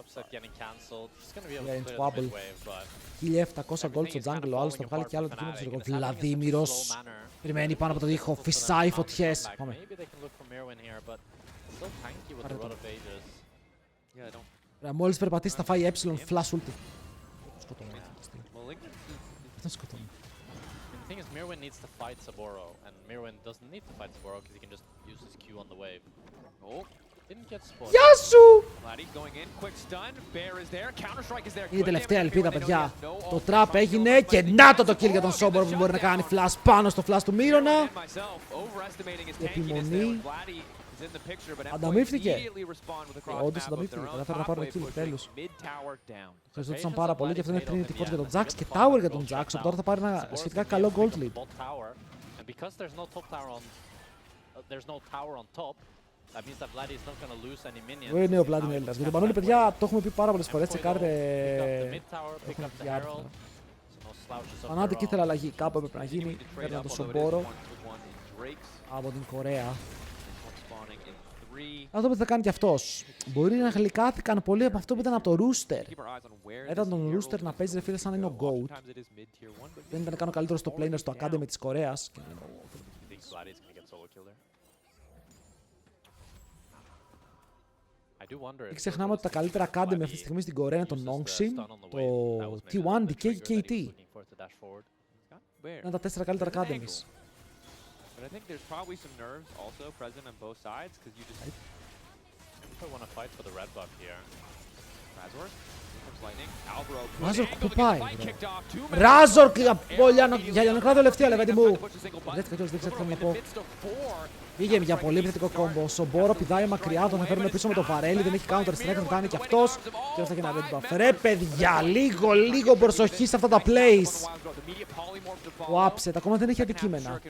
Upset getting cancelled. He's gonna be able to clear the mid wave, but... 1700 gold στο jungle, ο άλλος θα βγάλει κι άλλο δικαίωμα του ζυγό. Βλαδίμηρος, περιμένει πάνω από το δίχο, φυσάει φωτιές. Πάμε. Μόλις περπατήσει θα φάει flash ulti. Δεν σκοτώνει. The thing is, Mirwin needs to fight Saboro, and Mirwin doesn't need to fight Saboro because he can just use his Q on the wave. Oh, didn't get spotted. Γεια σου! Είναι η τελευταία ελπίδα, παιδιά. Το trap έγινε και να το kill για τον Saboro που μπορεί να κάνει flash πάνω στο flash του Μύρονα. Η επιμονή ανταμείφθηκε. Όντως ανταμείφθηκε. Κατάφερε να πάρουν kill, τέλος. Ευχαριστούσαν πάρα πολύ και αυτό είναι Trinity Force για τον Jax και Tower για τον Jax. Από τώρα θα πάρει ένα σχετικά καλό gold lead. Είναι ο Vladimir Έλληνας. Για τον Πανούλη, παιδιά, το έχουμε πει πάρα πολλές φορές. Τσεκάρετε. Fnatic ήθελε αλλαγή. Κάπου έπρεπε να γίνει. Έπαιρνε τον Σομπόρο από την Κορέα. Να δούμε τι θα κάνει κι αυτός. Μπορεί να γλυκάθηκαν πολύ από αυτό που ήταν από το Rooster. Ήταν τον Rooster να παίζει ρε φίλε σαν να είναι ο GOAT. Δεν ήταν καν ο καλύτερος στο planer στο Academy της Κορέας. Μην ξεχνάμε ότι τα καλύτερα Academy αυτή τη στιγμή στην Κορέα είναι το Nongshim, το T1, DK και KT. Είναι τα 4 καλύτερα Academies. But I think there's probably some nerves also present on both sides because you just want to fight for the red buff here. Razork, comes lightning. Albro. Razork πού πάει? Razork για Λιανοκράτο τελευταία λεβέντη μου. Δεν ξέρω τι θέλω να πω. Πήγε για πολύ επιθετικό κόμπο. Ο Σομπόρο πηδάει μακριά, τον φέρνουν πίσω με το βαρέλι. Δεν έχει counter strike, θα κάνει και αυτός. Και θα έχει ένα red buff. Ρε παιδιά, λίγο προσοχή σε αυτά τα plays. Ο Upset ακόμα δεν έχει αντικείμενα.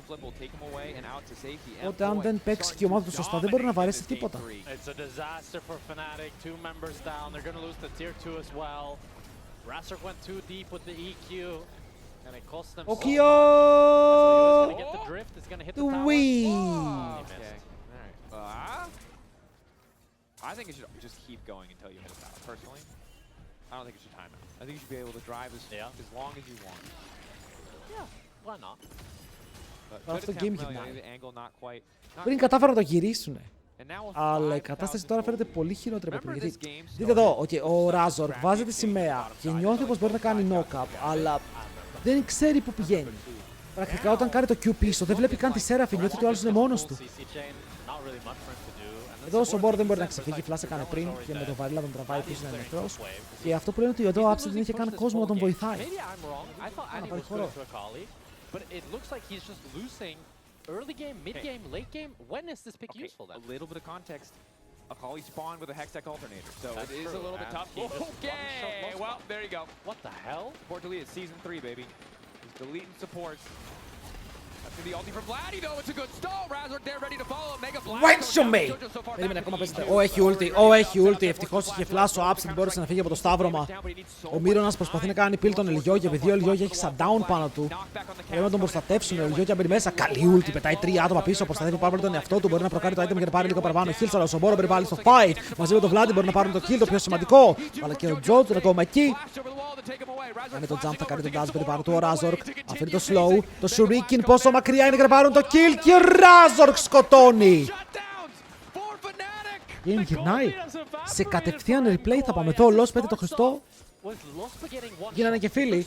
Οπότε αν δεν παίξει και η ομάδα του σωστά δεν μπορεί να βαρέσει τίποτα. Ο Κιό! Το win! I think you should just keep going until you hit a tower. Personally, I don't think you should time out. I think you should be able to drive as long as you want. Yeah, why not? Αυτό game γυρνάει. Πριν κατάφεραν να το γυρίσουνε. Αλλά η κατάσταση τώρα φαίνεται πολύ χειρότερη από την γιατί. Δείτε εδώ, ο Razork βάζει τη σημαία και νιώθει πως μπορεί να κάνει knock-up, αλλά δεν ξέρει που πηγαίνει. Πρακτικά όταν κάνει το Q πίσω δεν βλέπει καν τη Seraphine, νιώθει ότι ο άλλος είναι μόνος του. Εδώ ο Σομπόρο δεν μπορεί να ξεφύγει, φλάσε έκανε πριν και με το βαρύλα τον τραβάει πίσω να είναι νεκρός. Και αυτό που λένε ότι εδώ ο Upset δεν είχε καν κόσμο να τον βοηθάει. Να πάρει χώρο. Early game, mid game, late game, when is this pick useful then? A little bit of context. Akali spawned with a Hextech alternator, so That's it is true. a little bit tough. Okay, well, there you go. What the hell? Support deleted, Season 3, baby. He's deleting supports. That's gonna Wencho me! Περίμενε, ακόμα παίζεται. Έχει ulti. Ευτυχώς είχε flash ο Upset, μπόρεσε να φύγει από το σταύρωμα. Ο Μύρονας προσπαθεί να κάνει peel τον Ελιόγια, επειδή ο Ελιόγια έχει shutdown πάνω του. Πρέπει να τον προστατεύσουν. Ο Ελιόγια μπαίνει μέσα. Καλή ulti, πετάει 3 άτομα πίσω. Προστατεύει πάρα πολύ τον εαυτό του. Μπορεί να προκάρει το item για να πάρει λίγο παραπάνω. Χίλς, αλλά ο Σομπόρο μπαίνει πάλι στο fight. Μαζί με τον Βλάντι μπορεί να πάρουν το kill, το πιο σημαντικό. Αλλά και ο Τζότζ είναι ακόμα εκεί. Κάνει το jump, θα κάνει τον dash πάνω του ο Razork. Αφήνει το slow. Το Shuriken πόσο μακριά είναι για να πάρουν το kill. Και ο Razork σκοτώνει. Game γυρνάει. Σε κατευθείαν replay θα πάμε εδώ. Lost πέτει το Χριστό. Γίνανε και φίλοι.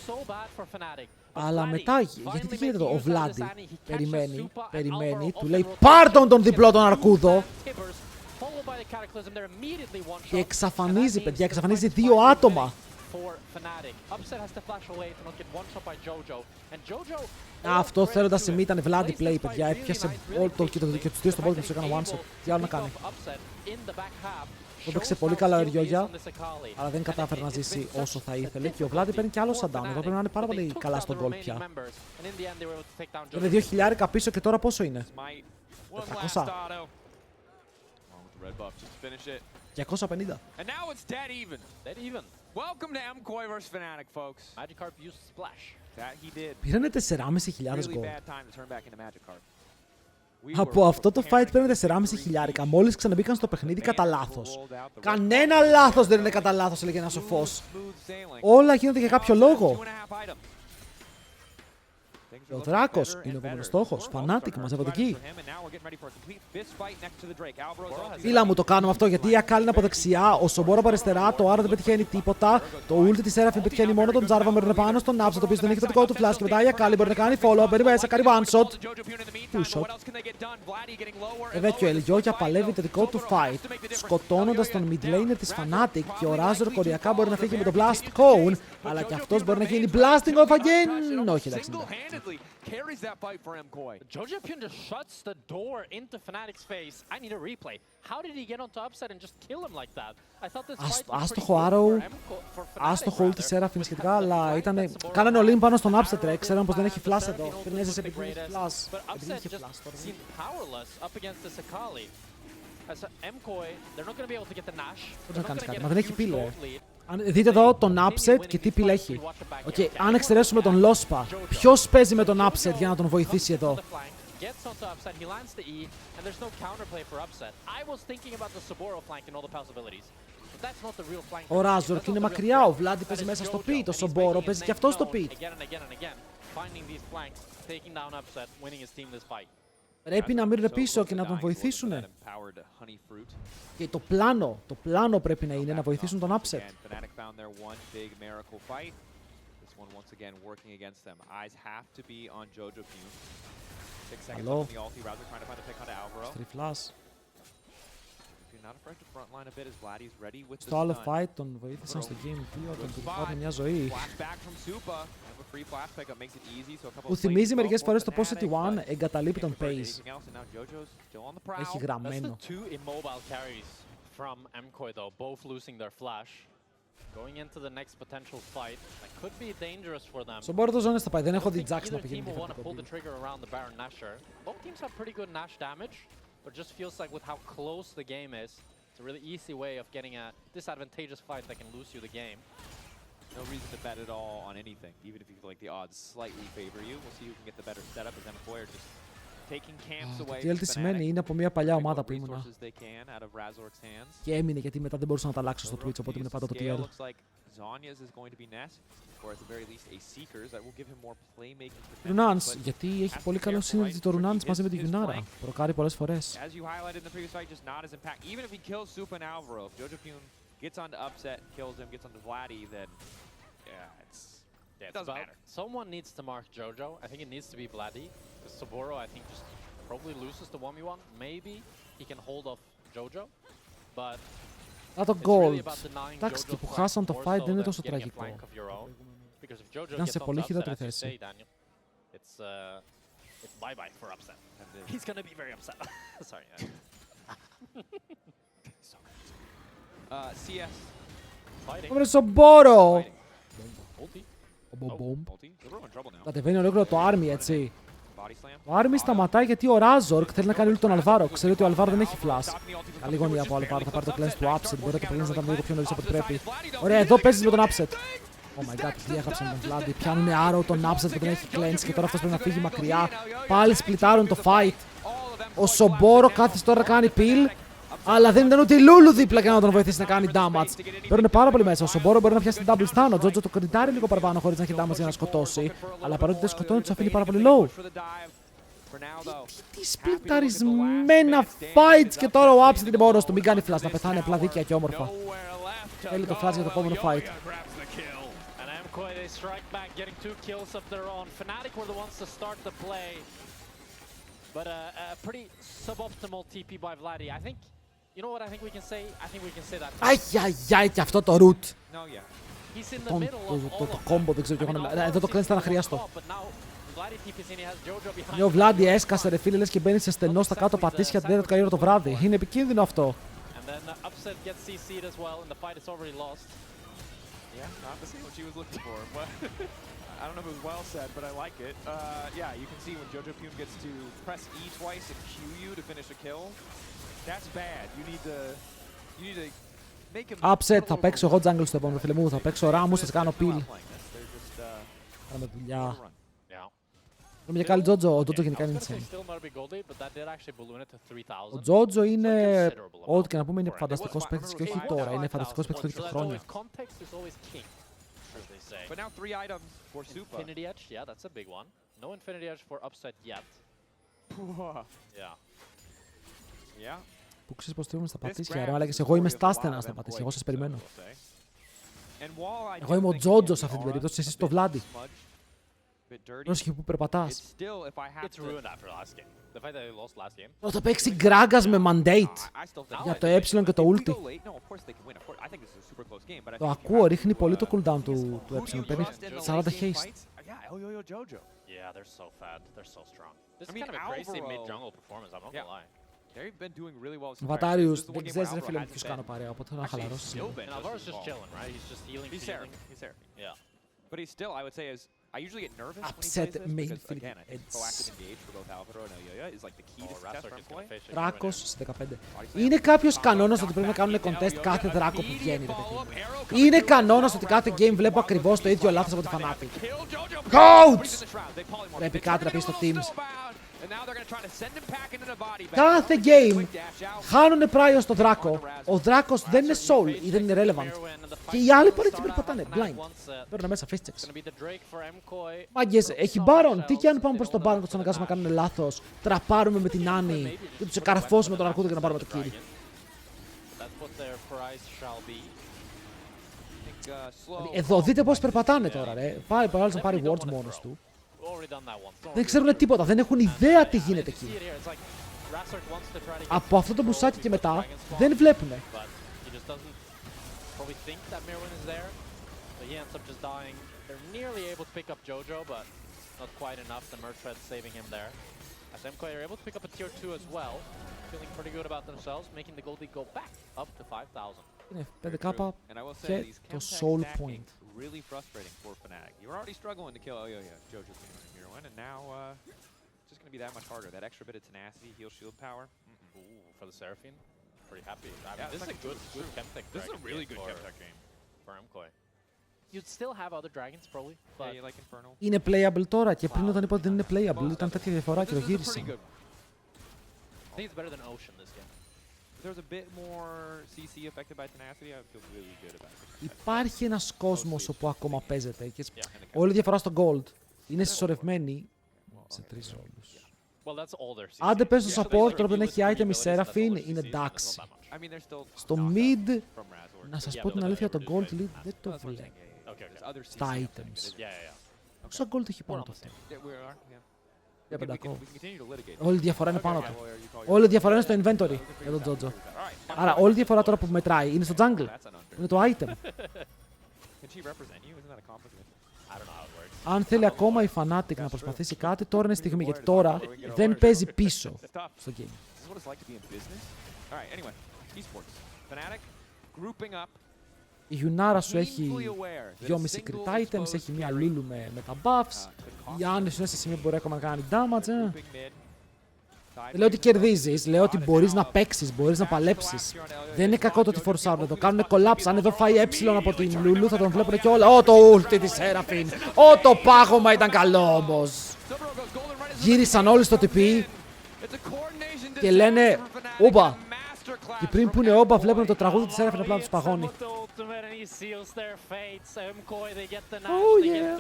Αλλά μετά, γιατί τι γίνεται εδώ, ο Βλάντι περιμένει, του λέει πάρ' τον διπλό τον Αρκούδο. Και εξαφανίζει, παιδιά, εξαφανίζει 2 άτομα. Αυτό θέλοντα σημείο ήταν Βλάντι play, παιδιά. Έπιασε όλο το και τους δύο στον πόλο και τους έκανε one shot. Τι άλλο να κάνει. Το έπαιξε πολύ καλά ο Ελιόγια, αλλά δεν κατάφερε να ζήσει όσο θα ήθελε. Και ο Βλάντι παίρνει κι άλλο shutdown. Εδώ πρέπει να είναι πάρα πολύ καλά στον goal πια. Είναι 2.000 πίσω και τώρα πόσο είναι. 400. 250. Welcome to Mkoi vs Fnatic, folks. Magikarp used splash. That he did. Πήρανε 4.500 γκολ. Από αυτό το fight πήρανε 4.500. Μόλις ξαναμπήκαν στο παιχνίδι κατά λάθος. Κανένα λάθος δεν είναι κατά λάθος, έλεγε ένας σοφός. Όλα γίνονται για κάποιο λόγο. Ο Δράκος είναι ο επόμενος στόχος. Fnatic μαζεύονται εκεί. Φίλα μου το κάνουμε αυτό γιατί η Ακάλ είναι από δεξιά. Ο Σομπόρο από αριστερά. Το Άρα δεν πετυχαίνει τίποτα. Το ulti της Seraphine πετυχαίνει μόνο τον Τζάρβα. Μπαίνει πάνω στον Upset, το οποίο δεν έχει το δικό του flash. Και μετά η Ακάλ μπορεί να κάνει follow. Μπαίνει μέσα, κάνει one shot. Two shot. Βέβαια και ο Ελιόγια παλεύει το δικό του fight, σκοτώνοντας τον mid laner της Fnatic. Και ο Razor κοριακά μπορεί να φύγει με το blast cone. Αλλά και αυτός μπορεί να γίνει blasting off again. Όχι, εντάξει. Carries that fight for Mkoi. Jojo Pyun just shuts the door into Fnatic's face. I need a replay. How did he get onto Upset and just kill him like that? I thought this fight was άστοχο Arrow, άστοχο ult της Seraphine σχετικά, αλλά ήταν... Κάνανε ο Lim πάνω στον Upset, ρε. Ξέραν πως δεν έχει flash εδώ. Πριν έζησε επειδή έχει flash. Επειδή είχε flash τώρα. Πώς να κάνεις κάτι, μα δεν έχει πύλη, ρε. Δείτε εδώ τον Upset και τι πύλη έχει. Okay, αν εξαιρέσουμε τον Lospa, ποιος παίζει με τον Upset για να τον βοηθήσει εδώ. Ο Razork είναι μακριά, ο Vladi παίζει μέσα στο pit, ο Σομπόρο παίζει και αυτό στο pit. Πρέπει να μείνουν πίσω και να τον βοηθήσουν. Και το πλάνο πρέπει να είναι να βοηθήσουν τον Upset. Καλό. Στριφλάς. Στο άλλο fight τον βοήθησαν στο Game 2, τον πάρει μια ζωή. Που θυμίζει μερικές φορές το Posity One εγκαταλείπει τον Pace. Έχει γραμμένο. Στον πόρο το ζώνες θα πάει, δεν έχω δει Jax να πηγαίνει και But it just feels like with how close the game is, it's a really easy way of getting a disadvantageous fight that can lose you the game. No reason to bet at all on anything, even if you feel like the odds slightly favor you. We'll see who can get the better setup as Mkoi are just taking camps away. Τι τι σημαίνει, είναι από μια παλιά ομάδα που ήμουνα. Και έμεινε γιατί μετά δεν μπορούσα να τα αλλάξω στο Twitch, οπότε είναι πάντα το TL. Ρουνάνς, γιατί έχει πολύ καλό σύνδεση το Ρουνάνς μαζί με τη Γιουνάρα. Προκάρει πολλές φορές. Gets onto Upset, kills him, gets onto Vladi, then yeah, it doesn't matter. Someone needs to mark Jojo. I think it needs to be Vladi. Because Saburo, I think, just probably loses the 1v1. Maybe he can hold off Jojo, but το gold. Εντάξει, και που χάσαν το fight δεν είναι τόσο τραγικό. Ήταν σε πολύ χειρότερη θέση. It's bye-bye for Upset. He's gonna be very upset. Sorry. CS. Πάμε στον Μπόρο! Κατεβαίνει ολόκληρο το army, έτσι. Ο Άρμι σταματάει γιατί ο Ράζορκ θέλει να κάνει όλο τον Αλβάρο. Ξέρει ότι ο Αλβάρο δεν έχει flash. Καλή γωνία από Αλβάρο. Θα πάρει το cleanse του Upset. Μπορεί το cleanse να ήταν λίγο πιο νωρίς από ό,τι πρέπει. Ωραία, εδώ παίζει με τον Upset. Oh my god, τι έγραψαν τον Βλάντι. Πιάνουν arrow τον Upset που δεν έχει cleanse και τώρα αυτός πρέπει να φύγει μακριά. Πάλι σπλιτάρουν το fight. Ο Σομπόρο κάθισε τώρα να κάνει peel. Αλλά δεν ήταν ούτε η Λούλου δίπλα για να τον βοηθήσει να κάνει damage. Παίρνουν πάρα πολύ μέσα. Ο Σομπόρο μπορεί να πιάσει την double stun. Ο Τζότζο το κριτάρει λίγο παραπάνω χωρίς να έχει damage για να σκοτώσει. Αλλά παρότι δεν σκοτώνει, του αφήνει πάρα πολύ low. Τι σπλιταρισμένα fights και τώρα ο Upset είναι μόνος του. Μην κάνει flash, να πεθάνει απλά δίκαια και όμορφα. Θέλει το flash για το επόμενο fight. Mkoi, they strike back, getting 2 kills of their own. Fnatic were the ones to start the play. But a pretty suboptimal TP by Vladdy. I think, you know what I think we can say? I think we can say that. Ai, και αυτό το root. He's in the middle of all το combo δεν ξέρω τι έχω να... Εδώ το cleanse ήταν αχρίαστο. Ο ο Vladdy έσκασε ρε φίλε, λες και μπαίνει σε στενό στα κάτω πατήσια την τέταρτη καλή ώρα το βράδυ. Είναι επικίνδυνο αυτό. Yeah, not the same what she was looking for, but I don't know if it was well said, but I like it. Yeah, you can see when Jojo Pyun gets to press E twice and Q you to finish a kill. That's bad. You need to make him Upset, θα παίξω εγώ jungle στο επόμενο φίλε μου, θα παίξω Ράμους, θα σε κάνω peel. Κάναμε δουλειά. Είμαι για καλή Τζότζο, ο Τζότζο γενικά είναι insane. Ο Τζότζο είναι, ό,τι και να πούμε, είναι φανταστικός παίκτης και όχι τώρα, είναι φανταστικός παίκτης εδώ και χρόνια. Που ξέρεις πως τρίβουμε στα πατήσια, ρε μάλακες, εγώ είμαι στάστενα στα πατήσια, εγώ σας περιμένω. Εγώ είμαι ο Τζότζο σε αυτή την περίπτωση, εσείς το Βλάντι. Πρόσεχε που περπατάς. Θα παίξει Γκράγκας με mandate για το ε και το ulti. Το ακούω, ρίχνει πολύ το cooldown του ε, παίρνει 40 haste. Βατάριους, δεν ξέρεις ρε φίλε μου ποιους κάνω παρέα, οπότε θέλω να χαλαρώσεις. I usually get nervous Upset main field heads. Δράκος στις 15. Είναι κάποιος κανόνας ότι πρέπει να κάνουν contest κάθε δράκο που βγαίνει, ρε παιδί. Είναι κανόνας ότι κάθε game βλέπω ακριβώς το ίδιο λάθος από τη Fnatic. Coach! Πρέπει κάτι να πει στο Teams. Κάθε game χάνουνε πράιο στο δράκο. Ο δράκος δεν είναι soul ή δεν είναι relevant. Και οι άλλοι πάλι εκεί περπατάνε. Blind. Παίρνουν μέσα face checks. Μάγκες, έχει Baron. Τι και αν πάμε προς τον Baron και τους αναγκάσουμε να κάνουν λάθος. Τραπάρουμε με την Άννη και τους εκαρφώσουμε τον αρκούδο για να πάρουμε το kill. Εδώ δείτε πώς περπατάνε τώρα ρε. Πάει να πάρει wards μόνος του. Δεν ξέρουν τίποτα, δεν έχουν ιδέα τι γίνεται εκεί. Από αυτό το μπουσάκι και μετά δεν βλέπουνε. Είναι 5k και το soul point. Really frustrating for Fnatic. You were already struggling to kill Jojo's Hero, and now it's just going to be that much harder. That extra bit of tenacity, heal shield power. Ooh, for the Seraphine, pretty happy. I mean, this is a good Chemtech. This is a really good Chemtech game for Mkoi. You'd still have other dragons probably, but yeah, you like Infernal. Είναι playable τώρα και πριν όταν είπα ότι δεν είναι playable ήταν τέτοια διαφορά και το γύρισα. I think it's better than Ocean this game. There's a bit more CC affected by tenacity. I feel really good about it. Υπάρχει ένας κόσμος όπου ακόμα παίζεται και όλη η διαφορά στο gold είναι συσσωρευμένη σε 3 ρόλους. Αν δεν παίζει στο support, τώρα που δεν έχει item η Seraphine, είναι εντάξει. Στο mid, να σας πω την αλήθεια, το gold lead δεν το βλέπω στα items. Πόσα gold έχει πάνω το αυτό? Όλη η διαφορά είναι πάνω του. Όλη η διαφορά είναι στο inventory για τον Τζότζο. Άρα όλη η διαφορά τώρα που μετράει είναι στο jungle. Είναι το item. Αν θέλει ακόμα η Fnatic να προσπαθήσει κάτι, τώρα είναι η στιγμή. Γιατί τώρα δεν παίζει πίσω στο game. Η Γιουνάρα σου έχει 2,5 crit items, έχει μια Λούλου με τα buffs. Η Άννη σου είναι σε σημείο που μπορεί ακόμα να κάνει damage. Δεν λέω ότι κερδίζεις, λέω ότι μπορείς να παίξεις, μπορείς να παλέψεις. Δεν είναι κακό το ότι φορσάρουν, το κάνουν collapse. Αν εδώ φάει από την Λούλου θα τον βλέπουν και όλα. Ω, το ulti της Seraphine! Ω, το πάγωμα ήταν καλό όμως! Γύρισαν όλοι στο TP και λένε όπα. Και πριν που είναι όπα βλέπουν το τραγούδι της Seraphine απλά να τους παγώνει. Oh yeah.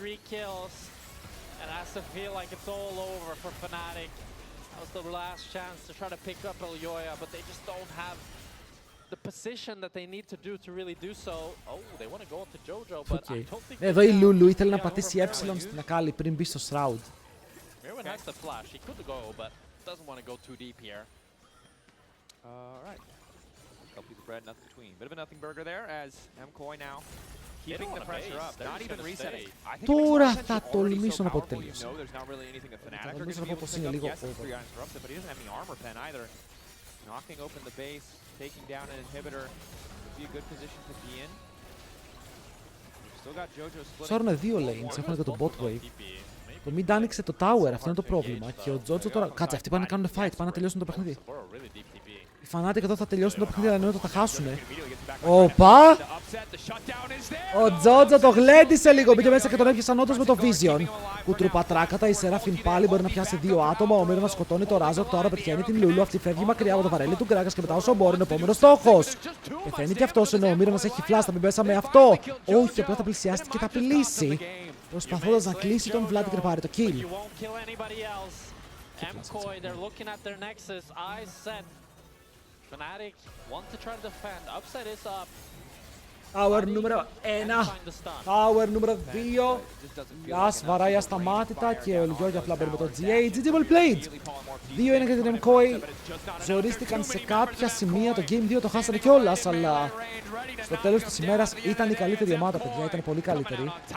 And it has to feel like it's all over for Fnatic. That was the last chance to try to pick up Elyoya, but they just don't have the position that they need to do to really do so. Oh, they want to go into Jojo, but I don't think... Εδώ η Λούλου ήθελε να πατήσει έψιλον στην Ακάλη πριν μπει στο Shroud. Mirwin has the flash. He could go, but doesn't want to go too deep here. Alright. LP the bread, nothing between. Bit of a nothing burger there as Mkoi now keeping the pressure up. They're not even resetting. Τώρα θα τολμήσω να πω ότι τελείωσε. Θα τολμήσω να πω πως είναι λίγο over. But he doesn't have any armor pen either. Knocking open the base, taking down an inhibitor. Would be a good position to be in. Still got Jojo splitting. Σάρουν δύο lanes, έχουν και το bot wave. Το mid άνοιξε το tower, αυτό είναι το πρόβλημα. Και ο Jojo τώρα. Κάτσε, αυτοί πάνε να κάνουν fight, πάνε να τελειώσουν το παιχνίδι. Οι Fnatic εδώ θα τελειώσουν το παιχνίδι, αλλά εννοείται ότι θα χάσουνε. Οπα! Ο Jojo το γλέντισε λίγο. Μπήκε μέσα και τον έπιασαν όντως με το Vision. Κουτρουπατράκατα, η Seraphine πάλι μπορεί να πιάσει δύο άτομα. Ο Μύρο να σκοτώνει το Razork. Τώρα πετυχαίνει την Λούλου. Αυτή φεύγει μακριά από το βαρέλι του Gragas και μετά όσο μπορεί είναι ο επόμενος στόχος. Πεθαίνει και αυτός ενώ ο Μύρο έχει flash. Θα μην πέσαμε αυτό. Όχι, απλά θα πλησιάσει και θα απειλήσει. Προσπαθώντας να κλείσει τον Vlad και να πάρει το kill. Mkoi, they're looking at their nexus. Eyes set. Fnatic want to try to defend. Upset is up. Tower νούμερο 1. Tower νούμερο 2. Λας βαράει ασταμάτητα και ο Elyoya απλά μπαίνει με το GA. GG well played. 2-1 για την Mkoi. Ζορίστηκαν σε κάποια σημεία. Το Game 2 το χάσανε κιόλας, αλλά στο τέλος της ημέρας ήταν η καλύτερη ομάδα, παιδιά. Ήταν πολύ καλύτερη.